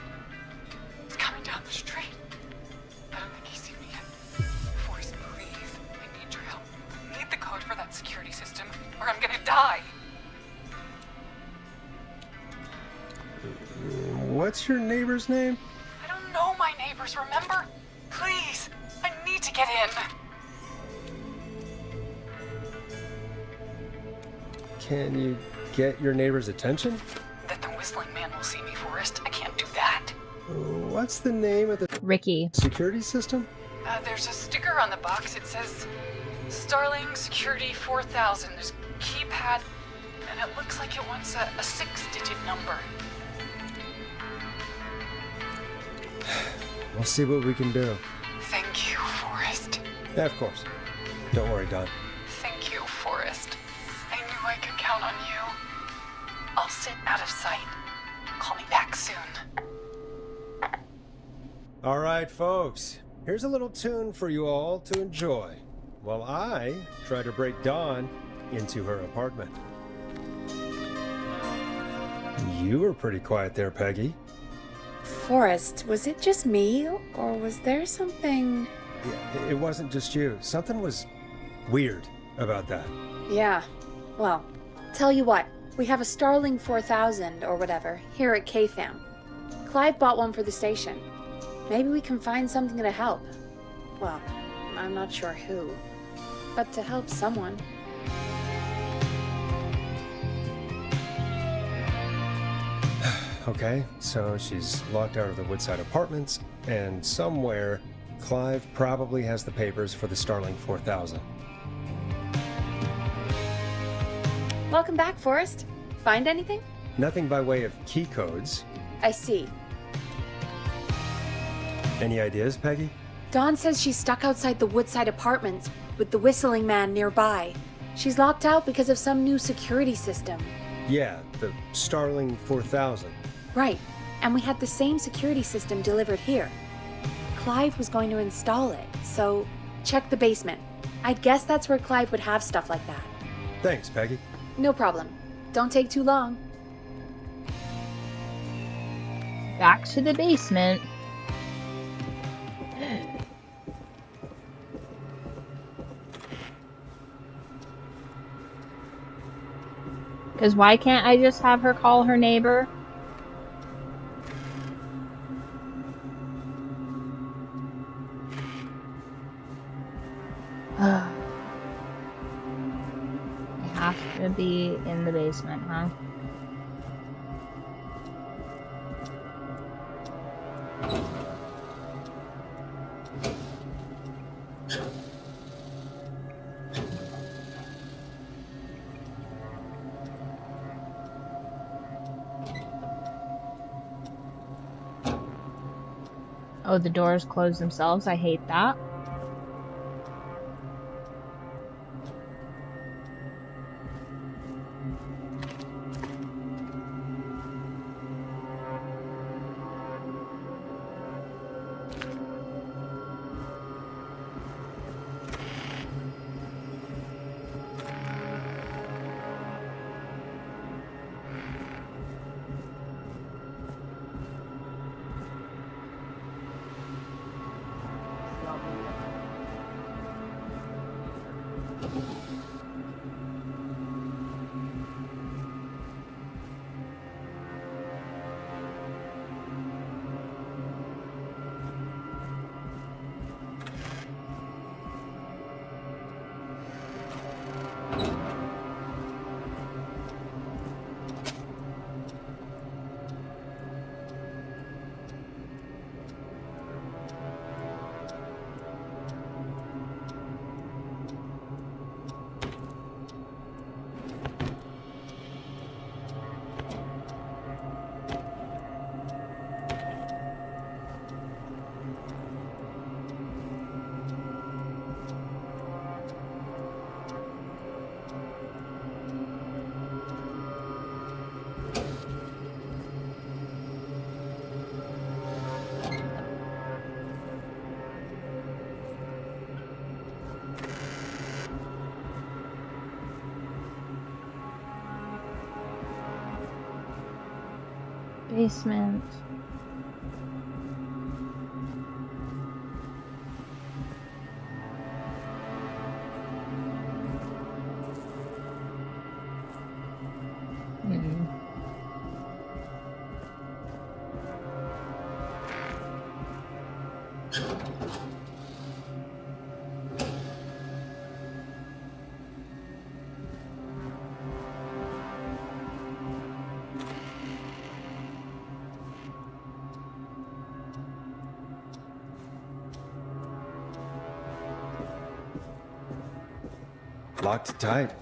He's coming down the street. I don't think he's seen me yet. Forrest, please. I need your help. I need the code for that security system, or I'm gonna die. What's your neighbor's name? I don't know my neighbors, remember? Please, I need to get in. Can you get your neighbor's attention? That the whistling man will see me, Forrest. I can't do that. What's the name of the Ricky security system? There's a sticker on the box. It says Starling Security 4000. There's a keypad, and it looks like it wants a 6-digit number. We'll see what we can do. Thank you, Forrest. Yeah, of course. Don't worry, Don. Thank you, Forrest. I knew I could count on you. I'll sit out of sight. Call me back soon. All right, folks. Here's a little tune for you all to enjoy while I try to break Dawn into her apartment. You were pretty quiet there, Peggy. Forrest, was it just me, or was there something... Yeah, it wasn't just you. Something was weird about that. Yeah, well, tell you what, we have a Starling 4000, or whatever, here at KFAM. Clive bought one for the station. Maybe we can find something to help. Well, I'm not sure who, but to help someone. Okay, so she's locked out of the Woodside Apartments, and somewhere, Clive probably has the papers for the Starling 4000. Welcome back, Forrest. Find anything? Nothing by way of key codes. I see. Any ideas, Peggy? Dawn says she's stuck outside the Woodside Apartments with the whistling man nearby. She's locked out because of some new security system. Yeah, the Starling 4000. Right, and we had the same security system delivered here. Clive was going to install it, so check the basement. I'd guess that's where Clive would have stuff like that. Thanks, Peggy. No problem. Don't take too long. back to the basement. Because why can't I just have her call her neighbor? I have to be in the basement, huh? Oh, the doors close themselves. I hate that. Basement. Locked tight.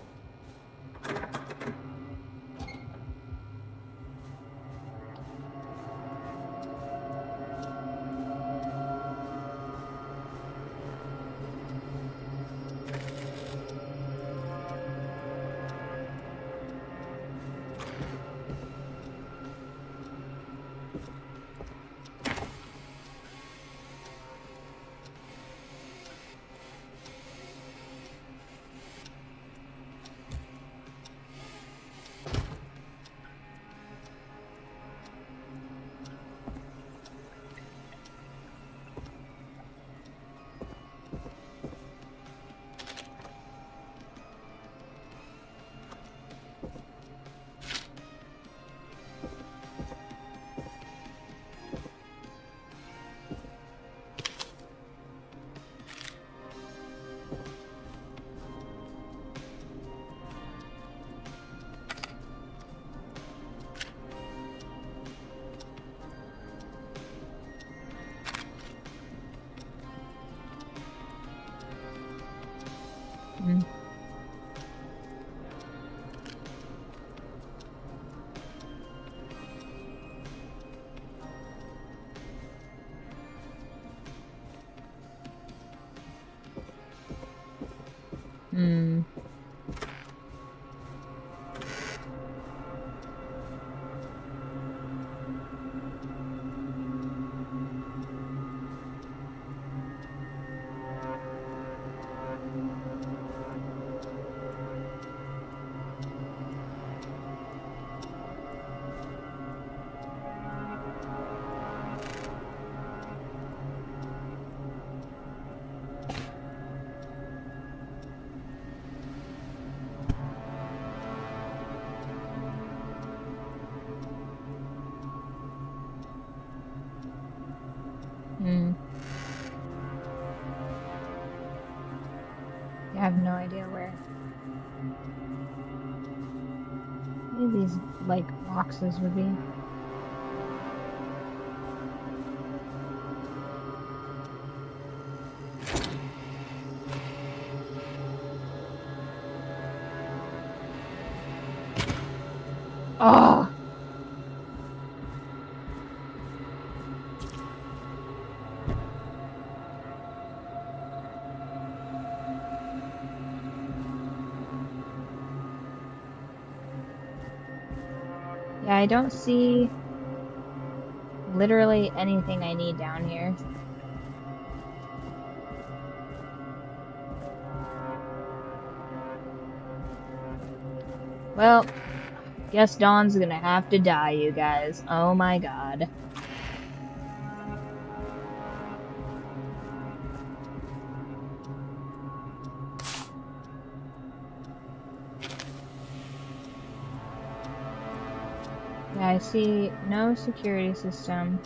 I have no idea where. Maybe these, like, boxes would be. Oh! Yeah, I don't see literally anything I need down here. Well, guess Dawn's gonna have to die, you guys. Oh my god. Yeah, I see no security system.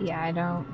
Yeah, I don't.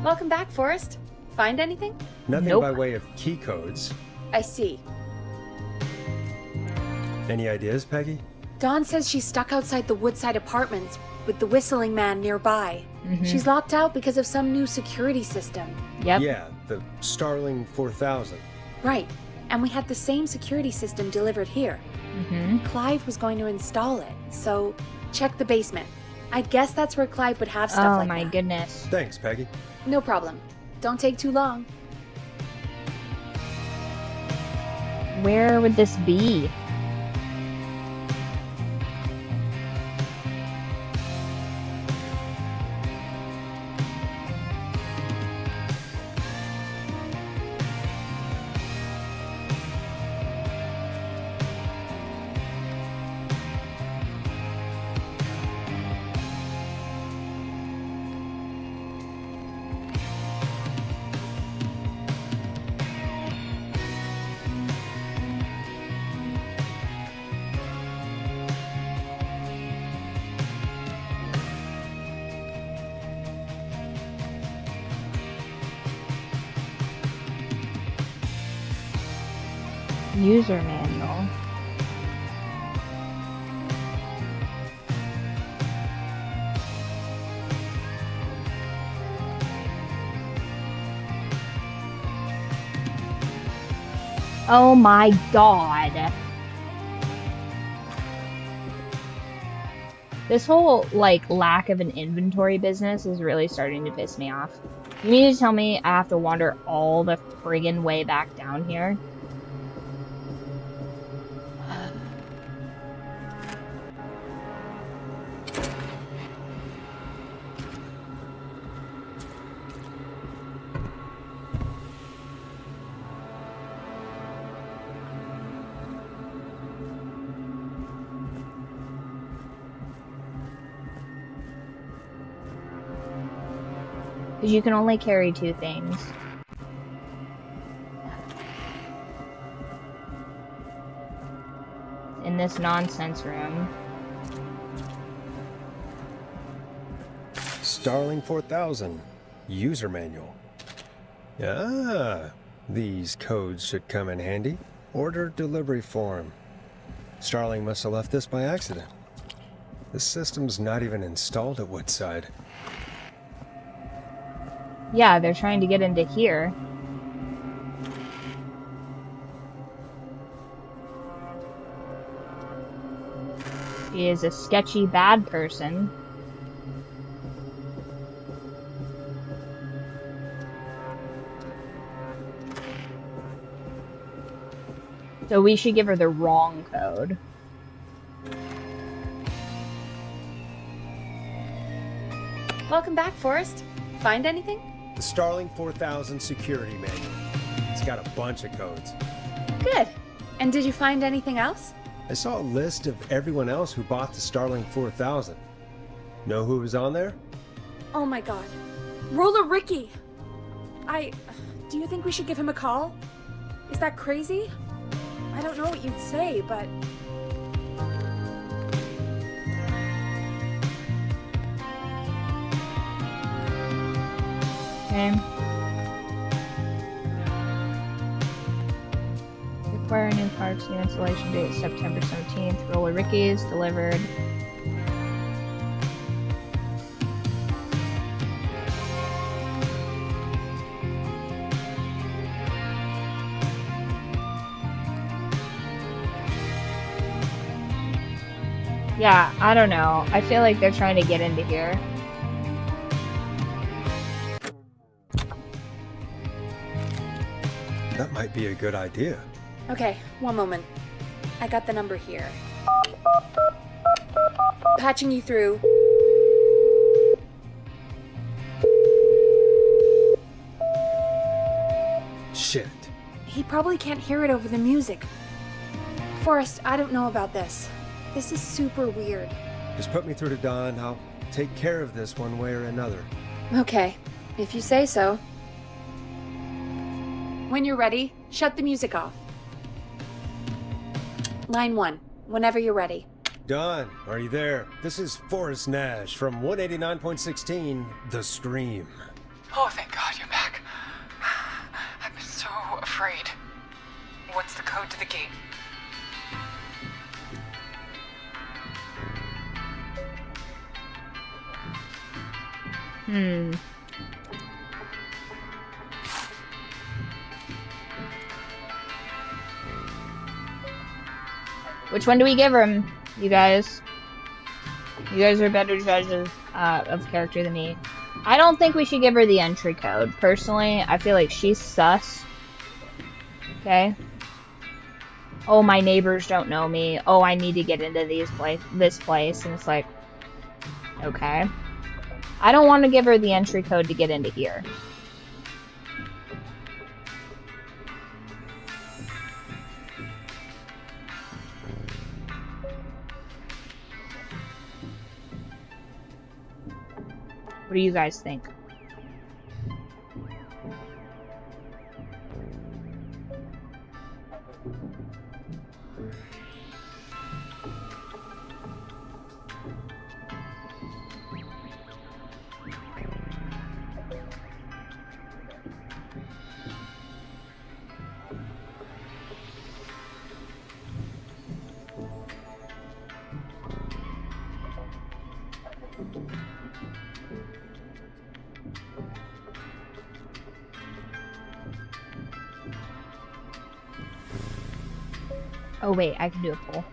Welcome back, Forrest. Find anything? Nothing Nope. by way of key codes. I see. Any ideas, Peggy? Dawn says she's stuck outside the Woodside Apartments with the whistling man nearby. She's locked out because of some new security system. Yep. Yeah, the Starling 4000. Right. And we had the same security system delivered here. Clive was going to install it, so check the basement. I guess that's where Clive would have stuff like that. Oh my goodness. Thanks, Peggy. No problem. Don't take too long. Where would this be? User manual. Oh my god. This whole, like, lack of an inventory business is really starting to piss me off. You mean to tell me I have to wander all the friggin' way back down here? Because you can only carry 2 things. In this nonsense room. Starling 4000. User manual. Ah, these codes should come in handy. Order delivery form. Starling must have left this by accident. The system's not even installed at Woodside. Yeah, they're trying to get into here. She is a sketchy bad person. So we should give her the wrong code. Welcome back, Forrest. Find anything? The Starling 4000 security manual. It's got a bunch of codes. Good. And did you find anything else? I saw a list of everyone else who bought the Starling 4000. Know who was on there? Oh my god. Roller Ricky! Do you think we should give him a call? Is that crazy? I don't know what you'd say, but... Okay. Require new parts. New installation date September 17th. Roller Ricky's delivered. Yeah, I don't know. I feel like they're trying to get into here. That might be a good idea. Okay, one moment. I got the number here. Patching you through. Shit. He probably can't hear it over the music. Forrest, I don't know about this. This is super weird. Just put me through to Dawn. I'll take care of this one way or another. Okay, if you say so. When you're ready, shut the music off. Line 1, whenever you're ready. Dawn, are you there? This is Forrest Nash from 189.16, The Stream. Oh, thank God you're back. I've been so afraid. What's the code to the gate? Which one do we give him, you guys? You guys are better judges of character than me. I don't think we should give her the entry code. Personally, I feel like she's sus. Okay? Oh, my neighbors don't know me. Oh, I need to get into this place. And it's like, okay. I don't want to give her the entry code to get into here. What do you guys think? Oh wait, I can do a poll.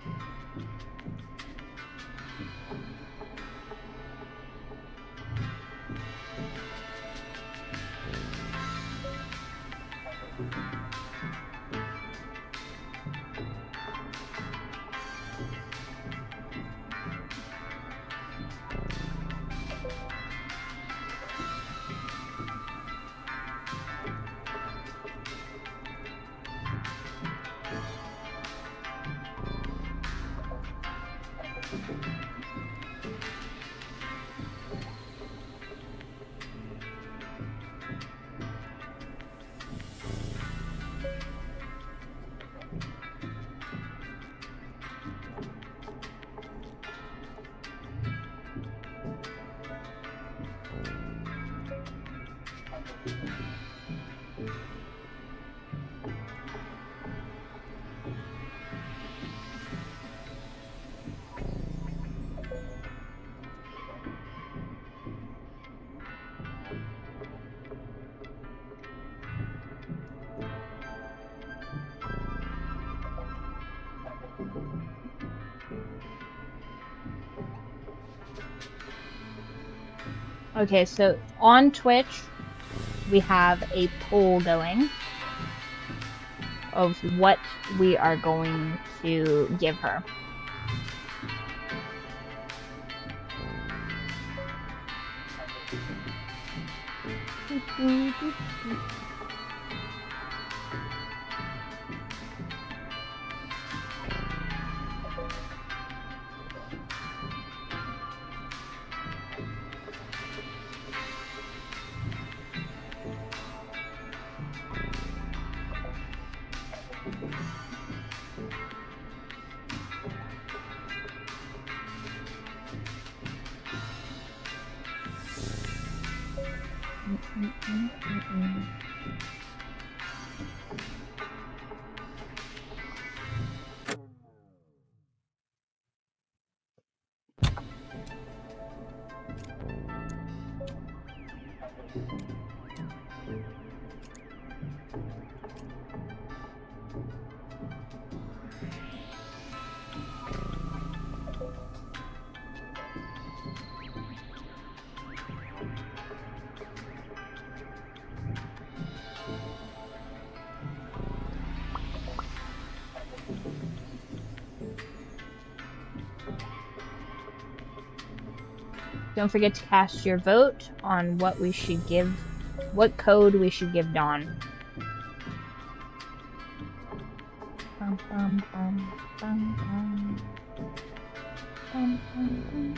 Okay, so on Twitch, we have a poll going of what we are going to give her. Don't forget to cast your vote on what code we should give Dawn. Bum, bum, bum, bum, bum. Bum, bum, bum.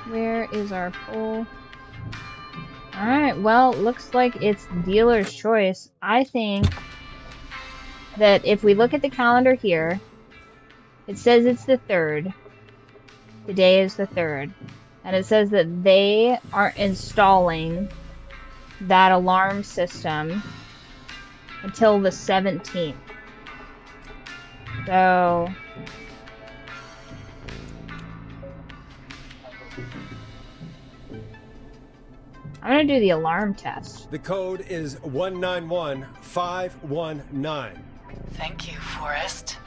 Where is our poll? Alright, well, looks like it's dealer's choice. I think that if we look at the calendar here, it says it's the 3rd. Today is the 3rd. And it says that they are installing that alarm system until the 17th. So... I'm gonna do the alarm test. The code is 191519. Thank you, Forrest.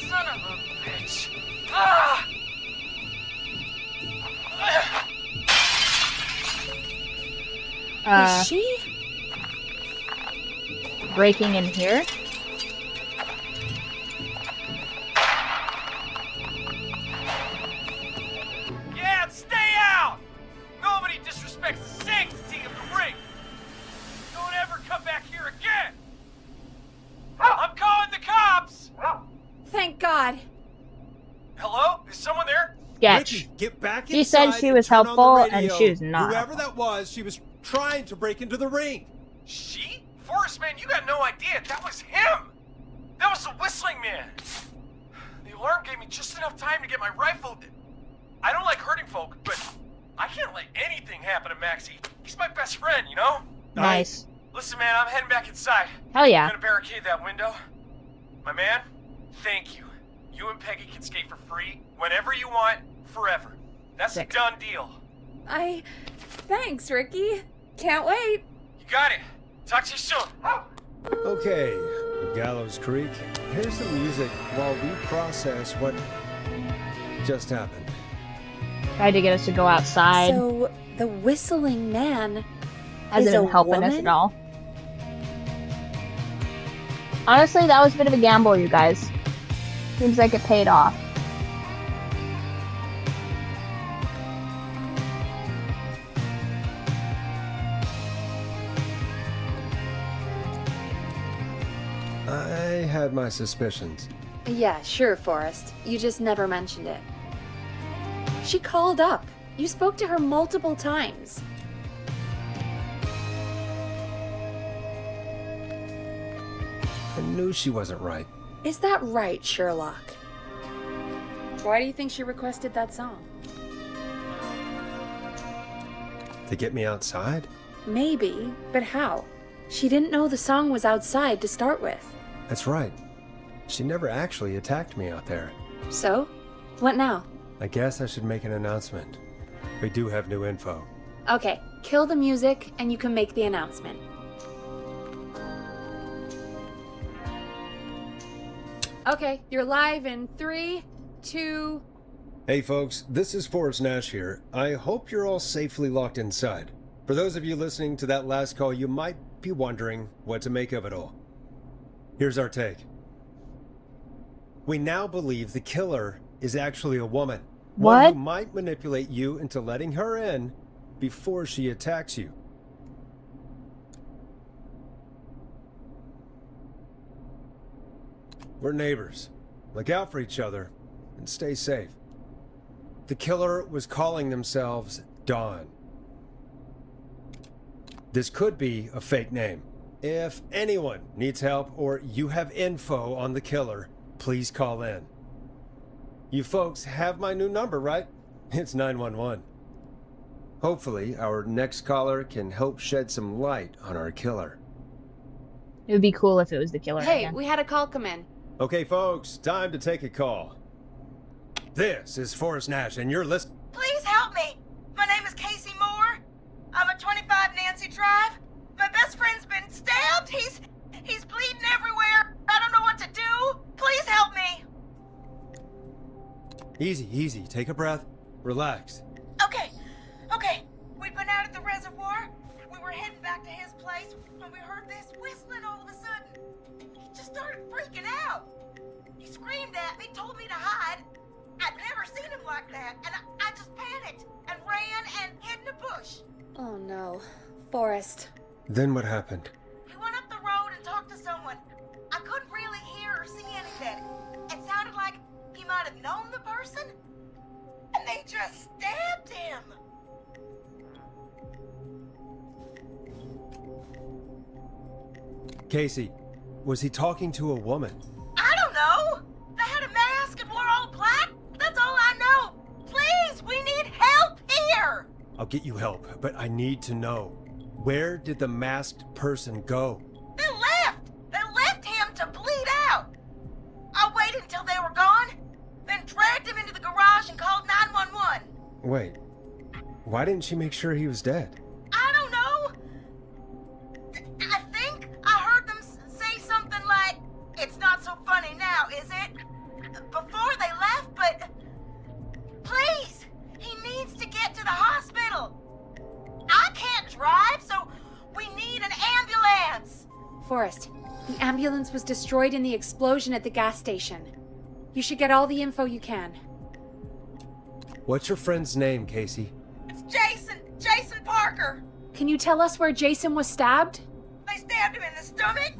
Son of a bitch. Ah! Is she? Breaking in here? Yeah, stay out! Nobody disrespects the sanctity of the ring! Don't ever come back here again! I'm calling the cops! Thank God. Hello? Is someone there? Sketch. Ricky, get back She said inside she was and turn on the helpful, and radio. she was not. Whoever that was, she was trying to break into the ring. She? Forrest, man, you got no idea. That was him! That was the whistling man! The alarm gave me just enough time to get my rifle. I don't like hurting folk, but I can't let anything happen to Maxie. He's my best friend, you know? Nice. Listen, man, I'm heading back inside. Hell yeah. I'm gonna barricade that window. My man, thank you. You and Peggy can skate for free whenever you want, forever. That's Sick. a done deal. Thanks, Ricky. Can't wait. You got it. Talk to you soon. Okay, Gallows Creek. Here's the music while we process what just happened. Tried to get us to go outside. So, the whistling man Hasn't is been a helping woman? us at all. Honestly, that was a bit of a gamble, you guys. Seems like it paid off. I had my suspicions. Yeah, sure, Forrest. You just never mentioned it. She called up. You spoke to her multiple times. I knew she wasn't right. Is that right, Sherlock? Why do you think she requested that song? To get me outside? Maybe, but how? She didn't know the song was outside to start with. That's right. She never actually attacked me out there. So? What now? I guess I should make an announcement. We do have new info. Okay, kill the music and you can make the announcement. Okay, you're live in 3, 2... Hey folks, this is Forrest Nash here. I hope you're all safely locked inside. For those of you listening to that last call, you might be wondering what to make of it all. Here's our take. We now believe the killer is actually a woman. What? One who might manipulate you into letting her in before she attacks you. We're neighbors. Look out for each other and stay safe. The killer was calling themselves Dawn. This could be a fake name. If anyone needs help or you have info on the killer, please call in. You folks have my new number, right? It's 911. Hopefully, our next caller can help shed some light on our killer. It would be cool if it was the killer Hey, again. we had a call come in. Okay, folks, time to take a call. This is Forrest Nash, and you're listening. Please help me. My name is Casey Moore. I'm at 25 Nancy Drive. My best friend's been stabbed. He's bleeding everywhere. I don't know what to do. Please help me. Easy, easy. Take a breath. Relax. Okay. We'd been out at the reservoir. We were heading back to his place when we heard this whistling all of a sudden. He just started freaking out. He screamed at me, told me to hide. I'd never seen him like that, and I just panicked and ran and hid in a bush. Oh no. Forrest. Then what happened? He went up the road and talked to someone. I couldn't really hear or see anything. It sounded like he might have known the person, and they just stabbed him. Casey, was he talking to a woman? I don't know. They had a mask and wore all black. That's all I know. Please, we need help here. I'll get you help, but I need to know. Where did the masked person go? They left. They left him to bleed out. I waited until they were gone, then dragged him into the garage and called 911. Wait, why didn't she make sure he was dead? I don't know. I think I heard them say something like, "It's not so funny now, is it?" before they left, but please, he needs to get to the hospital. I can't drive, so we need an ambulance. Forrest, the ambulance was destroyed in the explosion at the gas station. You should get all the info you can. What's your friend's name, Casey? It's Jason Parker. Can you tell us where Jason was stabbed? They stabbed him in the stomach,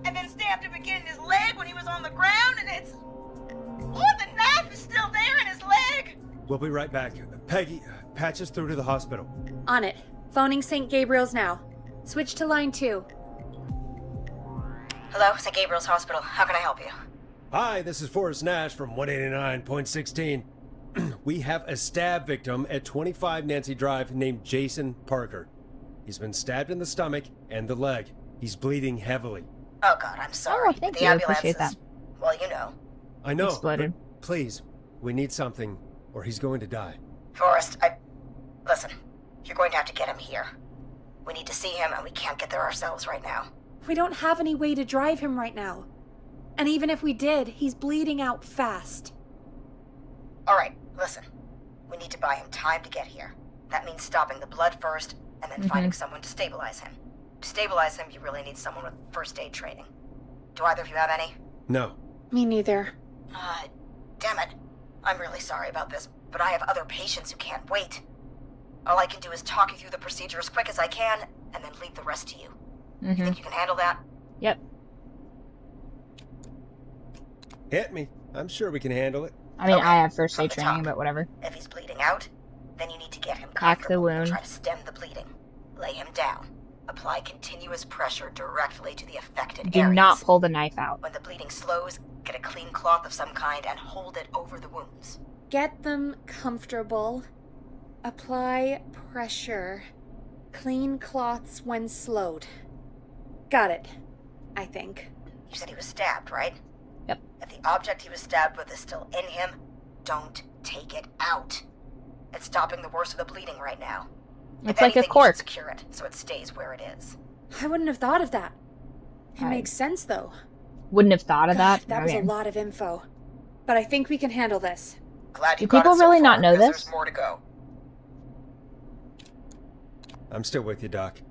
and then stabbed him again in his leg when he was on the ground, and it's... Oh, the knife is still there in his leg. We'll be right back. Peggy, patch us through to the hospital. On it. Phoning St. Gabriel's now. Switch to line 2. Hello, St. Gabriel's Hospital. How can I help you? Hi, this is Forrest Nash from 189.16. We have a stab victim at 25 Nancy Drive named Jason Parker. He's been stabbed in the stomach and the leg. He's bleeding heavily. Oh God, I'm sorry. Oh, thank the you. I ambulance appreciate is... that. Well, you know. I know. Exploded. But please, we need something, or he's going to die. Forrest, Listen, you're going to have to get him here. We need to see him, and we can't get there ourselves right now. We don't have any way to drive him right now. And even if we did, he's bleeding out fast. All right, listen. We need to buy him time to get here. That means stopping the blood first, and then finding someone to stabilize him. To stabilize him, you really need someone with first aid training. Do either of you have any? No. Me neither. Damn it. I'm really sorry about this, but I have other patients who can't wait. All I can do is talk you through the procedure as quick as I can, and then leave the rest to you. You think you can handle that? Yep. Hit me. I'm sure we can handle it. I mean, Okay, I have first from aid the training, top. but whatever. If he's bleeding out, then you need to get him Pack the comfortable and wound. try to stem the bleeding. Lay him down. Apply continuous pressure directly to the affected Do areas. not pull the knife out. When the bleeding slows, get a clean cloth of some kind and hold it over the wounds. Get them comfortable. Apply pressure. Clean cloths when slowed. Got it. I think. You said he was stabbed, right? Yep. If the object he was stabbed with is still in him, don't take it out. It's stopping the worst of the bleeding right now. It's If like a anything, you cork. should secure it so it stays where it is. I wouldn't have thought of that. It I makes sense, though. Wouldn't have thought of that. That was Okay. a lot of info. But I think we can handle this. Glad you Do got people it so really far, not know because this? There's more to go. I'm still with you, Doc.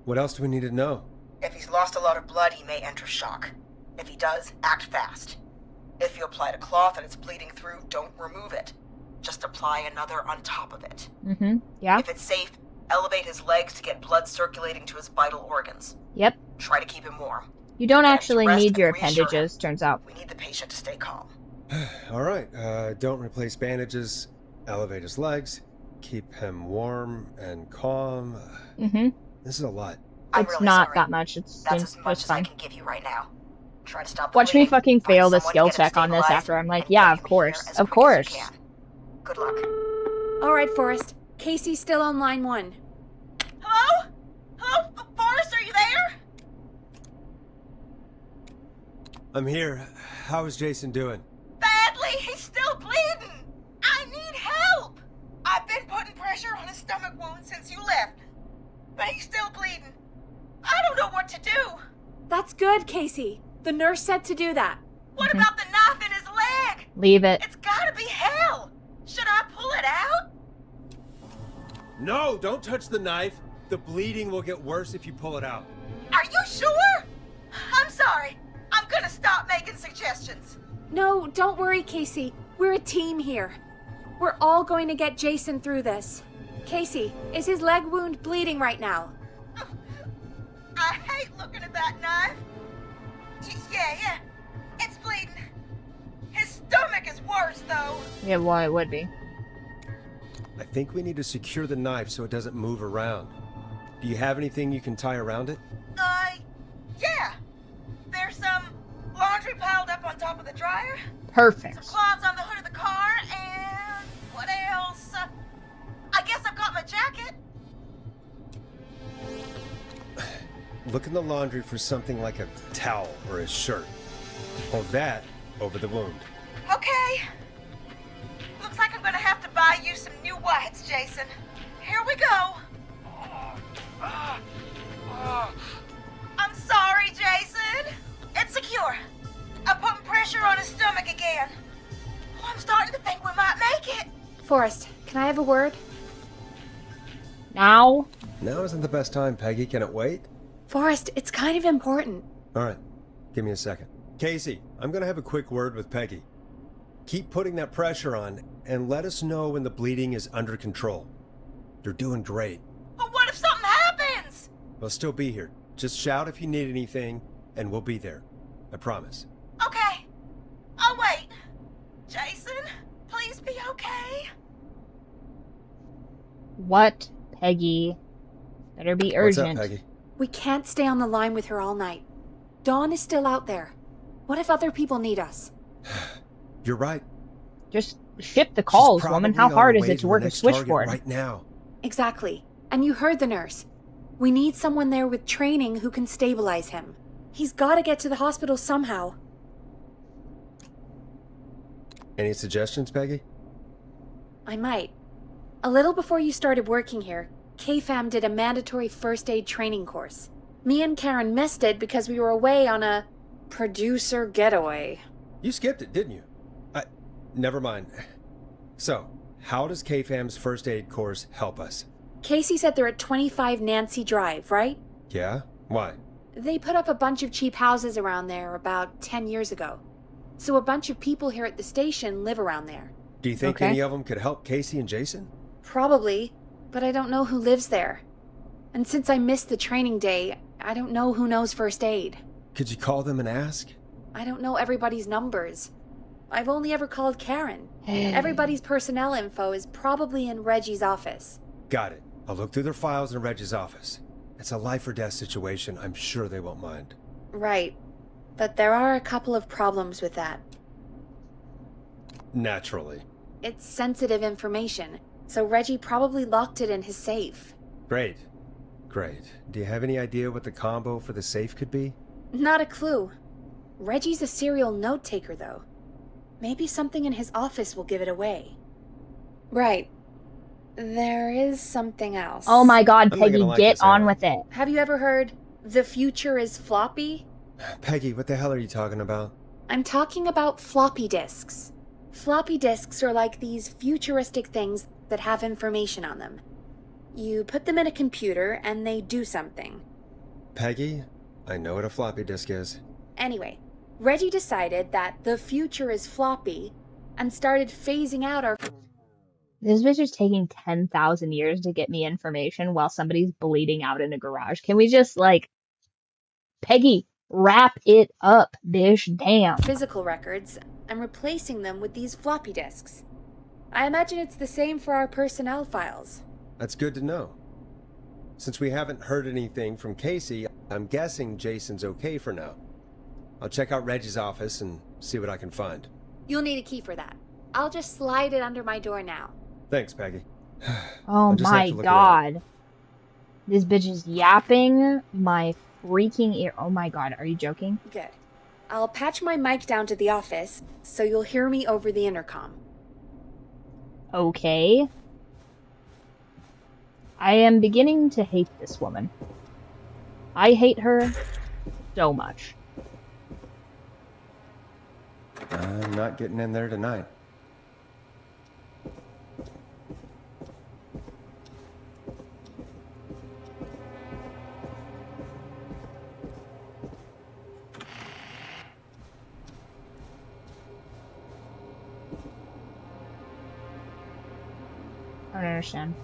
What else do we need to know? If he's lost a lot of blood, he may enter shock. If he does, act fast. If you applied a cloth and it's bleeding through, don't remove it. Just apply another on top of it. Mm-hmm. Yeah. If it's safe, elevate his legs to get blood circulating to his vital organs. Yep. Try to keep him warm. You don't Get him actually to rest need your and reassure him. appendages, turns out. We need the patient to stay calm. All right, don't replace bandages, elevate his legs, keep him warm and calm. Mm-hmm. This is a lot. I'm It's really not sorry. that much. That's Seems as much just as I fine. can give you right now. Try to stop the Watch me bleeding. fucking Find fail the someone to skill get him check on this stabilized, after I'm like, and yeah, get of him here course, as of quick as course. you can. Good luck. All right, Forrest. Casey's still on line 1. Hello? Hello? Forrest, are you there? I'm here. How is Jason doing? Badly. He's still bleeding. I need help. I've been putting pressure on his stomach wound since you left, but he's still bleeding. I don't know what to do. That's good, Casey. The nurse said to do that. What about the knife in his leg? Leave it. It's gotta be hell. Should I pull it out? No, don't touch the knife. The bleeding will get worse if you pull it out. Are you sure? I'm sorry. I'm gonna stop making suggestions. No, don't worry, Casey. We're a team here. We're all going to get Jason through this. Casey, is his leg wound bleeding right now? I hate looking at that knife. Yeah. It's bleeding. His stomach is worse, though. Yeah, well, it would be. I think we need to secure the knife so it doesn't move around. Do you have anything you can tie around it? Yeah. There's some laundry piled up on top of the dryer. Perfect. Some cloths on the hood of the car, and what else? I guess I've got my jacket. Look in the laundry for something like a towel or a shirt. Hold that over the wound. Okay. Looks like I'm gonna have to buy you some new whites, Jason. Here we go. I'm sorry, Jason. It's secure. I'm putting pressure on his stomach again. Oh, I'm starting to think we might make it. Forrest, can I have a word? Now? Now isn't the best time, Peggy. Can it wait? Forrest, it's kind of important. All right, give me a second. Casey, I'm gonna have a quick word with Peggy. Keep putting that pressure on and let us know when the bleeding is under control. You're doing great. But what if something happens? We'll still be here. Just shout if you need anything, and we'll be there. I promise. Okay. I'll wait. Jason, please be okay. What, Peggy? Better be urgent. What's up, Peggy? We can't stay on the line with her all night. Dawn is still out there. What if other people need us? You're right. Just ship the calls, She's woman. probably How on hard her is way it to her work a next target switchboard? right now. Exactly. And you heard the nurse. We need someone there with training who can stabilize him. He's got to get to the hospital somehow. Any suggestions, Peggy? I might. A little before you started working here, KFAM did a mandatory first aid training course. Me and Karen missed it because we were away on a producer getaway. You skipped it, didn't you? Never mind. So, how does KFAM's first aid course help us? Casey said they're at 25 Nancy Drive, right? Yeah? Why? They put up a bunch of cheap houses around there about 10 years ago. So a bunch of people here at the station live around there. Do you think any of them could help Casey and Jason? Probably, but I don't know who lives there. And since I missed the training day, I don't know who knows first aid. Could you call them and ask? I don't know everybody's numbers. I've only ever called Karen. Everybody's personnel info is probably in Reggie's office. Got it. I'll look through their files in Reggie's office. It's a life or death situation. I'm sure they won't mind. Right. But there are a couple of problems with that. Naturally. It's sensitive information, so Reggie probably locked it in his safe. Great. Do you have any idea what the combo for the safe could be? Not a clue. Reggie's a serial note-taker, though. Maybe something in his office will give it away. Right. There is something else. Oh my god, Peggy, get on with it. Have you ever heard, the future is floppy? Peggy, what the hell are you talking about? I'm talking about floppy disks. Floppy disks are like these futuristic things that have information on them. You put them in a computer and they do something. Peggy, I know what a floppy disk is. Anyway, Reggie decided that the future is floppy and started phasing out our... This bitch is taking 10,000 years to get me information while somebody's bleeding out in a garage. Can we just, like... Peggy, wrap it up, bish. Damn. physical records and replacing them with these floppy disks. I imagine it's the same for our personnel files. That's good to know. Since we haven't heard anything from Casey, I'm guessing Jason's okay for now. I'll check out Reggie's office and see what I can find. You'll need a key for that. I'll just slide it under my door now. Thanks, Peggy. Oh my god. This bitch is yapping my freaking ear. Oh my god, are you joking? Good. I'll patch my mic down to the office, so you'll hear me over the intercom. Okay. I am beginning to hate this woman. I hate her so much. I'm not getting in there tonight. I don't understand.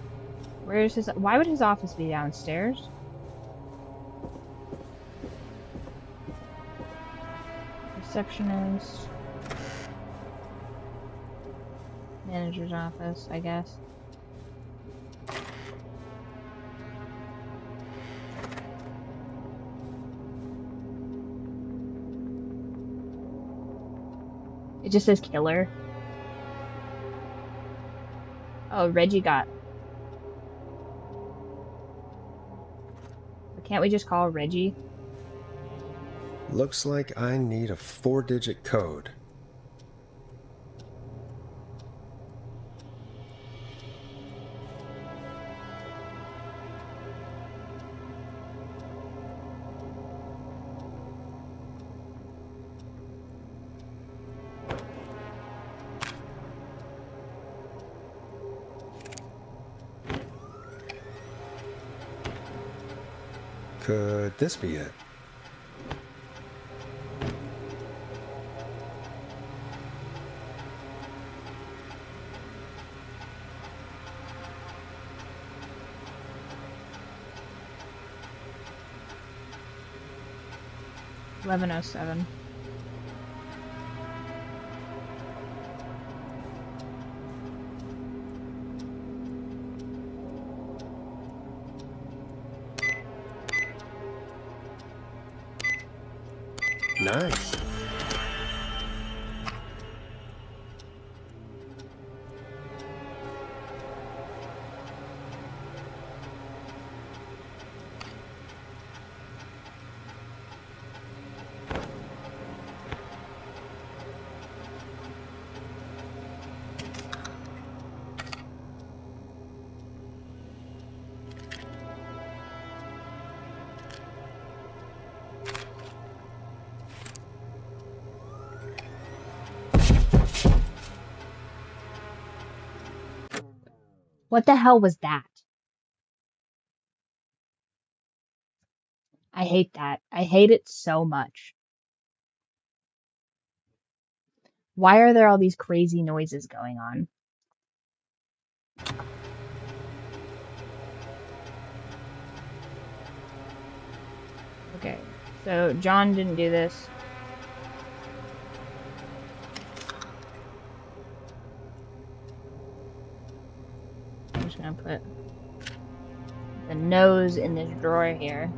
Where's his... Why would his office be downstairs? Receptionist. Manager's office, I guess. It just says killer. Oh, Reggie got... Can't we just call Reggie? Looks like I need a 4-digit code. Could this be it? $11:07. Nice. What the hell was that? I hate that. I hate it so much. Why are there all these crazy noises going on? Okay, so John didn't do this. I'm just gonna put the nose in this drawer here.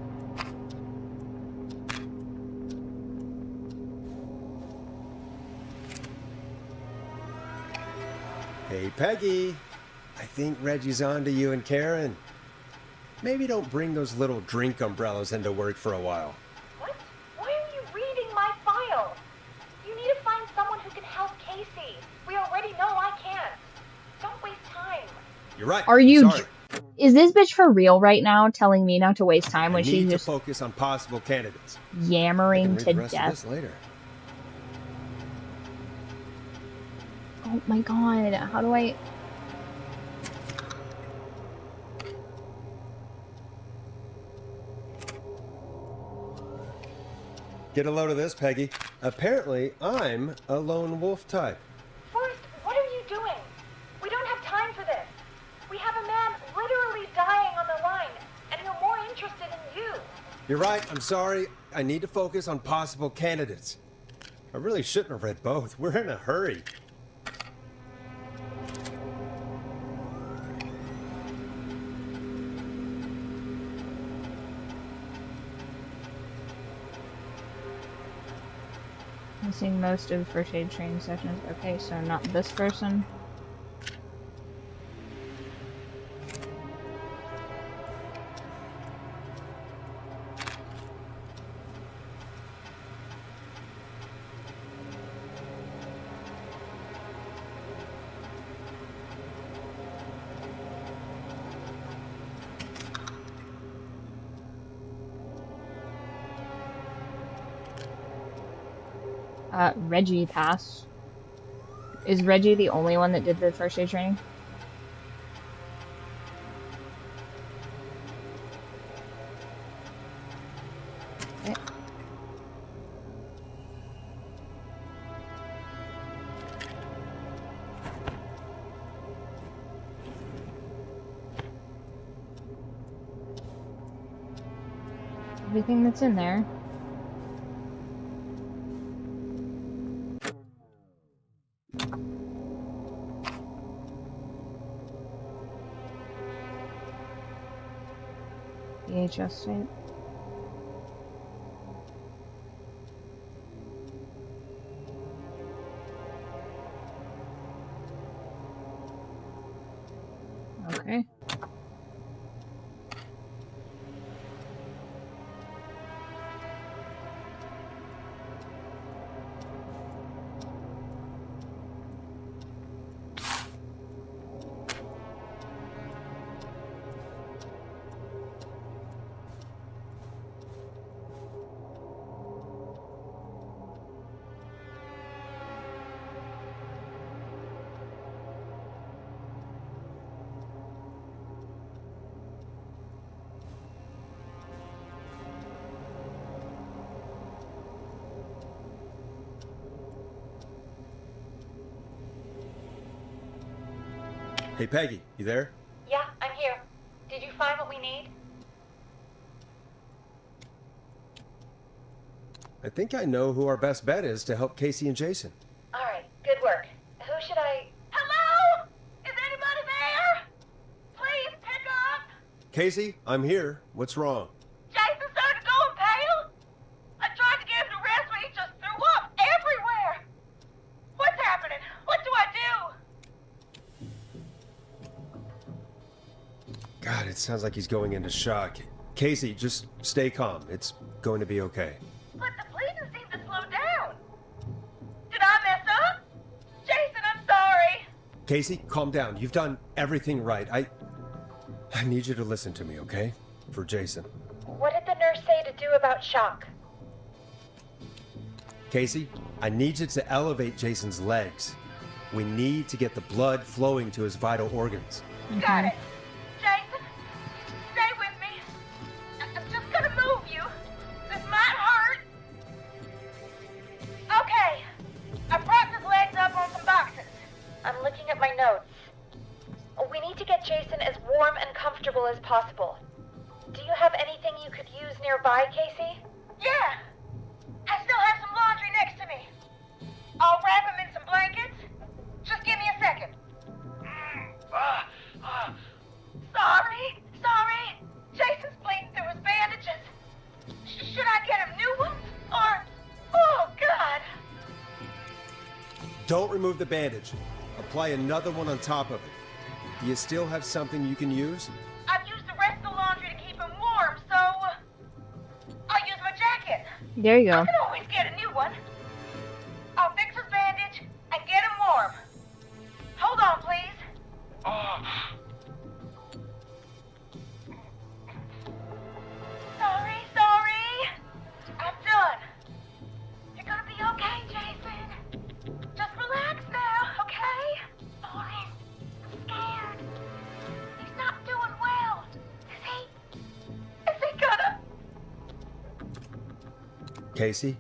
Hey, Peggy. I think Reggie's on to you and Karen. Maybe don't bring those little drink umbrellas into work for a while. What? Why are you reading my file? You need to find someone who can help Casey. We already know I can't. Don't waste time. You're right. Are you... Sorry. Is this bitch for real right now, telling me not to waste time when she's just focus on possible candidates. Yammering to the rest of death? this later. Oh my god, how do I... Get a load of this, Peggy. Apparently, I'm a lone wolf type. Forrest, what are you doing? We don't have time for this. We have a man literally dying on the line, and we're more interested in you. You're right, I'm sorry. I need to focus on possible candidates. I really shouldn't have read both. We're in a hurry. Missing most of first aid training sessions. Okay, so not this person. Reggie passed. Is Reggie the only one that did the first aid training? Okay. Everything that's in there. VHS tape. Okay. Hey, Peggy, you there? Yeah, I'm here. Did you find what we need? I think I know who our best bet is to help Casey and Jason. All right, good work. Who should I... Hello? Is anybody there? Please pick up. Casey, I'm here. What's wrong? Jason started going pale. I tried to get him to rest, but he just threw up everywhere. What's happening? What do I do? God, it sounds like he's going into shock. Casey, just stay calm. It's going to be okay. But the bleeding seemed to slow down. Did I mess up? Jason, I'm sorry. Casey, calm down. You've done everything right. I need you to listen to me, okay? For Jason. What did the nurse say to do about shock? Casey, I need you to elevate Jason's legs. We need to get the blood flowing to his vital organs. Got it. Jason, stay with me. I'm just gonna move you. This might hurt. Okay. I propped his legs up on some boxes. I'm looking at my notes. We need to get Jason as warm and comfortable as possible. Do you have anything you could use nearby, Casey? Yeah. I still have some laundry next to me. I'll wrap him in some blankets. Just give me a second. Sorry. Jason's bleeding through his bandages. Should I get him new ones? Or... Oh, God. Don't remove the bandage. Apply another one on top of it. Do you still have something you can use? I've used the rest of the laundry to keep him warm, so... I'll use my jacket. There you go. I can always get a new one. I'll fix his bandage and get him warm. Hold on, please. Sorry. I'm done. You're gonna be okay, Jason. Just relax now, okay? Boris, I'm scared. He's not doing well. Is he gonna... Casey,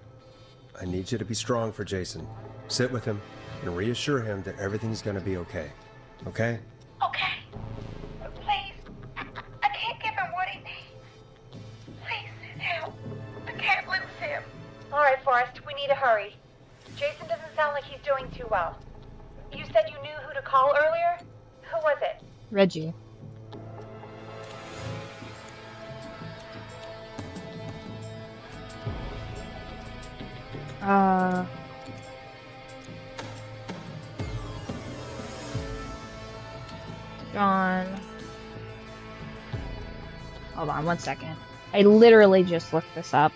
I need you to be strong for Jason. Sit with him and reassure him that everyth's gonna be okay. Okay? Okay. Please. I can't give him what he needs. Please, help. I can't lose him. Alright, Forrest, we need to hurry. Jason doesn't sound like he's doing too well. You said you knew who to call earlier? Who was it? Reggie. John. Hold on 1 second. I literally just looked this up.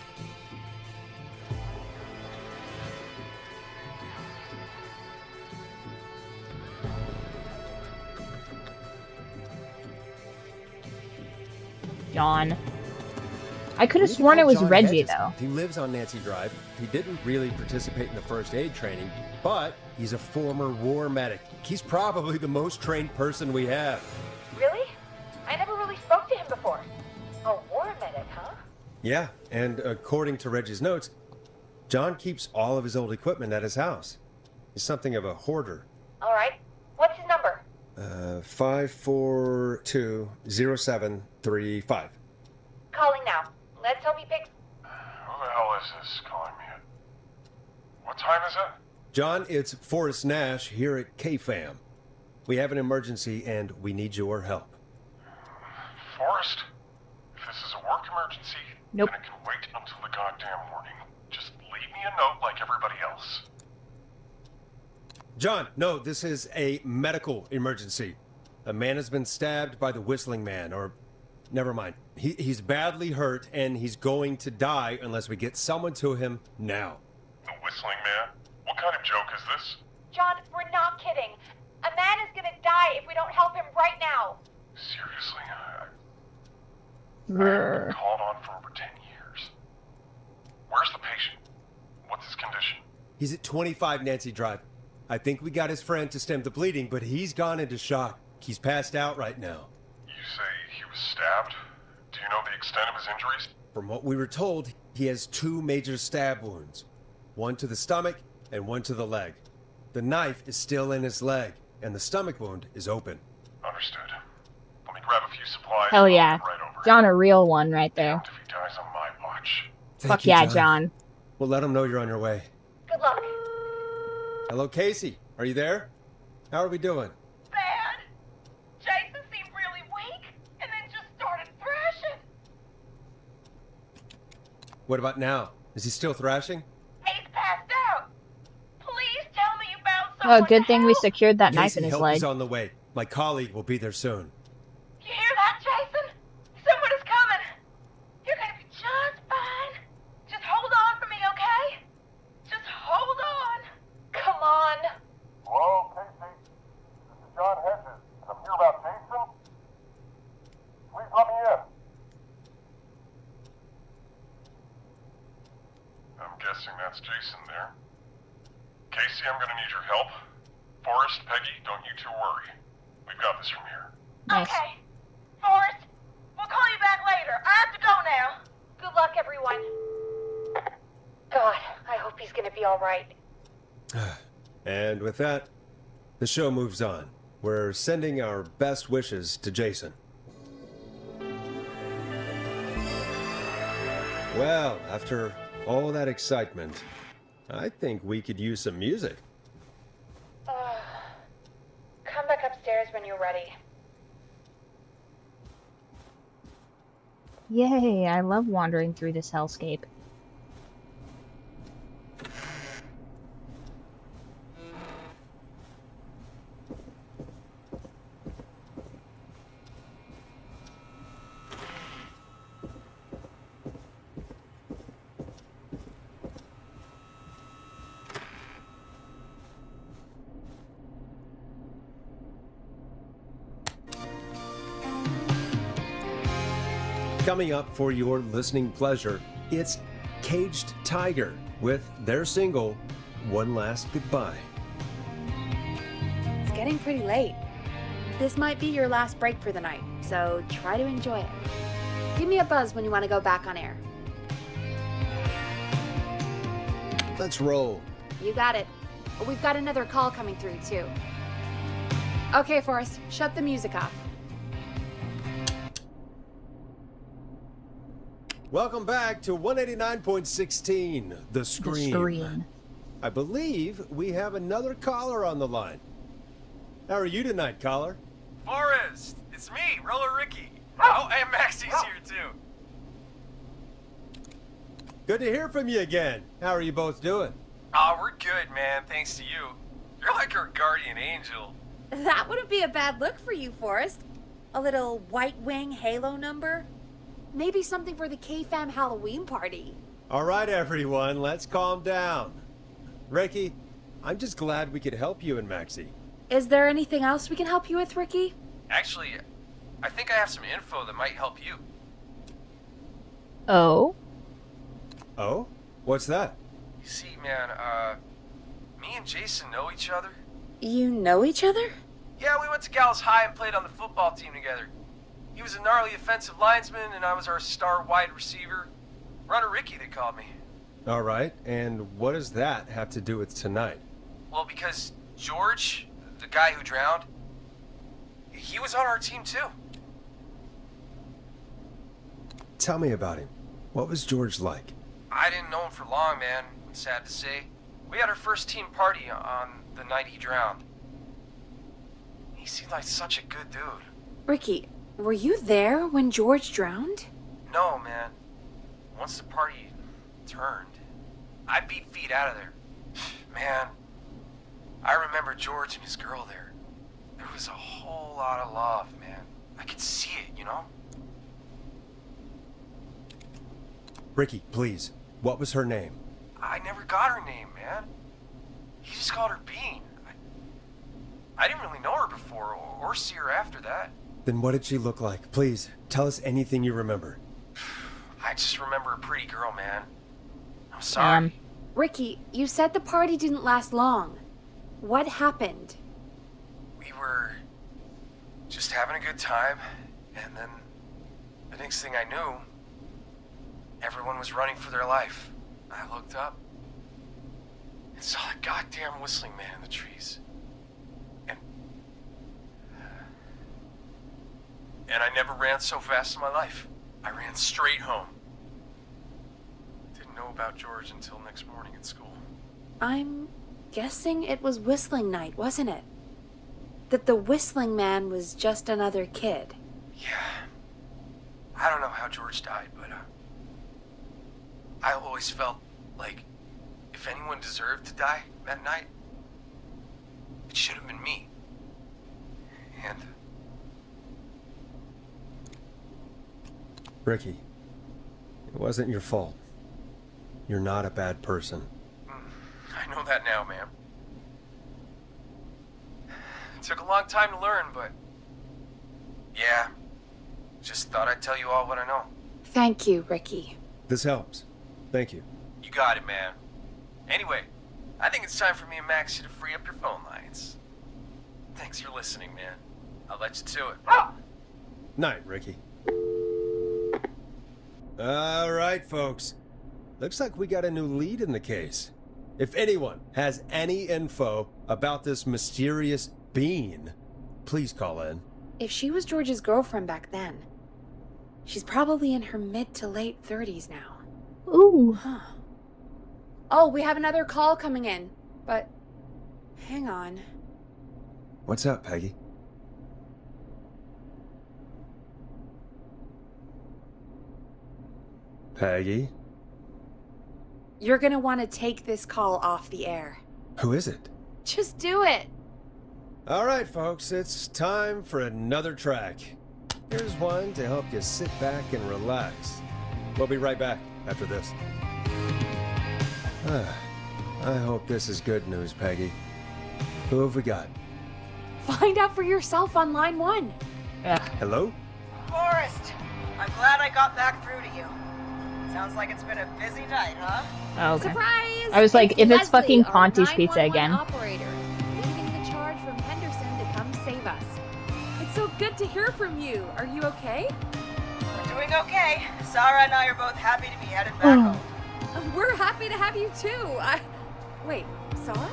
John. I could have sworn it was John Reggie, Hedges. though. He lives on Nancy Drive. He didn't really participate in the first aid training, but he's a former war medic. He's probably the most trained person we have. Really? I never really spoke to him before. A war medic, huh? Yeah, and according to Reggie's notes, John keeps all of his old equipment at his house. He's something of a hoarder. Alright. What's his number? 5420735. Calling now. Let's hope he picks. Who the hell is this calling me at? What time is it? John, it's Forrest Nash here at KFAM. We have an emergency and we need your help. Forrest? If this is a work emergency, Nope. then it can wait until the goddamn morning. Just leave me a note like everybody else. John, no, this is a medical emergency. A man has been stabbed by the Whistling Man, or never mind. He's badly hurt and he's going to die unless we get someone to him now. The Whistling Man? What kind of joke is this? John, we're not kidding. A man is gonna die if we don't help him right now. Seriously, I've Brr. been called on for over 10 years. Where's the patient? What's his condition? He's at 25 Nancy Drive. I think we got his friend to stem the bleeding, but he's gone into shock. He's passed out right now. You say he was stabbed? Do you know the extent of his injuries? From what we were told, he has 2 major stab wounds. One to the stomach and one to the leg. The knife is still in his leg, and the stomach wound is open. Understood. Let me grab a few supplies. Hell and I'll yeah. get right over. John, a real one right there. If he dies on my watch. Fuck yeah, John. We'll let him know you're on your way. Good luck. Hello, Casey. Are you there? How are we doing? Bad. Jason seemed really weak and then just started thrashing. What about now? Is he still thrashing? He's passed out. Please tell me you found Oh, someone. good thing we to help. secured that knife Casey, in his help leg. is on the way. My colleague will be there soon. You hear that, Jason? Someone is coming. You're gonna be just fine. Just hold on for me, okay? Just hold on. Come on. Hello, Casey. This is John Hedges. I'm here about Jason. Please let me in. I'm guessing that's Jason there. Casey, I'm gonna need your help. Forrest, Peggy, don't you two worry. We've got this from here. Nice. Okay. Forrest, we'll call you back later. I have to go now. Good luck, everyone. God, I hope he's gonna be alright. And with that, the show moves on. We're sending our best wishes to Jason. Well, after all that excitement, I think we could use some music. Come back upstairs when you're ready. Yay, I love wandering through this hellscape. Coming up for your listening pleasure, it's Caged Tiger with their single, One Last Goodbye. It's getting pretty late. This might be your last break for the night, so try to enjoy it. Give me a buzz when you want to go back on air. Let's roll. You got it. We've got another call coming through, too. Okay, Forrest, shut the music off. Welcome back to 189.16, The Scream. The Scream. I believe we have another caller on the line. How are you tonight, caller? Forrest, it's me, Roller Ricky. Oh, and Maxie's here too. Good to hear from you again. How are you both doing? Oh, we're good, man, thanks to you. You're like our guardian angel. That wouldn't be a bad look for you, Forrest. A little White Wing Halo number? Maybe something for the K-Fam Halloween party. All right, everyone, let's calm down. Ricky, I'm just glad we could help you and Maxie. Is there anything else we can help you with, Ricky? Actually, I think I have some info that might help you. Oh? Oh? What's that? You see, man, me and Jason know each other. You know each other? Yeah, we went to Gallows High and played on the football team together. He was a gnarly offensive linesman, and I was our star wide receiver. Runner Ricky, they called me. All right, and what does that have to do with tonight? Well, because George, the guy who drowned, he was on our team too. Tell me about him. What was George like? I didn't know him for long, man. Sad to say. We had our first team party on the night he drowned. He seemed like such a good dude. Ricky, were you there when George drowned? No, man. Once the party turned, I beat feet out of there. Man, I remember George and his girl there. There was a whole lot of love, man. I could see it, you know? Ricky, please. What was her name? I never got her name, man. He just called her Bean. I didn't really know her before or see her after that. Then what did she look like? Please, tell us anything you remember. I just remember a pretty girl, man. I'm sorry. Ricky, you said the party didn't last long. What happened? We were just having a good time, and then the next thing I knew, everyone was running for their life. I looked up and saw a goddamn whistling man in the trees. And I never ran so fast in my life. I ran straight home. Didn't know about George until next morning at school. I'm guessing it was whistling night, wasn't it? That the whistling man was just another kid. Yeah. I don't know how George died, but I always felt like if anyone deserved to die that night, it should have been me. And Ricky, it wasn't your fault. You're not a bad person. I know that now, ma'am. It took a long time to learn, but yeah, just thought I'd tell you all what I know. Thank you, Ricky. This helps. Thank you. You got it, man. Anyway, I think it's time for me and Maxie to free up your phone lines. Thanks for listening, man. I'll let you to it. Night, Ricky. All right, folks. Looks like we got a new lead in the case. If anyone has any info about this mysterious being, please call in. If she was George's girlfriend back then, she's probably in her mid to late 30s now. Ooh. Huh. Oh, we have another call coming in, but hang on. What's up, Peggy? Peggy? You're gonna want to take this call off the air. Who is it? Just do it. All right, folks, it's time for another track. Here's one to help you sit back and relax. We'll be right back after this. I hope this is good news, Peggy. Who have we got? Find out for yourself on line 1. Hello? Forrest, I'm glad I got back through to you. Sounds like it's been a busy night, huh? Oh, okay. Surprise! I was like, if it's Leslie, fucking our Ponty's Pizza 911 again. Operator, leading the charge from Henderson to come save us. It's so good to hear from you. Are you okay? We're doing okay. Sarah and I are both happy to be headed back home. We're happy to have you too. Wait, Sarah?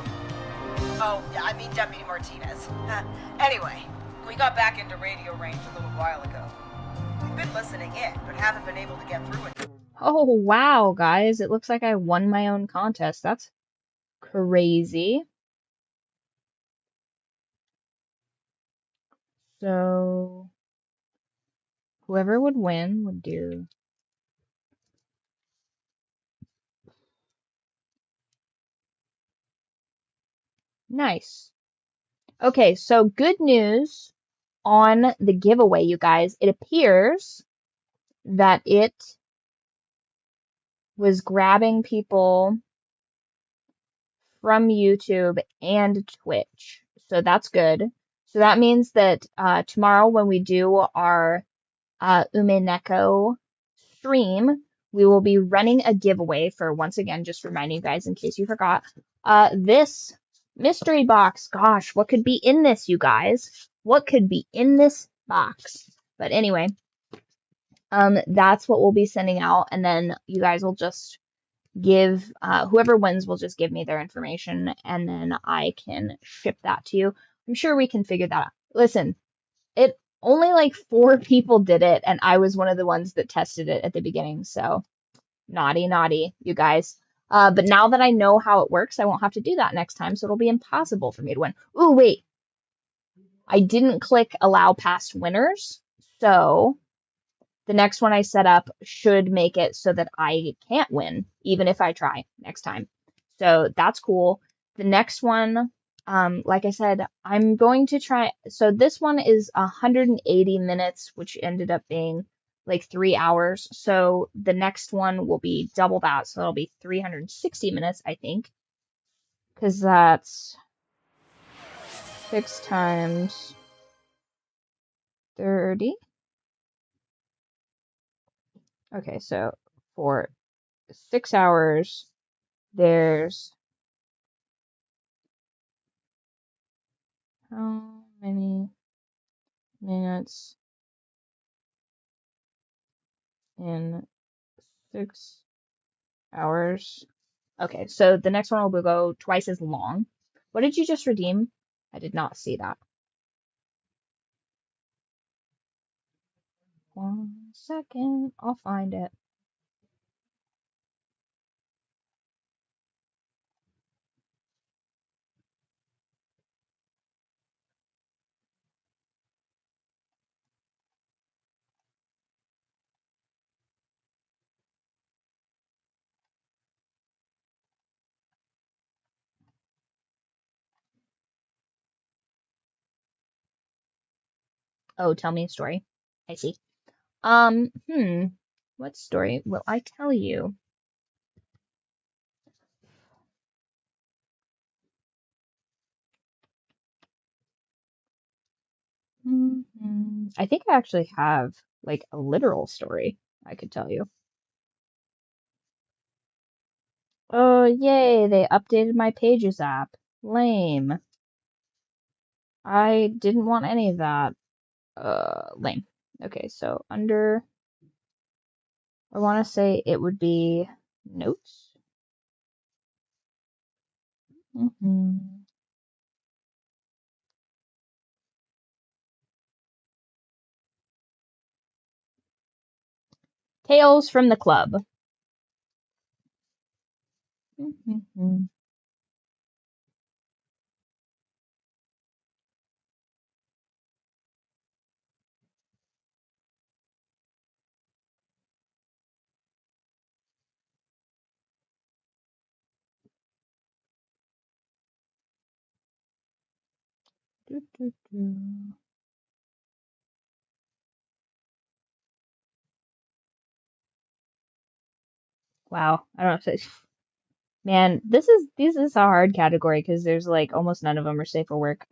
Oh, yeah, I mean Deputy Martinez. Anyway, we got back into radio range a little while ago. We've been listening in, but haven't been able to get through it. Oh, wow, guys. It looks like I won my own contest. That's crazy. So, whoever would win would do. Nice. Okay, so good news on the giveaway, you guys. It appears that it was grabbing people from YouTube and Twitch. So that's good. So that means that tomorrow when we do our Umeneko stream, we will be running a giveaway for, once again, just reminding you guys in case you forgot, this mystery box. Gosh, what could be in this, you guys? What could be in this box? But anyway, that's what we'll be sending out, and then you guys will just give whoever wins will just give me their information, and then I can ship that to you. I'm sure we can figure that out. Listen, it only like 4 people did it, and I was one of the ones that tested it at the beginning, so naughty, you guys. But now that I know how it works, I won't have to do that next time, so it'll be impossible for me to win. Ooh, wait. I didn't click allow past winners, so the next one I set up should make it so that I can't win, even if I try next time. So that's cool. The next one, like I said, I'm going to try. So this one is 180 minutes, which ended up being like 3 hours. So the next one will be double that. So it'll be 360 minutes, I think. Because that's 6 times 30. Okay, so for 6 hours, there's how many minutes in 6 hours? Okay, so the next one will go twice as long. What did you just redeem? I did not see that. 1 second, I'll find it. Oh, tell me a story. I see. Um, hmm, what story will I tell you? I think I actually have like a literal story I could tell you. Oh, yay, they updated my Pages app. Lame. I didn't want any of that. Lame. Okay, so under, I want to say it would be notes. Tales from the Club. Wow, I don't know. Man, this is a hard category because there's like almost none of them are safe for work.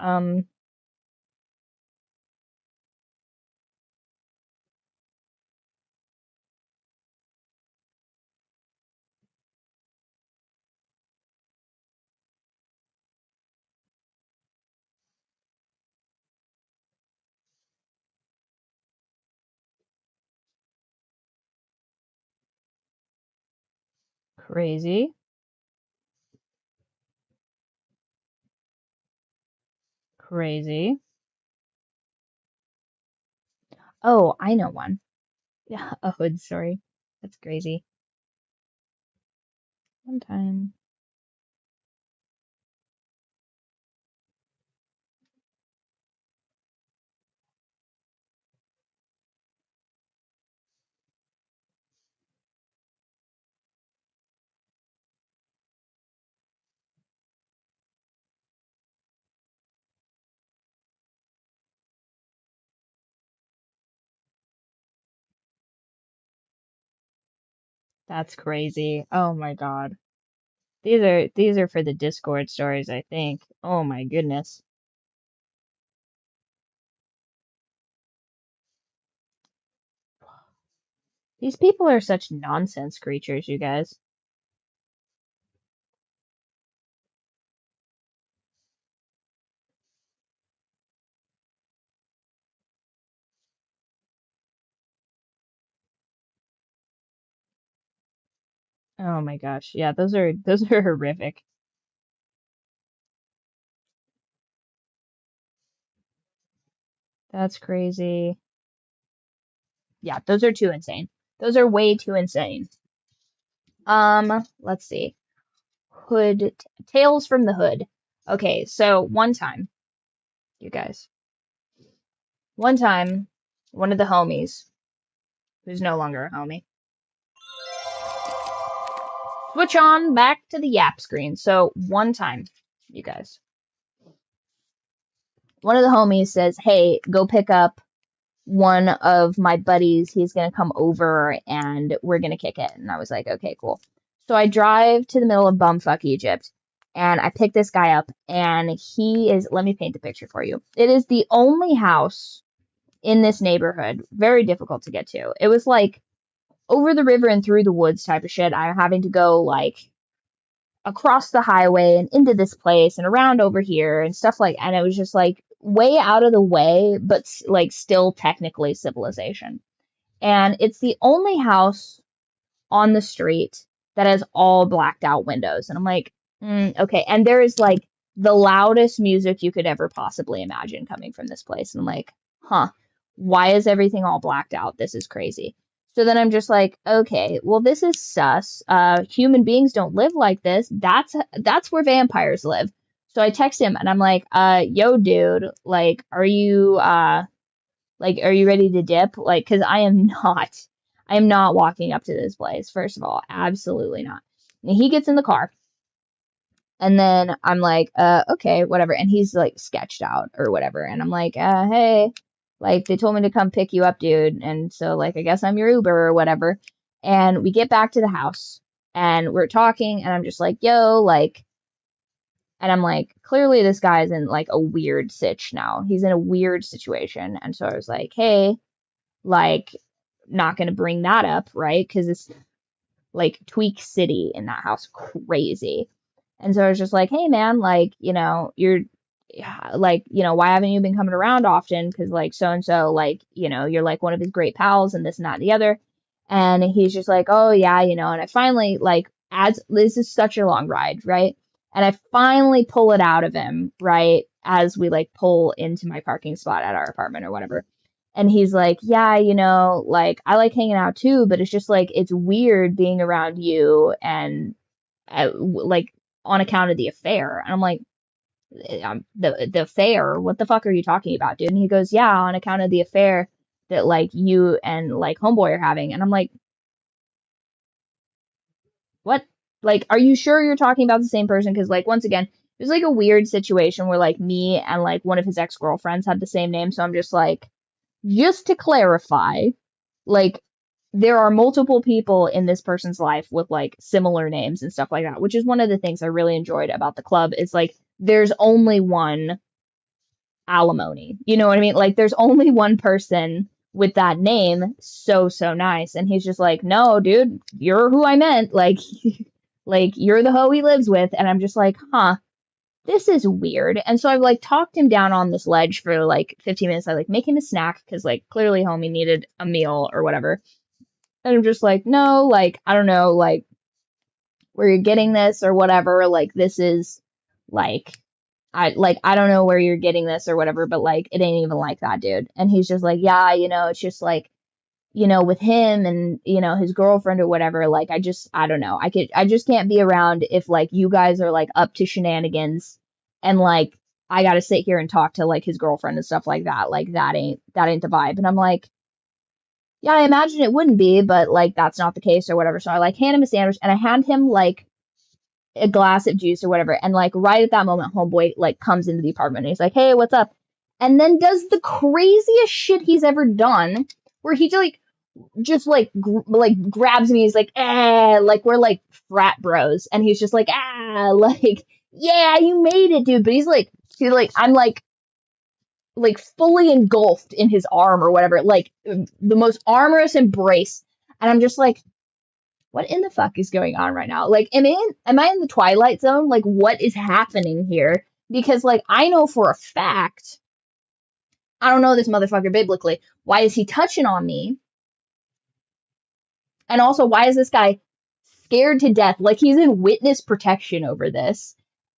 Crazy. Crazy. Oh, I know one. Yeah, a hood story. That's crazy. One time. That's crazy. Oh my God. These are for the Discord stories, I think. Oh my goodness. These people are such nonsense creatures, you guys. Oh my gosh. Yeah, those are horrific. That's crazy. Yeah, those are too insane. Those are way too insane. Let's see. Hood Tales from the Hood. Okay, so one time, you guys. One time, one of the homies, who's no longer a homie, switch on back to the yap screen. So one time, you guys, one of the homies says, "Hey, go pick up one of my buddies. He's gonna come over and we're gonna kick it." And I was like, "Okay, cool." So I drive to the middle of bumfuck Egypt and I pick this guy up and he is, let me paint the picture for you. It is the only house in this neighborhood, very difficult to get to. It was like over the river and through the woods type of shit. I'm having to go like across the highway and into this place and around over here and stuff like, and it was just like way out of the way, but like still technically civilization. And it's the only house on the street that has all blacked out windows. And I'm like, okay. And there is like the loudest music you could ever possibly imagine coming from this place. And I'm like, huh, why is everything all blacked out? This is crazy. So then I'm just like, okay, well, this is sus. Human beings don't live like this. That's where vampires live. So I text him and I'm like, yo, dude, like, are you ready to dip? Like, cause I am not walking up to this place. First of all, absolutely not. And he gets in the car and then I'm like, okay, whatever. And he's like sketched out or whatever. And I'm like, hey, like they told me to come pick you up, dude. And so like, I guess I'm your Uber or whatever. And we get back to the house and we're talking and I'm just like, yo, like, and I'm like, clearly this guy's in like a weird sitch now. He's in a weird situation. And so I was like, hey, like, not going to bring that up, right? Because it's like Tweak City in that house, crazy. And so I was just like, hey, man, like, you're like, why haven't you been coming around often? Because, like, so and so, like, you're like one of his great pals and this and that and the other. And he's just like, oh, yeah, and I finally, like, as this is such a long ride, right? And I finally pull it out of him, right? As we like pull into my parking spot at our apartment or whatever. And he's like, yeah, like I like hanging out too, but it's just like it's weird being around you and like on account of the affair. And I'm like, the affair? What the fuck are you talking about, dude? And he goes, yeah, on account of the affair that like you and like homeboy are having. And I'm like, what? Like, are you sure you're talking about the same person? Because like once again, it was like a weird situation where like me and like one of his ex-girlfriends had the same name. So I'm just like, just to clarify, like there are multiple people in this person's life with like similar names and stuff like that, which is one of the things I really enjoyed about the club is like there's only one alimony. You know what I mean? Like there's only one person with that name. So nice. And he's just like, no, dude, you're who I meant. Like like you're the hoe he lives with. And I'm just like, huh, this is weird. And so I've like talked him down on this ledge for like 15 minutes. I like make him a snack because like clearly homie needed a meal or whatever. And I'm just like, no, like, I don't know, like where you're getting this or whatever. Like this is like I don't know where you're getting this or whatever, but like, it ain't even like that, dude. And he's just like, yeah, it's just like, with him and, his girlfriend or whatever, like, I don't know. I just can't be around if like you guys are like up to shenanigans and like, I gotta sit here and talk to like his girlfriend and stuff like that. Like, that ain't the vibe. And I'm like, yeah, I imagine it wouldn't be, but like, that's not the case or whatever. So I like hand him a sandwich and I hand him like a glass of juice or whatever. And like, right at that moment, homeboy like comes into the apartment and he's like, hey, what's up? And then does the craziest shit he's ever done where he just like grabs me. He's like, like we're like frat bros, and he's just like, like, yeah, you made it, dude. But he's like, I'm like fully engulfed in his arm or whatever, like the most amorous embrace, and I'm just like, what in the fuck is going on right now? Like, am I in the Twilight Zone? Like, what is happening here? Because like, I know for a fact, I don't know this motherfucker biblically. Why is he touching on me? And also, why is this guy scared to death? Like, he's in witness protection over this.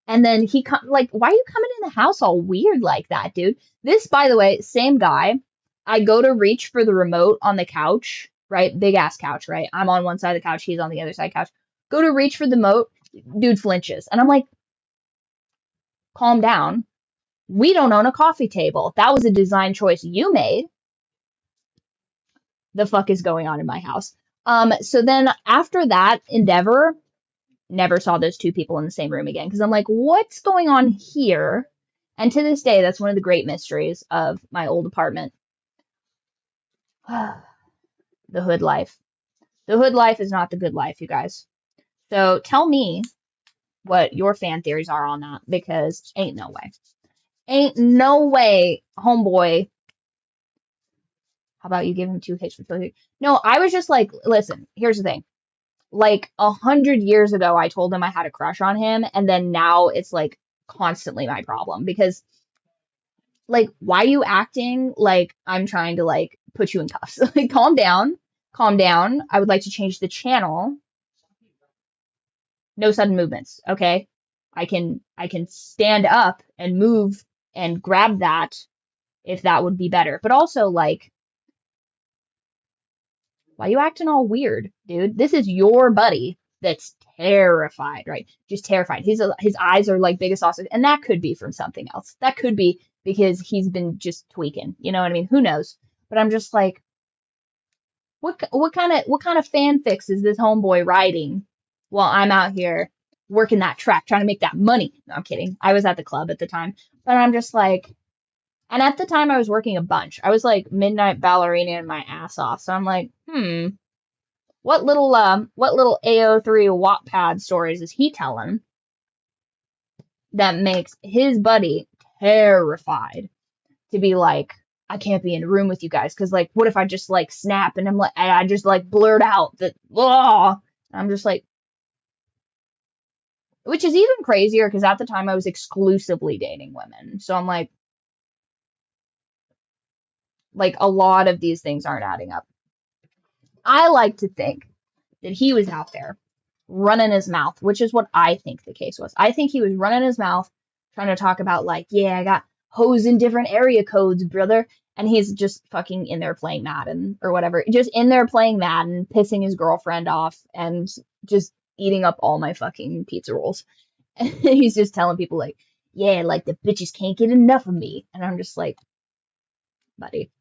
And then like, why are you coming in the house all weird like that, dude? This, by the way, same guy. I go to reach for the remote on the couch, right? Big ass couch, right? I'm on one side of the couch. He's on the other side of the couch. Go to reach for the remote. Dude flinches. And I'm like, calm down. We don't own a coffee table. That was a design choice you made. The fuck is going on in my house? So then after that endeavor, never saw those two people in the same room again. Because I'm like, what's going on here? And to this day, that's one of the great mysteries of my old apartment. The hood life. The hood life is not the good life, you guys. So tell me what your fan theories are on that, because ain't no way. Ain't no way, homeboy. How about you give him 2 hits for killing? No, I was just like, listen, here's the thing. Like 100 years ago, I told him I had a crush on him, and then now it's like constantly my problem because, like, why are you acting like I'm trying to like put you in cuffs? Like, calm down, calm down. I would like to change the channel. No sudden movements, okay? I can stand up and move and grab that if that would be better. But also, like, why you acting all weird, dude? This is your buddy that's terrified, right? Just terrified. His eyes are like big as sausage, and that could be from something else. That could be because he's been just tweaking. You know what I mean? Who knows? But I'm just like, what kind of fanfics is this homeboy writing while I'm out here working that track, trying to make that money? No, I'm kidding. I was at the club at the time, but I'm just like, and at the time I was working a bunch. I was like midnight ballerina my ass off. So I'm like, what little AO3 Wattpad stories is he telling that makes his buddy terrified to be like, I can't be in a room with you guys because like, what if I just like snap and I just like blurt out that, I'm just like, which is even crazier because at the time I was exclusively dating women. So I'm like a lot of these things aren't adding up. I like to think that he was out there running his mouth, which is what I think the case was. I think he was running his mouth trying to talk about like, yeah, I got hoes in different area codes, brother. And he's just fucking in there playing Madden or whatever. Just in there playing Madden, pissing his girlfriend off and just eating up all my fucking pizza rolls. And he's just telling people like, yeah, like the bitches can't get enough of me. And I'm just like, buddy.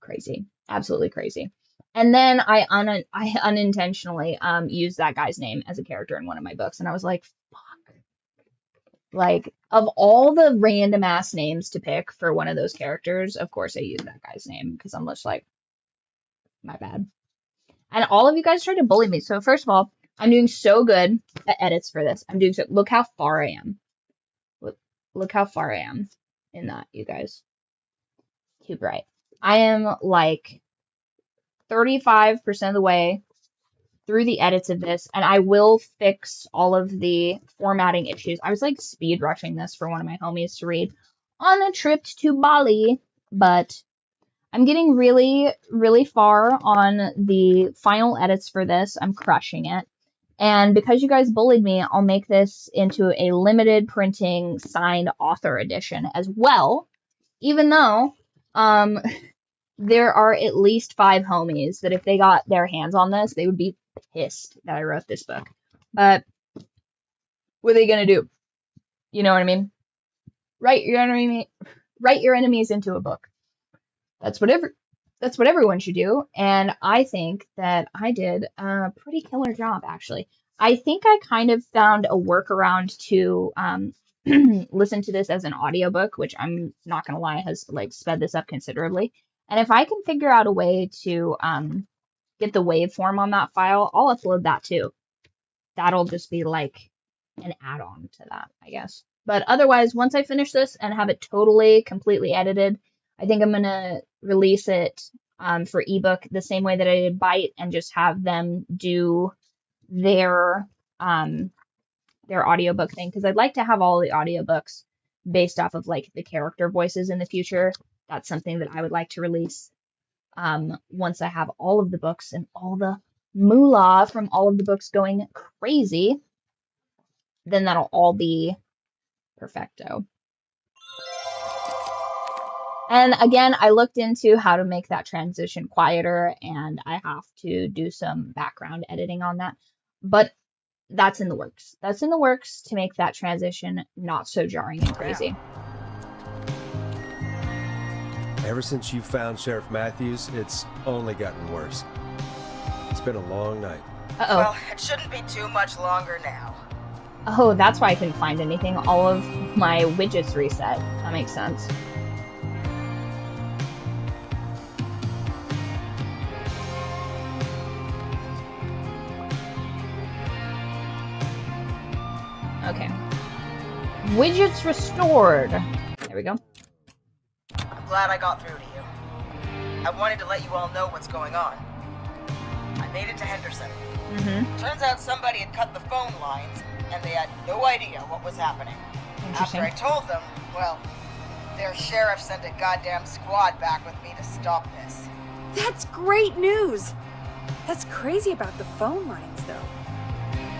Crazy. Absolutely crazy. And then I unintentionally used that guy's name as a character in one of my books, and I was like, fuck. Like, of all the random ass names to pick for one of those characters, of course I used that guy's name because I'm just like, my bad. And all of you guys tried to bully me. So first of all, I'm doing so good at edits for this. I'm doing so. Look how far I am. Look how far I am in that, you guys. Too bright. I am like 35% of the way through the edits of this, and I will fix all of the formatting issues. I was like speed rushing this for one of my homies to read on a trip to Bali, but I'm getting really, really far on the final edits for this. I'm crushing it. And because you guys bullied me, I'll make this into a limited printing signed author edition as well, even though there are at least 5 homies that if they got their hands on this, they would be pissed that I wrote this book. But what are they going to do? You know what I mean? Write your enemies into a book. That's what everyone should do, and I think that I did a pretty killer job, actually. I think I kind of found a workaround to listen to this as an audiobook, which I'm not gonna lie has like sped this up considerably. And if I can figure out a way to get the waveform on that file, I'll upload that too. That'll just be like an add-on to that, I guess. But otherwise, once I finish this and have it totally, completely edited, I think I'm going to release it for ebook the same way that I did Byte and just have them do their audiobook thing. Because I'd like to have all the audiobooks based off of like the character voices in the future. That's something that I would like to release once I have all of the books and all the moolah from all of the books going crazy. Then that'll all be perfecto. And again, I looked into how to make that transition quieter, and I have to do some background editing on that. But that's in the works. That's in the works to make that transition not so jarring and crazy. Ever since you found Sheriff Matthews, it's only gotten worse. It's been a long night. Uh-oh. Well, it shouldn't be too much longer now. Oh, that's why I couldn't find anything. All of my widgets reset. That makes sense. Okay. Widgets restored. There we go. I'm glad I got through to you. I wanted to let you all know what's going on. I made it to Henderson. Turns out somebody had cut the phone lines, and they had no idea what was happening. After I told them, well, their sheriff sent a goddamn squad back with me to stop this. That's great news! That's crazy about the phone lines, though.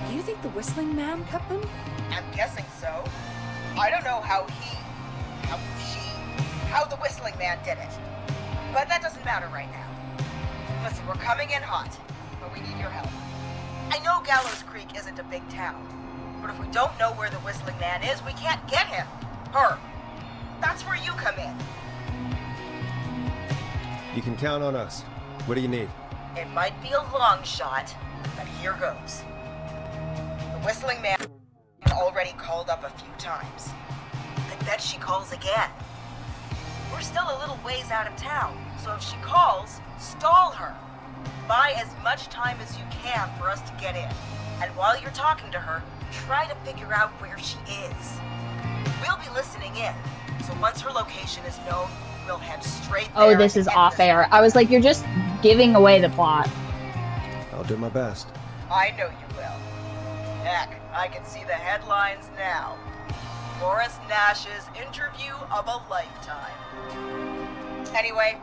Do you think the Whistling Man cut them? I'm guessing so. I don't know how the Whistling Man did it. But that doesn't matter right now. Listen, we're coming in hot, but we need your help. I know Gallows Creek isn't a big town, but if we don't know where the Whistling Man is, we can't get him. Her. That's where you come in. You can count on us. What do you need? It might be a long shot, but here goes. The Whistling Man already called up a few times. I bet she calls again. We're still a little ways out of town, so if she calls, stall her. Buy as much time as you can for us to get in. And while you're talking to her, try to figure out where she is. We'll be listening in, so once her location is known, we'll head straight there. Oh, this is off air. I was like, you're just giving away the plot. I'll do my best. I know you will. Heck, I can see the headlines now. Forrest Nash's interview of a lifetime. Anyway,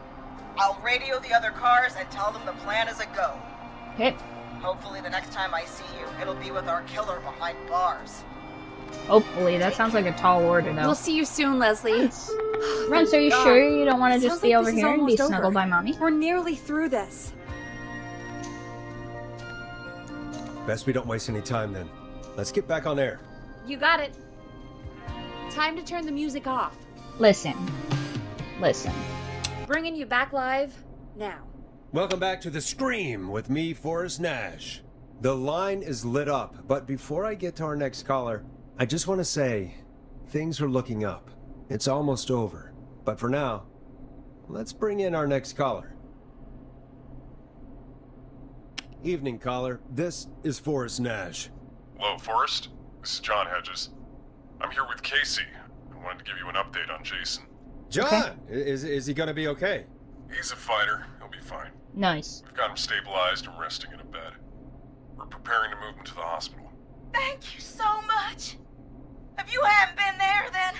I'll radio the other cars and tell them the plan is a go. Okay. Hopefully the next time I see you, it'll be with our killer behind bars. Hopefully. That sounds like a tall order, though. We'll see you soon, Leslie. Rents, are you sure you don't want to just be over here and be snuggled over. by Mommy? We're nearly through this. Best we don't waste any time then. Let's get back on air. You got it. Time to turn the music off. Listen. Bringing you back live now. Welcome back to The Scream with me, Forrest Nash. The line is lit up, but before I get to our next caller, I just want to say, things are looking up. It's almost over. But for now, let's bring in our next caller. Evening, caller. This is Forrest Nash. Hello, Forrest. This is John Hedges. I'm here with Casey. I wanted to give you an update on Jason. John! Okay. Is he gonna be okay? He's a fighter. He'll be fine. Nice. We've got him stabilized and resting in a bed. We're preparing to move him to the hospital. Thank you so much. If you hadn't been there, then...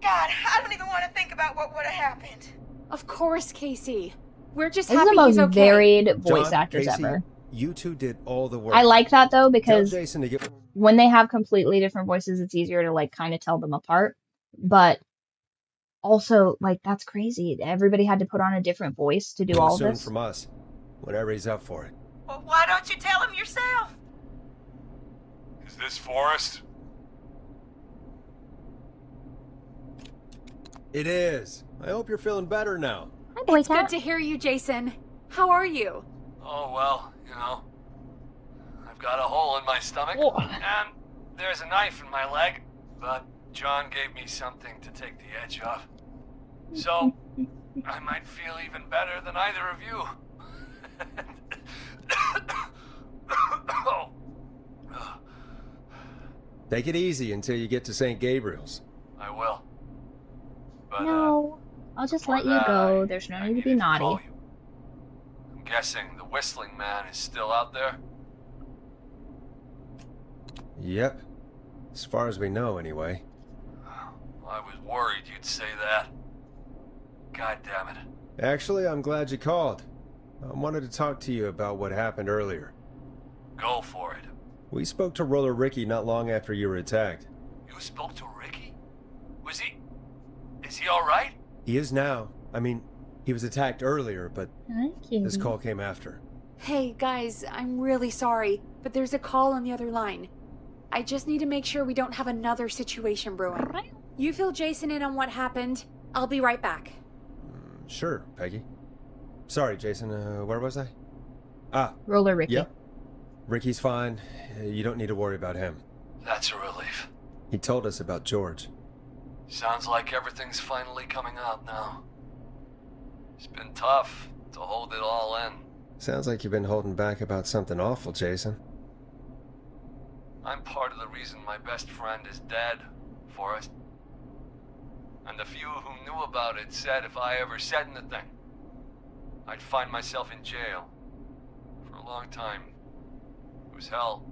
God, I don't even want to think about what would have happened. Of course, Casey. We're just this happy is the most he's okay. varied voice John, actors Casey, ever. You two did all the work. I like that though Tell because Jason to get... when they have completely different voices, it's easier to like kind of tell them apart. But also, like, that's crazy. Everybody had to put on a different voice to do all of soon this. from us, whenever he's up for it. Well, why don't you tell him yourself? Is this Forrest? It is. I hope you're feeling better now. Hi, boy It's good to hear you, Jason. How are you? Oh, well, you know. I've got a hole in my stomach, and there's a knife in my leg, but John gave me something to take the edge off. So, I might feel even better than either of you. Take it easy until you get to St. Gabriel's. I will. But, No, I'll just let you go. There's no need to be naughty. I'm guessing the Whistling Man is still out there? Yep. As far as we know, anyway. I was worried you'd say that. God damn it. Actually, I'm glad you called. I wanted to talk to you about what happened earlier. Go for it. We spoke to Roller Ricky not long after you were attacked. You spoke to Ricky? Is he alright? He is now. I mean, he was attacked earlier, but Thank this call came after. Hey, guys, I'm really sorry, but there's a call on the other line. I just need to make sure we don't have another situation brewing. You fill Jason in on what happened. I'll be right back. Sure, Peggy. Sorry, Jason, where was I? Ah. Roller Ricky. Yep. Ricky's fine. You don't need to worry about him. That's a relief. He told us about George. Sounds like everything's finally coming out now. It's been tough to hold it all in. Sounds like you've been holding back about something awful, Jason. I'm part of the reason my best friend is dead, Forrest. And the few who knew about it said if I ever said anything, I'd find myself in jail. For a long time. It was hell.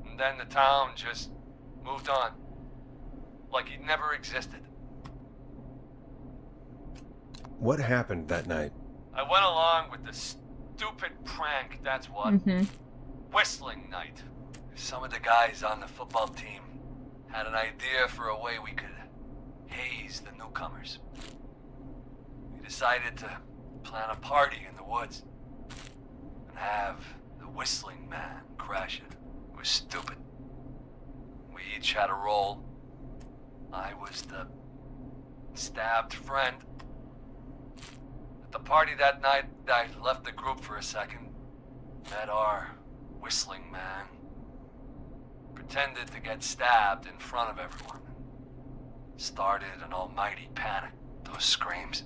And then the town just moved on. Like he never existed. What happened that night? I went along with the stupid prank, that's what. Whistling night. Some of the guys on the football team had an idea for a way we could haze the newcomers. We decided to plan a party in the woods and have the Whistling Man crash it. It was stupid. We each had a role. I was the stabbed friend. At the party that night, I left the group for a second. Met our Whistling Man. Pretended to get stabbed in front of everyone. Started an almighty panic. Those screams.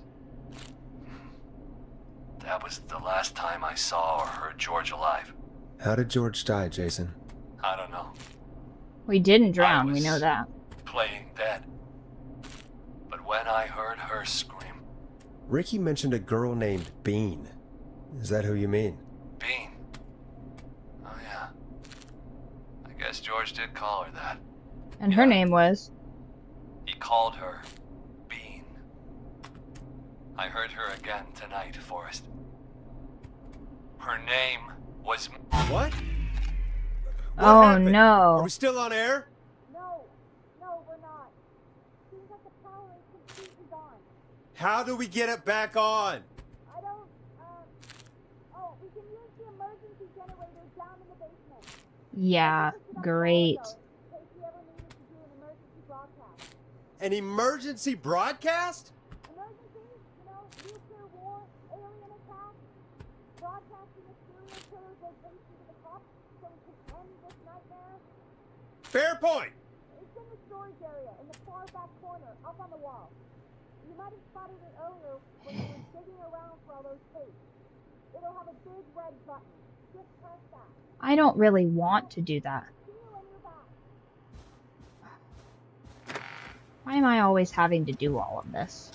That was the last time I saw or heard George alive. How did George die, Jason? I don't know. We didn't drown, we know that. Playing dead. But when I heard her scream... Ricky mentioned a girl named Bean. Is that who you mean? Bean? Oh yeah. I guess George did call her that. And her name was? He called her Bean. I heard her again tonight, Forrest. Her name was... What? Oh happened? no. Are we still on air? No, we're not. Seems like the power is completely gone. How do we get it back on? I don't, oh, we can use the emergency generator down in the basement. Yeah, great. In case we ever needed to do an emergency broadcast. An emergency broadcast? Emergency, nuclear war, alien attack, broadcasting a serial killer's location to the cops so we can end this nightmare. Fair point. It's in the storage area, in the far back corner, up on the wall. You might have spotted it earlier when you were digging around for all those tapes. It'll have a big red button. Just press that. I don't really want to do that. See you when you're back. Why am I always having to do all of this?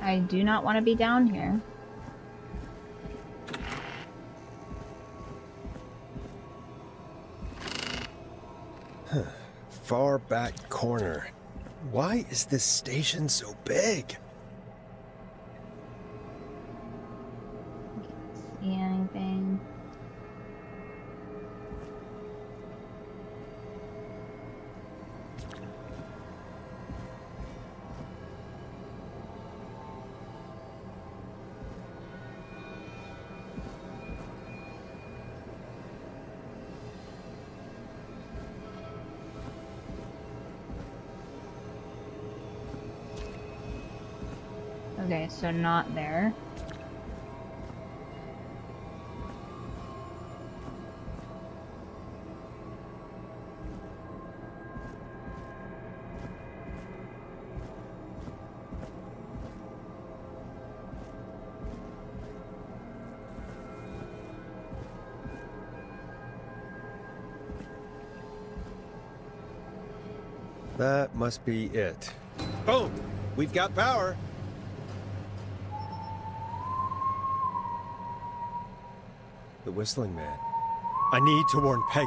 I do not want to be down here. Huh. Far back corner. Why is this station so big? See anything? Okay, so not there. That must be it. Boom! We've got power! The whistling man. I need to warn Peggy.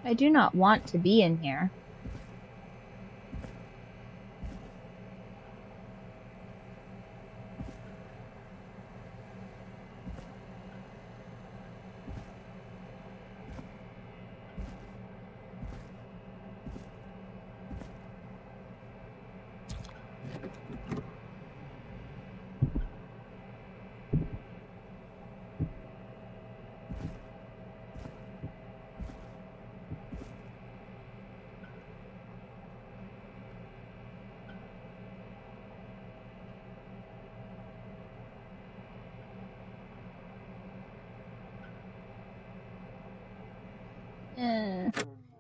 I do not want to be in here.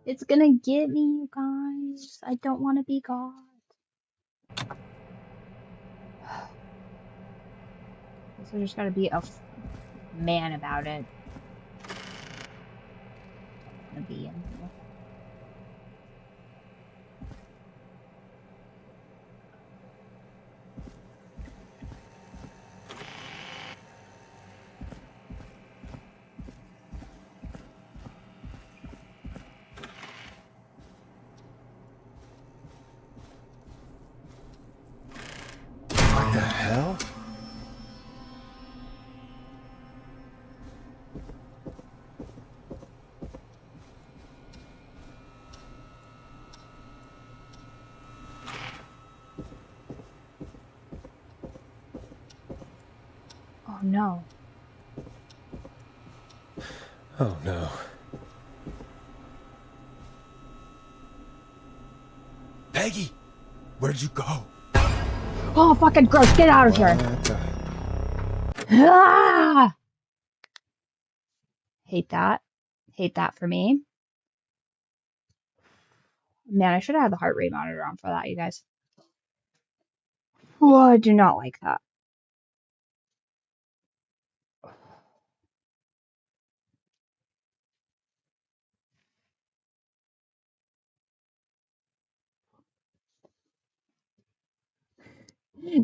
It's gonna get me, you guys. I don't want to be God. Guess I just gotta be a man about it. Don't want to be in here. What the hell? Oh no. Oh no. Peggy! Where'd you go? Oh, fucking gross. Get out of here. Ah! Hate that. Hate that for me. Man, I should have had the heart rate monitor on for that, you guys. Oh, I do not like that.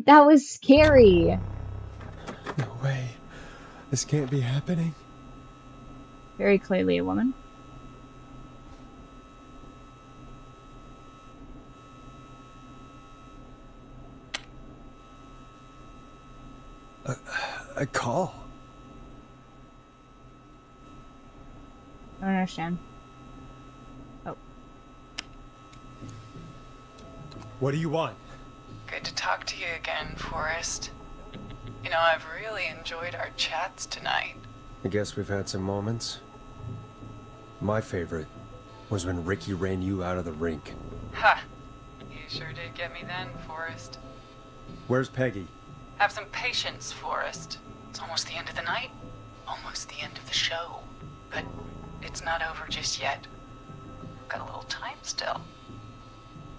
That was scary. No way. This can't be happening. Very clearly a woman. A call. I don't understand. Oh. What do you want? Good to talk to you again, Forrest. You know, I've really enjoyed our chats tonight. I guess we've had some moments. My favorite was when Ricky ran you out of the rink. Ha! You sure did get me then, Forrest. Where's Peggy? Have some patience, Forrest. It's almost the end of the night. Almost the end of the show. But it's not over just yet. Got a little time still.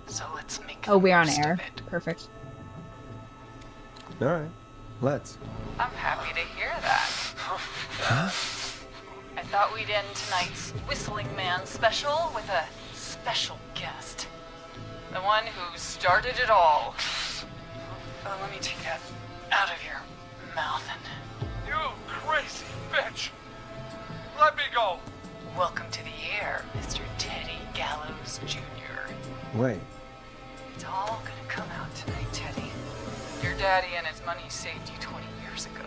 So let's make the Oh, we're on most air. of it. Perfect. All right, let's. I'm happy to hear that. Huh? I thought we'd end tonight's Whistling Man special with a special guest. The one who started it all. Let me take that out of your mouth and... You crazy bitch! Let me go! Welcome to the air, Mr. Teddy Gallows Jr. Wait. It's all gonna come out tonight, Teddy. Your daddy and his money saved you 20 years ago.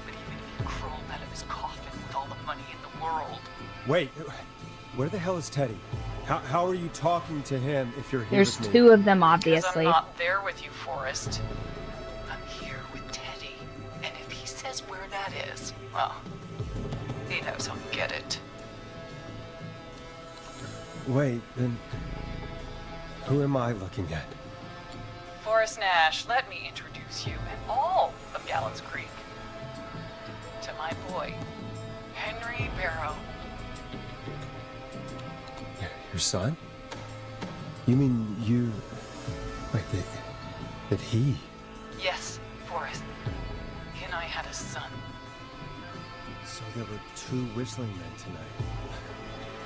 But even if you crawled out of his coffin with all the money in the world... Wait, where the hell is Teddy? How are you talking to him if you're here There's with me? two of them, 'Cause obviously. I'm not there with you, Forrest. I'm here with Teddy. And if he says where that is, well, he knows I'll get it. Wait, then who am I looking at? Forrest Nash, let me introduce you and all of Gallows Creek to my boy, Henry Barrow. Your son? You mean you... Wait, that he... Yes, Forrest. He and I had a son. So there were two whistling men tonight.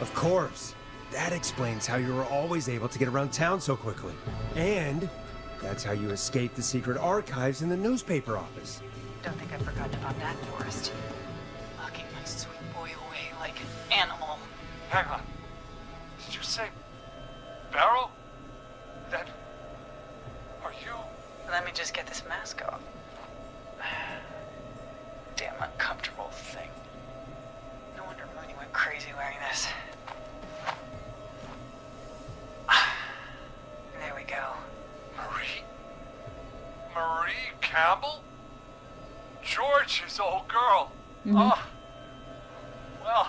Of course! That explains how you were always able to get around town so quickly. And that's how you escaped the secret archives in the newspaper office. Don't think I've forgotten about that, Forrest. Locking my sweet boy away like an animal. Hang on. Did you say Barrow? That... Are you... Let me just get this mask off. Damn uncomfortable thing. No wonder Mooney went crazy wearing this. There we go. Marie Campbell? George's old girl. Mhm. Oh. Well,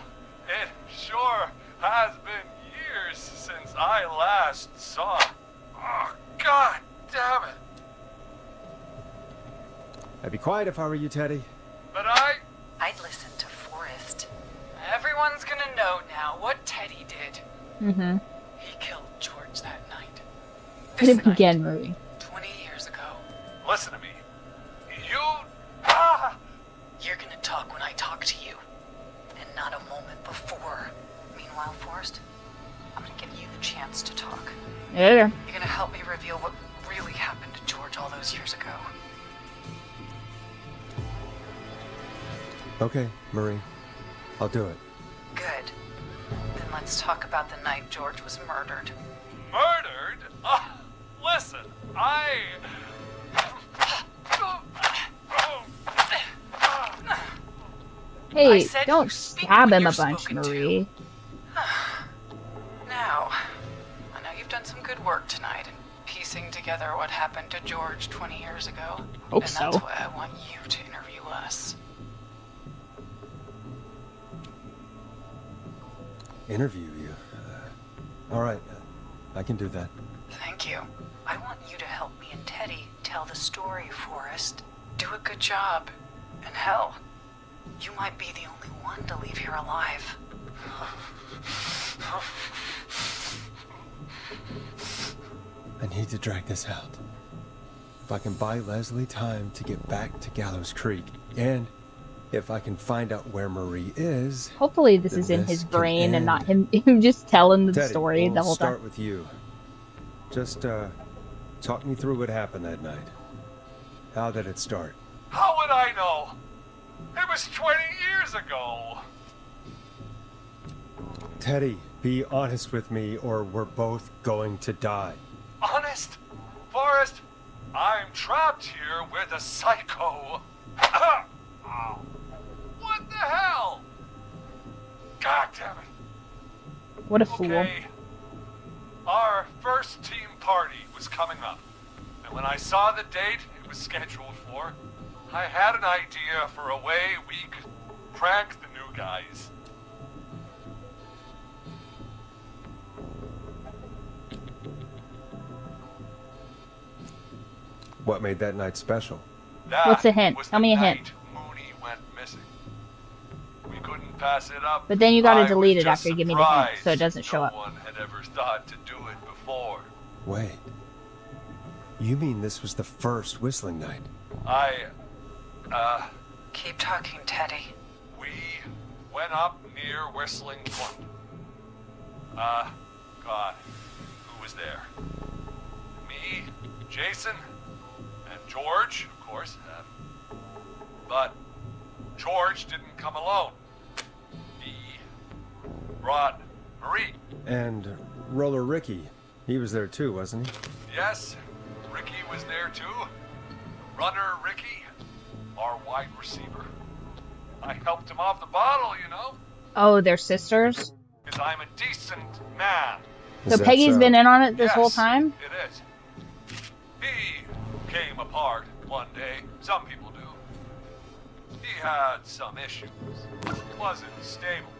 it sure has been years since I last saw him. Oh, God damn it. I'd be quiet if I were you, Teddy. But I'd listen to Forrest. Everyone's gonna know now what Teddy did. Mm-hmm. He killed George that night. Hit him again, Marie. 20 years ago. Listen to me. You're gonna talk when I talk to you. And not a moment before. Meanwhile, Forrest, I'm gonna give you the chance to talk. Yeah. You're gonna help me reveal what really happened to George all those years ago. Okay, Marie. I'll do it. Good. Then let's talk about the night George was murdered. Murdered? Listen, Hey, don't stab him a bunch, Marie. Now, I know you've done some good work tonight in piecing together what happened to George 20 years ago. Hope and so. that's why I want you to interview us. Interview you. All right, I can do that. Thank you. I want you to help me and Teddy tell the story, Forrest. Do a good job. And hell, you might be the only one to leave here alive. I need to drag this out. If I can buy Leslie time to get back to Gallows Creek, and if I can find out where Marie is... Hopefully this then is in this his can brain and end. not him just telling the Teddy, story we'll the whole start time. with you. Just, talk me through what happened that night. How did it start? how would I know? It was 20 years ago. Teddy, be honest with me or we're both going to die. Honest? Forrest, I'm trapped here with a psycho. What the hell? God damn it. What a fool. Okay. Our first team party was coming up. And when I saw the date it was scheduled for, I had an idea for a way we could prank the new guys. What made that night special? That What's a hint? was Tell the me a night hint. Mooney went missing. We couldn't pass it up. But then you gotta I delete was it after you just give me the hint, so it surprised doesn't show no up. one had ever thought to do it before. Wait. You mean this was the first whistling night? Keep talking, Teddy. We went up near Whistling Point. God, who was there? Me, Jason, and George, of course. But George didn't come alone. He brought Marie. And Roller Ricky, he was there too, wasn't he? Yes, Ricky was there too. Runner Ricky, our wide receiver. I helped him off the bottle, you know. Oh, they're sisters? Because I'm a decent man. So Peggy's been in on it this Yes, whole time? It is. He came apart one day. Some people do. He had some issues. Wasn't stable.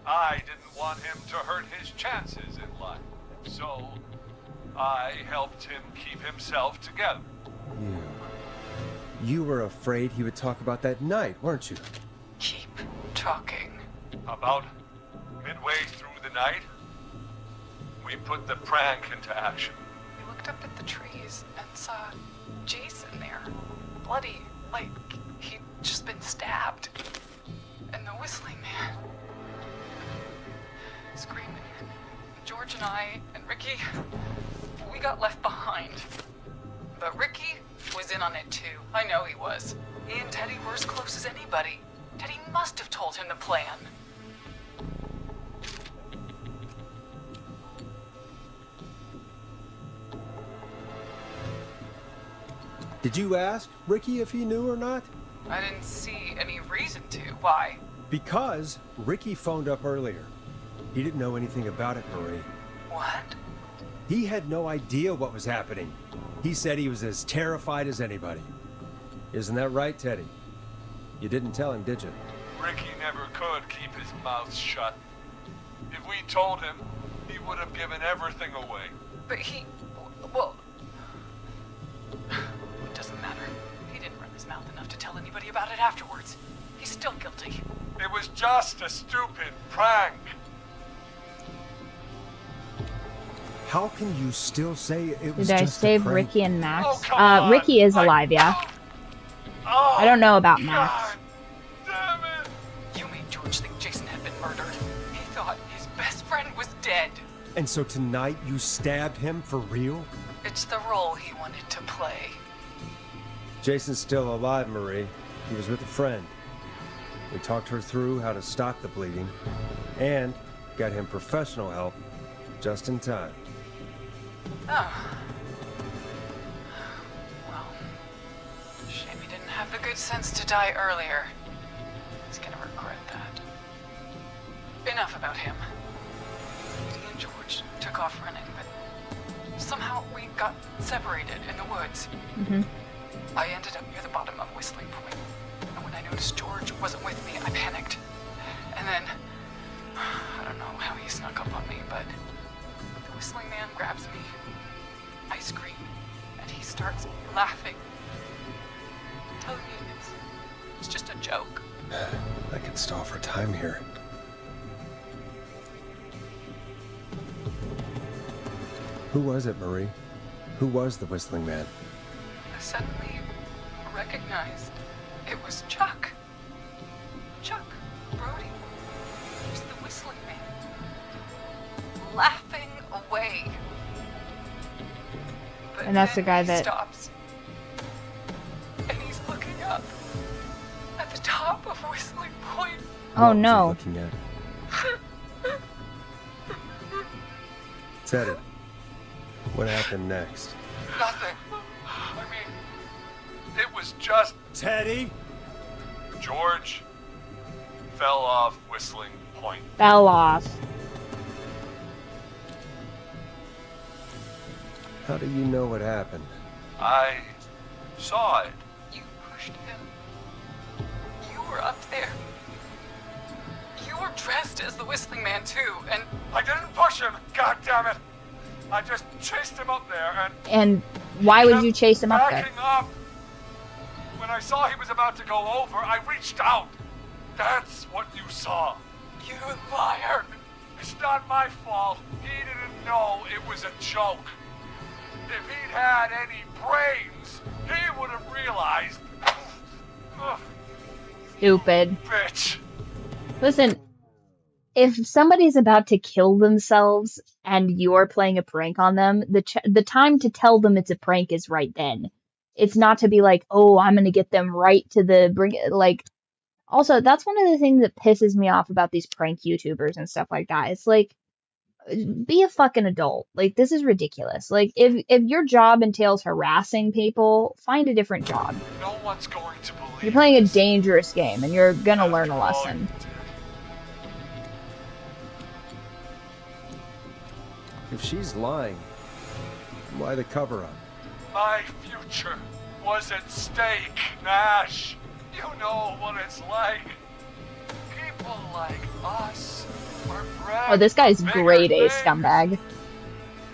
I didn't want him to hurt his chances in life. So I helped him keep himself together. You were afraid he would talk about that night, weren't you? Keep talking. About midway through the night, we put the prank into action. We looked up at the trees and saw Jason there. Bloody, like he'd just been stabbed. And the whistling man. Screaming. George and I and Ricky, we got left behind. But Ricky was in on it too. I know he was. He and Teddy were as close as anybody. Teddy must have told him the plan. Did you ask Ricky if he knew or not? I didn't see any reason to. Why? Because Ricky phoned up earlier. He didn't know anything about it, Marie. What? He had no idea what was happening. He said he was as terrified as anybody. Isn't that right, Teddy? You didn't tell him, did you? Ricky never could keep his mouth shut. If we told him, he would have given everything away. But he... well... It doesn't matter. He didn't run his mouth enough to tell anybody about it afterwards. He's still guilty. It was just a stupid prank. How can you still say it was Did I just save a prank? Ricky and Max? Oh, come on. Ricky is alive, yeah. I don't know about Max. Damn it! You made George think Jason had been murdered. He thought his best friend was dead. And so tonight you stabbed him for real? It's the role he wanted to play. Jason's still alive, Marie. He was with a friend. We talked her through how to stop the bleeding and got him professional help just in time. Oh. Well, shame he didn't have the good sense to die earlier. He's gonna regret that. Enough about him. He and George took off running, but somehow we got separated in the woods. Mm-hmm. I ended up near the bottom of Whistling Point, and when I noticed George wasn't with me, I panicked. And then, I don't know how he snuck up on me, but the Whistling Man grabs me. I scream, and he starts laughing. I'm telling you, it's just a joke. I can stall for time here. Who was it, Marie? Who was the Whistling Man? I suddenly recognized it was Chuck. Chuck Brody. He was the Whistling Man. Laughing away. But And that's the then guy he that... stops. And he's looking up. At the top of Whistling Point. Oh What was he no. looking at? Teddy, what happened next? Nothing. I mean, it was just... Teddy? George fell off Whistling Point. Fell off. How do you know what happened? I saw it. You pushed him. You were up there. You were dressed as the Whistling Man too, and I didn't push him, God damn it! I just chased him up there and... And Why would you chase him up there? Backing up. When I saw he was about to go over, I reached out. That's what you saw. You liar! It's not my fault. He didn't know it was a joke. If he'd had any brains, he would have realized. Ugh, Stupid. bitch. Listen, if somebody's about to kill themselves and you're playing a prank on them, the time to tell them it's a prank is right then. It's not to be like, oh, I'm gonna get them right to the like. Also, that's one of the things that pisses me off about these prank YouTubers and stuff like that. It's like, be a fucking adult. Like, this is ridiculous. Like, if your job entails harassing people, find a different job. No one's going to believe. You're playing a dangerous game, and you're gonna learn a lesson. If she's lying, why the cover-up? My future was at stake, Nash. You know what it's like. People like us were bred Oh, this guy's for bigger grade A things. scumbag.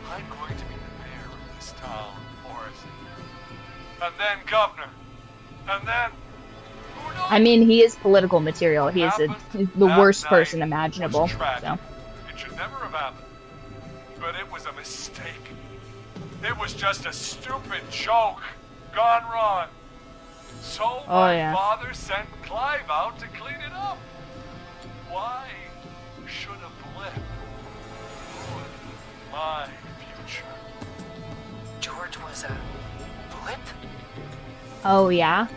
I'm going to be the mayor of this town, Forrest. And then governor. And then, who knows? I mean, he is political material. He is he's the That worst night person was imaginable. tragic. So. It should never have happened. But it was a mistake. It was just a stupid joke gone wrong. So my father sent Clive out to clean it up. Why should a blip ruin my future? George was a blip? Oh yeah.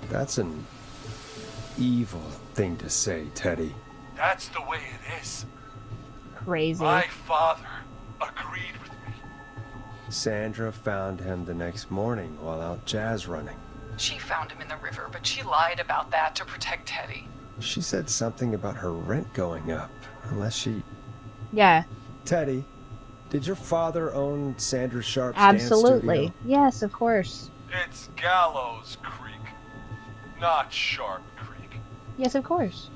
That's an evil thing to say, Teddy. That's the way it is. Crazy. My father agreed with me. Sandra found him the next morning while out jazz running. She found him in the river, but she lied about that to protect Teddy. She said something about her rent going up, unless she... Yeah. Teddy, did your father own Sandra Sharp's Absolutely. dance studio? Yes, of course. It's Gallows Creek, not Sharp Creek. Yes, of course.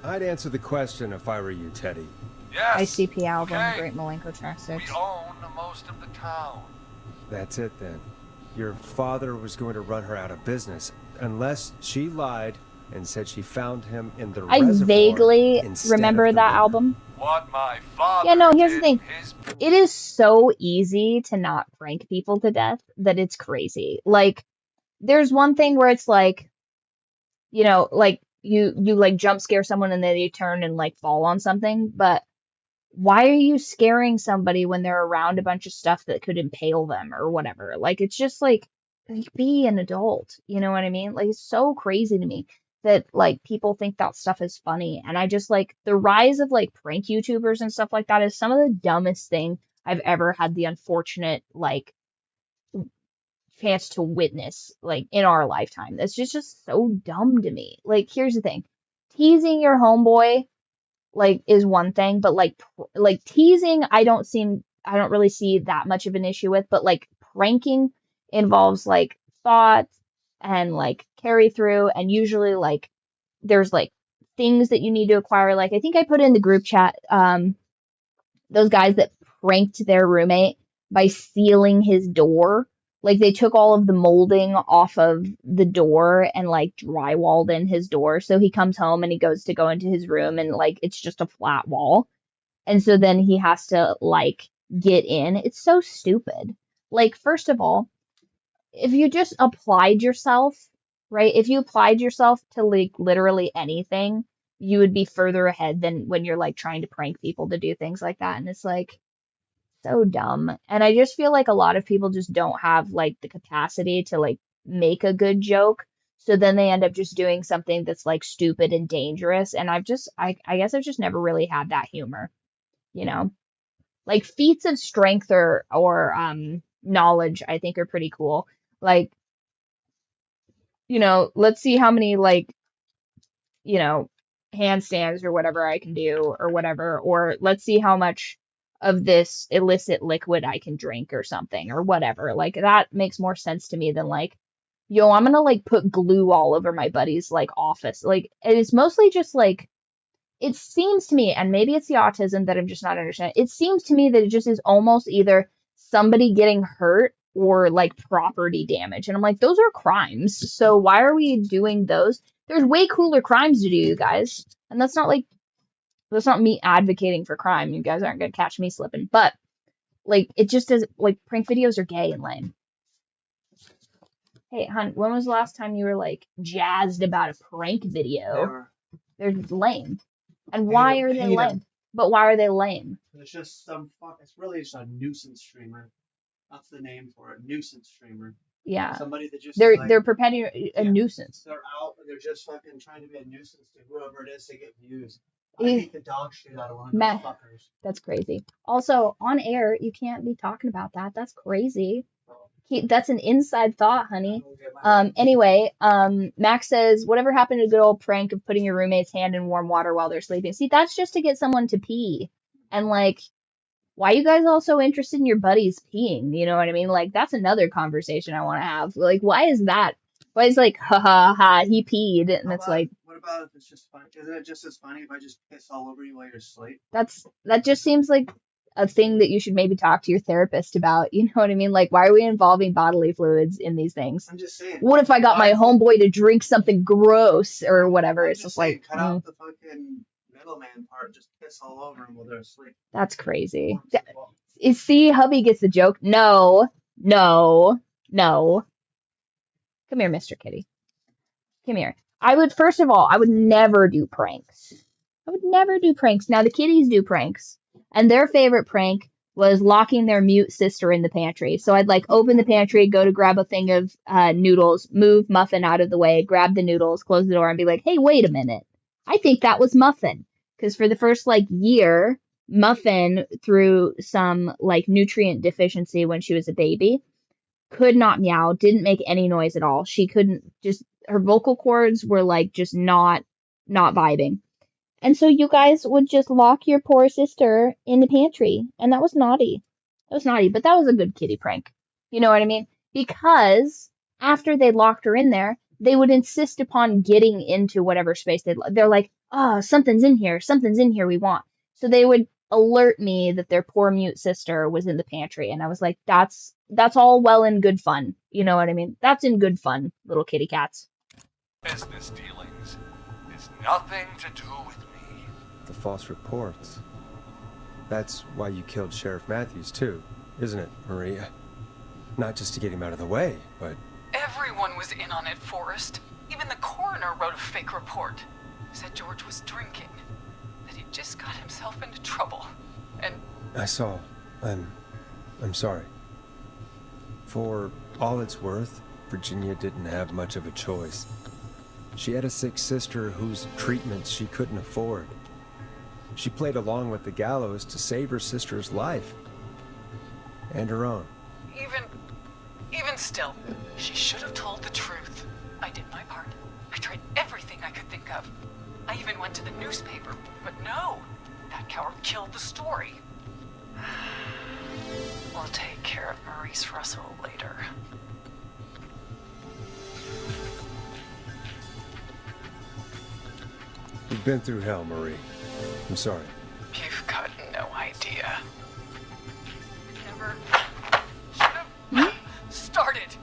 I'd answer the question if I were you, Teddy. Yes. ICP album, okay. Great Malenko Track 6. We own most of the town. That's it then. Your father was going to run her out of business, unless she lied and said she found him in the I reservoir vaguely instead remember of the that river. album. What my father Yeah, no, here's the did, thing. It is so easy to not prank people to death that it's crazy. Like, there's one thing where it's like, you know, like you like jump scare someone and then you turn and like fall on something, but why are you scaring somebody when they're around a bunch of stuff that could impale them or whatever? Like, it's just like be an adult. You know what I mean? Like, it's so crazy to me that like people think that stuff is funny. And I just like the rise of like prank YouTubers and stuff like that is some of the dumbest thing I've ever had the unfortunate like chance to witness like in our lifetime. That's just so dumb to me. Like, here's the thing. Teasing your homeboy like is one thing, but like teasing I don't really see that much of an issue with, but like pranking involves like thought and like carry through, and usually like there's like things that you need to acquire. Like I think I put in the group chat those guys that pranked their roommate by sealing his door. Like they took all of the molding off of the door and like drywalled in his door. So he comes home and he goes to go into his room and like it's just a flat wall. And so then he has to like get in. It's so stupid. Like, first of all, if you just applied yourself, right? If you applied yourself to like literally anything, you would be further ahead than when you're like trying to prank people to do things like that. And it's like so dumb. And I just feel like a lot of people just don't have like the capacity to like make a good joke. So then they end up just doing something that's like stupid and dangerous. And I guess I've just never really had that humor, you know? Like feats of strength or knowledge, I think are pretty cool. Like, you know, let's see how many like, you know, handstands or whatever I can do or whatever, or let's see how much of this illicit liquid I can drink or something or whatever. Like that makes more sense to me than like, yo, I'm gonna like put glue all over my buddy's like office. Like, and it's mostly just like it seems to me, and maybe it's the autism that I'm just not understanding. It seems to me that it just is almost either somebody getting hurt or like property damage. And I'm like, those are crimes. So why are we doing those? There's way cooler crimes to do, you guys. And that's not me advocating for crime. You guys aren't gonna catch me slipping. But like it just is like prank videos are gay and lame. Hey, hun, when was the last time you were like jazzed about a prank video? Never. They're lame. And why are they lame? But why are they lame? It's just it's really just a nuisance streamer. That's the name for it, nuisance streamer. Yeah. Somebody that just they're perpetuating a nuisance. They're out. They're just fucking trying to be a nuisance to whoever it is to get views. I hate the dog shit out of one of those fuckers. That's crazy. Also, on air, you can't be talking about that. That's crazy. That's an inside thought, honey. Anyway, Max says, whatever happened to the good old prank of putting your roommate's hand in warm water while they're sleeping? See, that's just to get someone to pee. And like, why are you guys all so interested in your buddies peeing? You know what I mean? Like, that's another conversation I want to have. Like, why is that? Why is like, ha ha ha, he peed, and it's like. What about if it's just funny? Isn't it just as funny if I just piss all over you while you're asleep? That just seems like a thing that you should maybe talk to your therapist about. You know what I mean? Like, why are we involving bodily fluids in these things? I'm just saying. What if I got my homeboy to drink something gross or whatever? It's just like cut out the fucking middleman part, just piss all over them while they're asleep. That's crazy. See, hubby gets the joke. No. Come here, Mr. Kitty. Come here. First of all, I would never do pranks. Now, the kitties do pranks. And their favorite prank was locking their mute sister in the pantry. So I'd like open the pantry, go to grab a thing of noodles, move Muffin out of the way, grab the noodles, close the door, and be like, hey, wait a minute. I think that was Muffin. Because for the first like year, Muffin, through some like nutrient deficiency when she was a baby, could not meow, didn't make any noise at all. She couldn't her vocal cords were like just not vibing. And so you guys would just lock your poor sister in the pantry. And that was naughty. But that was a good kitty prank. You know what I mean? Because after they locked her in there, they would insist upon getting into whatever space they're like, oh, something's in here we want. So they would alert me that their poor mute sister was in the pantry. And I was like, that's all well and good fun. You know what I mean? That's in good fun, little kitty cats. Business dealings is nothing to do with me. The false reports. That's why you killed Sheriff Matthews, too, isn't it, Maria? Not just to get him out of the way, but... Everyone was in on it, Forrest. Even the coroner wrote a fake report. Said George was drinking. That he just got himself into trouble. And... I saw. I'm sorry. For all it's worth, Virginia didn't have much of a choice. She had a sick sister whose treatments she couldn't afford. She played along with the gallows to save her sister's life. And her own. Even still, she should have told the truth. I did my part. I tried everything I could think of. I even went to the newspaper, but no. That coward killed the story. We'll take care of Maurice Russell later. You've been through hell, Marie. I'm sorry. You've got no idea. Never should have started.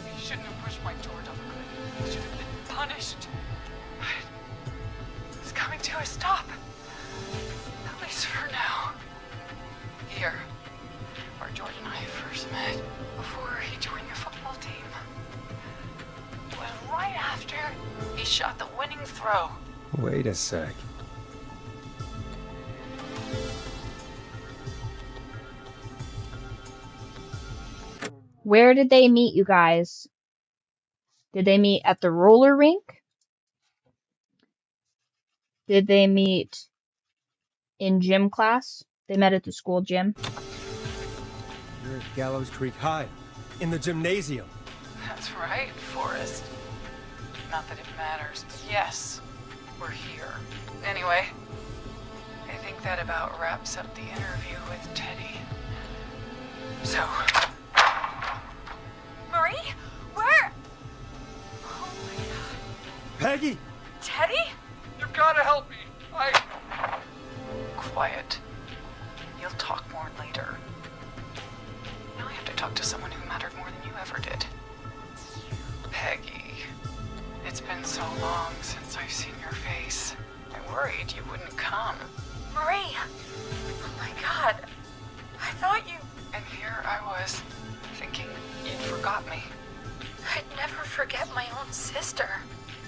You shouldn't have pushed my door down the cliff. You should have been punished. It's coming to a stop. At least for now. Here, where George and I first met, before he joined your football team. It was right after he shot the winning throw. Wait a sec. Where did they meet, you guys? Did they meet at the roller rink? Did they meet in gym class? They met at the school gym. You're at Gallows Creek High, in the gymnasium. That's right, Forrest. Not that it matters, but yes, we're here. Anyway, I think that about wraps up the interview with Teddy. So... Marie? Where? Oh my god. Peggy! Teddy? You've got to help me. talked to someone who mattered more than you ever did. Peggy. It's been so long since I've seen your face. I worried you wouldn't come. Marie! Oh my god. I thought you... And here I was, thinking you'd forgot me. I'd never forget my own sister.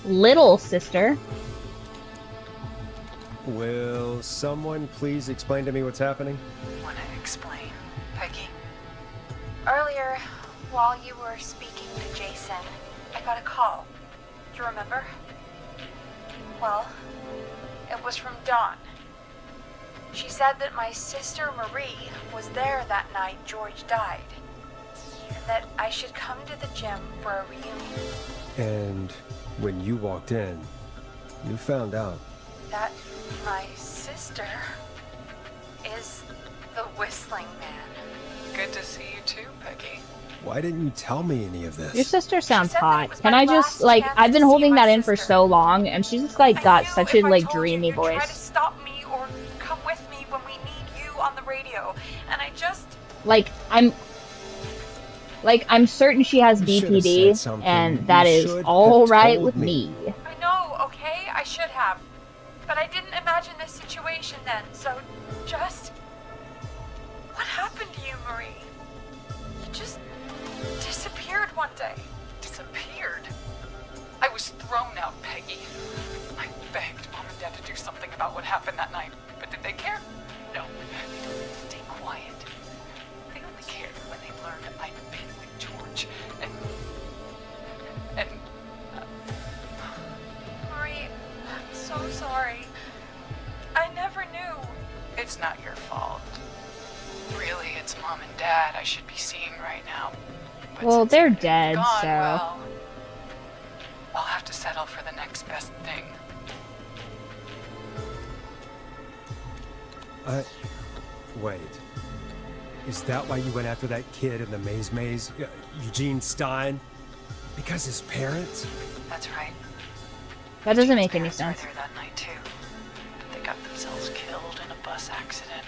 Little sister. Will someone please explain to me what's happening? Want to explain, Peggy? Earlier, while you were speaking to Jason, I got a call. Do you remember? Well, it was from Dawn. She said that my sister Marie was there that night George died, and that I should come to the gym for a reunion. And when you walked in, you found out That my sister is the Whistling Man. Good to see you too, Peggy. Why didn't you tell me any of this? Your sister sounds hot. Can I just, like, I've been holding that in for so long, and she's just, like, got such a, like, dreamy Try to voice. stop me or come with me when we need you on the radio, and I just... I'm certain she has BPD, and that is all right with me. I know, okay? I should have. But I didn't imagine this situation then, so just... What happened to you, Marie? You just disappeared one day. Disappeared? I was thrown out, Peggy. I begged Mom and Dad to do something about what happened that night, but did they care? No. They told me to stay quiet. They only cared when they learned I'd been with George, and... Marie, I'm so sorry. I never knew. It's not your fault. Really, it's Mom and Dad I should be seeing right now. But Well, they're dead, gone, so... well, I'll have to settle for the next best thing. Wait. Is that why you went after that kid in the maze? Eugene Stein? Because his parents? That's right. That doesn't make any sense. They were there that night too. They got themselves killed in a bus accident.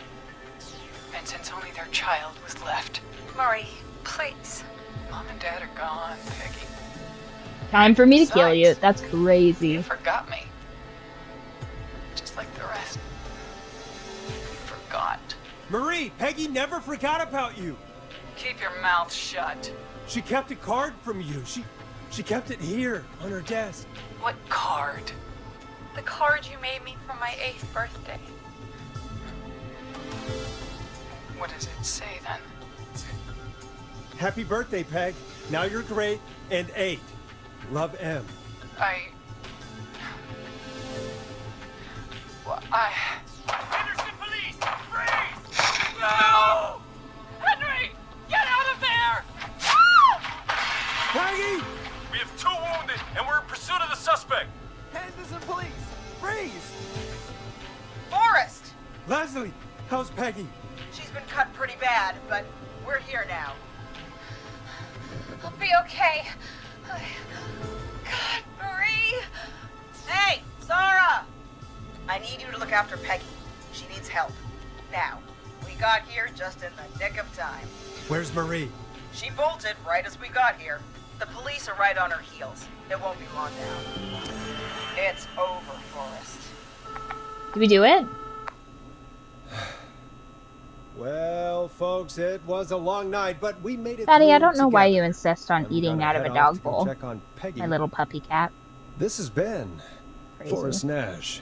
And since only their child was left... Marie, please. Mom and Dad are gone, Peggy. Time for me to kill you. That's crazy. You forgot me. Just like the rest. You forgot. Marie, Peggy never forgot about you. Keep your mouth shut. She kept a card from you. She kept it here on her desk. What card? The card you made me for my 8th birthday. What does it say then? Happy birthday, Peg. Now you're great and 8. Love, M. Henderson police! Freeze! No! Henry! Get out of there! Peggy! We have 2 wounded, and we're in pursuit of the suspect. Henderson police! Freeze! Forrest! Leslie, how's Peggy? She's been cut pretty bad, but we're here now. I'll be okay. God, Marie! Hey, Zara! I need you to look after Peggy. She needs help. Now, we got here just in the nick of time. Where's Marie? She bolted right as we got here. The police are right on her heels. It won't be long now. It's over, Forrest. Did we do it? Well, folks, it was a long night, but we made it. Daddy, I through don't know why together. you insist on I'm eating gonna out of a head dog off to go bowl. check on Peggy. My little puppy cat. This has been Crazy. Forrest Nash.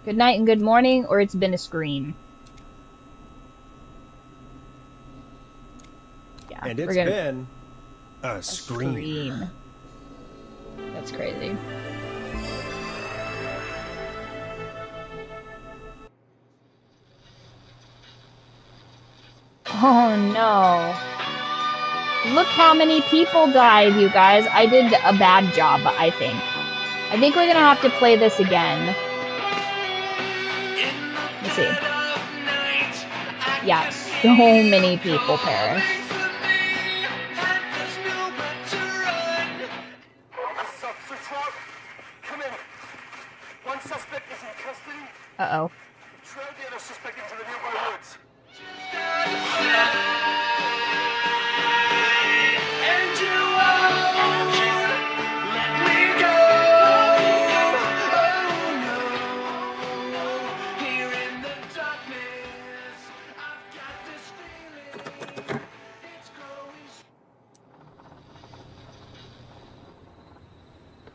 Good night and good morning, or it's been a scream. Yeah, And it's we're gonna... been a scream. That's crazy. Oh no. Look how many people died, you guys. I did a bad job, I think. I think we're gonna have to play this again. Let's see. Yeah, so many people perished. Come in. One suspect is in custody. Uh-oh. Tread the woods.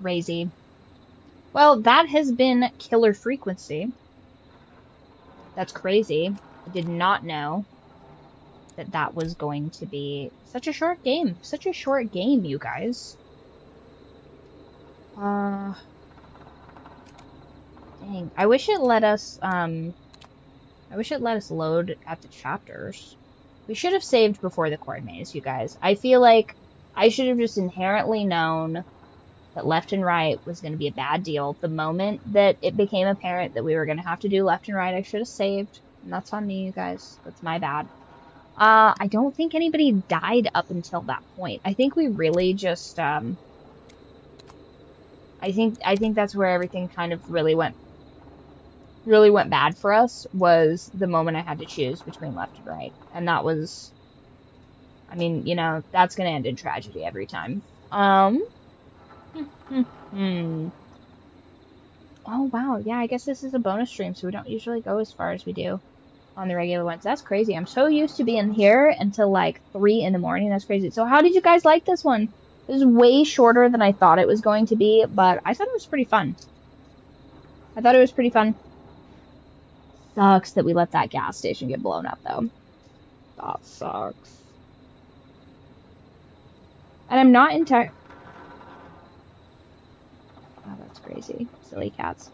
Crazy. Well, that has been Killer Frequency. That's crazy. I did not know that that was going to be such a short game. Such a short game, you guys. Dang. I wish it let us, load at the chapters. We should have saved before the court maze, you guys. I feel like I should have just inherently known that left and right was going to be a bad deal. The moment that it became apparent that we were going to have to do left and right, I should have saved. And that's on me, you guys. That's my bad. I don't think anybody died up until that point. I think we really just, I think that's where everything kind of really went bad for us, was the moment I had to choose between left and right. And that was, I mean, you know, that's going to end in tragedy every time. Oh, wow. Yeah, I guess this is a bonus stream, so we don't usually go as far as we do on the regular ones. That's crazy. I'm so used to being here until like 3 in the morning. That's crazy. So how did you guys like this one? It was way shorter than I thought it was going to be, but I thought it was pretty fun. Sucks that we let that gas station get blown up, though. That sucks. And I'm not entirely... Oh, that's crazy. Silly cats.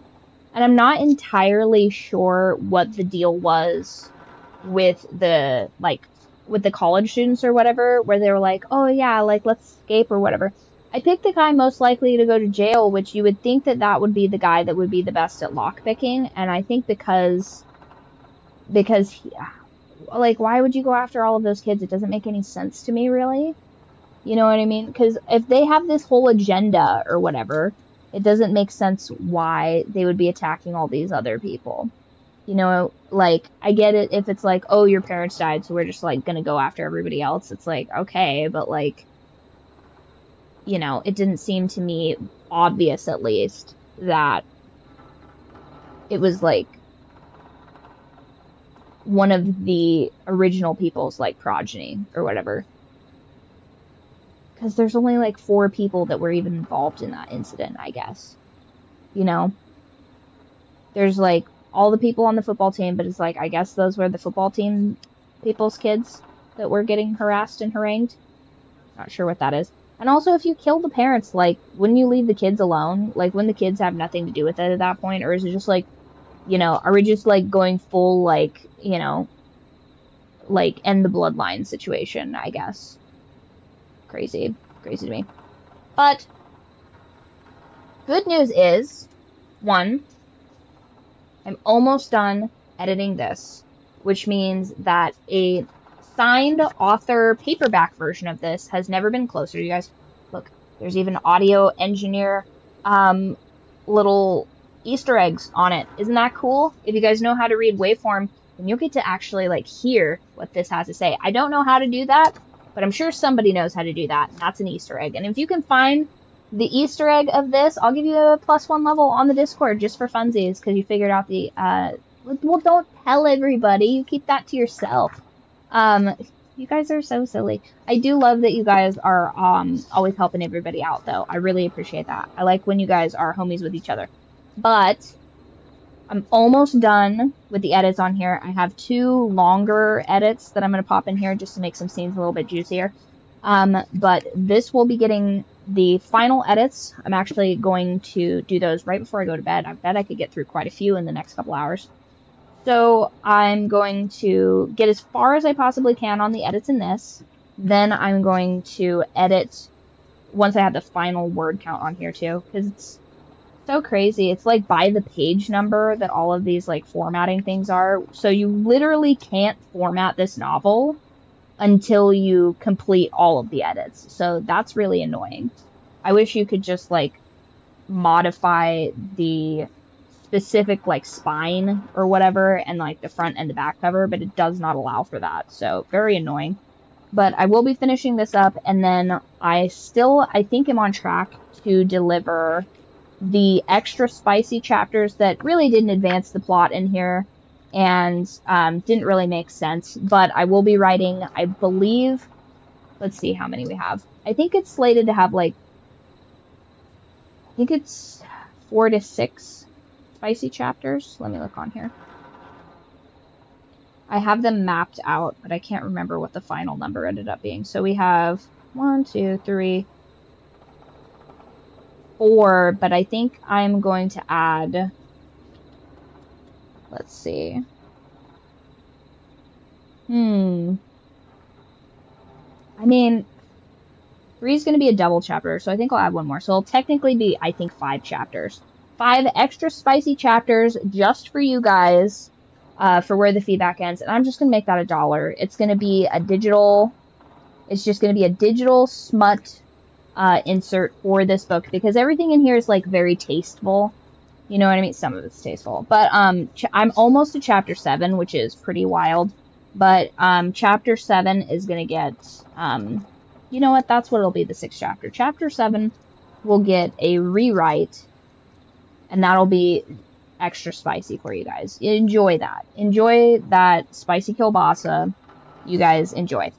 And I'm not entirely sure what the deal was with the, like, with the college students or whatever, where they were like, oh yeah, like, let's escape or whatever. I picked the guy most likely to go to jail, which you would think that that would be the guy that would be the best at lockpicking, and I think because he, like, why would you go after all of those kids? It doesn't make any sense to me, really. You know what I mean? Because if they have this whole agenda or whatever, it doesn't make sense why they would be attacking all these other people. You know, like, I get it if it's like, oh, your parents died, so we're just, like, gonna go after everybody else. It's like, okay, but, like, you know, it didn't seem to me obvious, at least, that it was, like, one of the original people's, like, progeny or whatever. Because there's only, like, 4 people that were even involved in that incident, I guess. You know? There's, like, all the people on the football team, but it's like, I guess those were the football team people's kids that were getting harassed and harangued. Not sure what that is. And also, if you kill the parents, like, wouldn't you leave the kids alone? Like, when the kids have nothing to do with it at that point? Or is it just, like, you know, are we just, like, going full, like, you know, like, end the bloodline situation, I guess. Crazy to me. But good news is, 1, I'm almost done editing this, which means that a signed author paperback version of this has never been closer. You guys, look, there's even audio engineer little Easter eggs on it. Isn't that cool? If you guys know how to read waveform, then you'll get to actually, like, hear what this has to say. I don't know how to do that, but I'm sure somebody knows how to do that, and that's an Easter egg. And if you can find the Easter egg of this, I'll give you a +1 level on the Discord just for funsies, because you figured out the, well, don't tell everybody. You keep that to yourself. You guys are so silly. I do love that you guys are, always helping everybody out, though. I really appreciate that. I like when you guys are homies with each other. But I'm almost done with the edits on here. I have 2 longer edits that I'm going to pop in here just to make some scenes a little bit juicier. But this will be getting the final edits. I'm actually going to do those right before I go to bed. I bet I could get through quite a few in the next couple hours. So I'm going to get as far as I possibly can on the edits in this. Then I'm going to edit once I have the final word count on here too, because it's so crazy. It's like by the page number that all of these, like, formatting things are. So you literally can't format this novel until you complete all of the edits. So that's really annoying. I wish you could just, like, modify the specific like spine or whatever, and like the front and the back cover, but it does not allow for that. So very annoying. But I will be finishing this up, and then I think am on track to deliver the extra spicy chapters that really didn't advance the plot in here and didn't really make sense. But I will be writing, I believe, let's see how many we have. I think it's slated to have like, I think it's 4 to 6 spicy chapters. Let me look on here. I have them mapped out, but I can't remember what the final number ended up being. So we have 1, 2, 3, 4, but I think I'm going to add, let's see. I mean, 3 is going to be a double chapter, so I think I'll add one more. So it'll technically be, I think, 5 chapters. 5 extra spicy chapters just for you guys, for where the feedback ends. And I'm just going to make that $1. It's going to be a digital, it's just going to be a digital smut insert for this book, because everything in here is like very tasteful. You know what I mean? Some of it's tasteful. But I'm almost to chapter 7, which is pretty wild. But chapter 7 is going to get, you know what? That's what it'll be, the 6th chapter. Chapter 7 will get a rewrite, and that'll be extra spicy for you guys. Enjoy that. Enjoy that spicy kielbasa. You guys enjoy.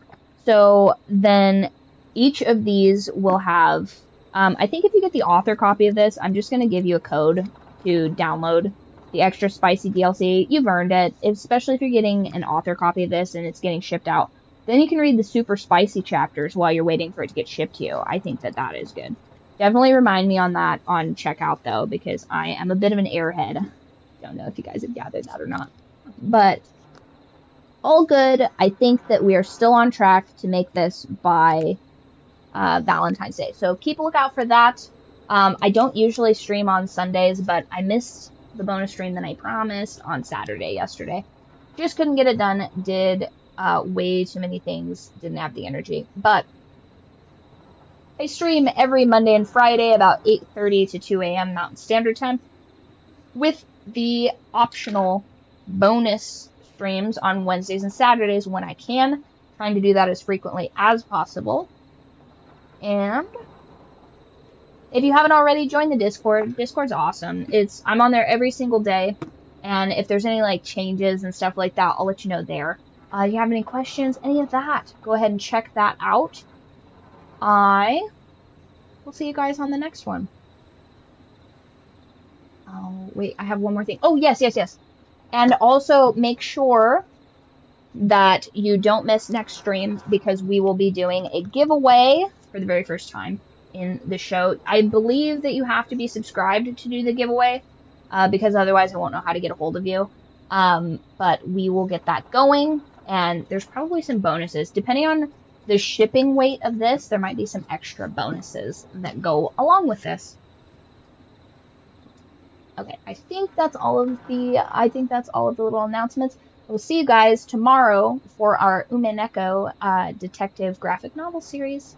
So then each of these will have, I think if you get the author copy of this, I'm just going to give you a code to download the extra spicy DLC. You've earned it, especially if you're getting an author copy of this and it's getting shipped out. Then you can read the super spicy chapters while you're waiting for it to get shipped to you. I think that that is good. Definitely remind me on that on checkout, though, because I am a bit of an airhead. Don't know if you guys have gathered that or not. But all good. I think that we are still on track to make this by Valentine's Day. So keep a lookout for that. I don't usually stream on Sundays, but I missed the bonus stream that I promised on Saturday yesterday. Just couldn't get it done. Did way too many things. Didn't have the energy. But I stream every Monday and Friday about 8:30 to 2 a.m. Mountain Standard Time, with the optional bonus streams on Wednesdays and Saturdays when I can. Trying to do that as frequently as possible. And if you haven't already, join the Discord. Discord's awesome. I'm on there every single day. And if there's any like changes and stuff like that, I'll let you know there. If you have any questions, any of that, go ahead and check that out. I will see you guys on the next one. Oh, wait, I have one more thing. Oh, yes. And also make sure that you don't miss next stream, because we will be doing a giveaway for the very first time in the show. I believe that you have to be subscribed to do the giveaway, because otherwise I won't know how to get a hold of you. But we will get that going, and there's probably some bonuses. Depending on the shipping weight of this, there might be some extra bonuses that go along with this. Okay, I think that's all of the little announcements. We'll see you guys tomorrow for our Umeneko detective graphic novel series.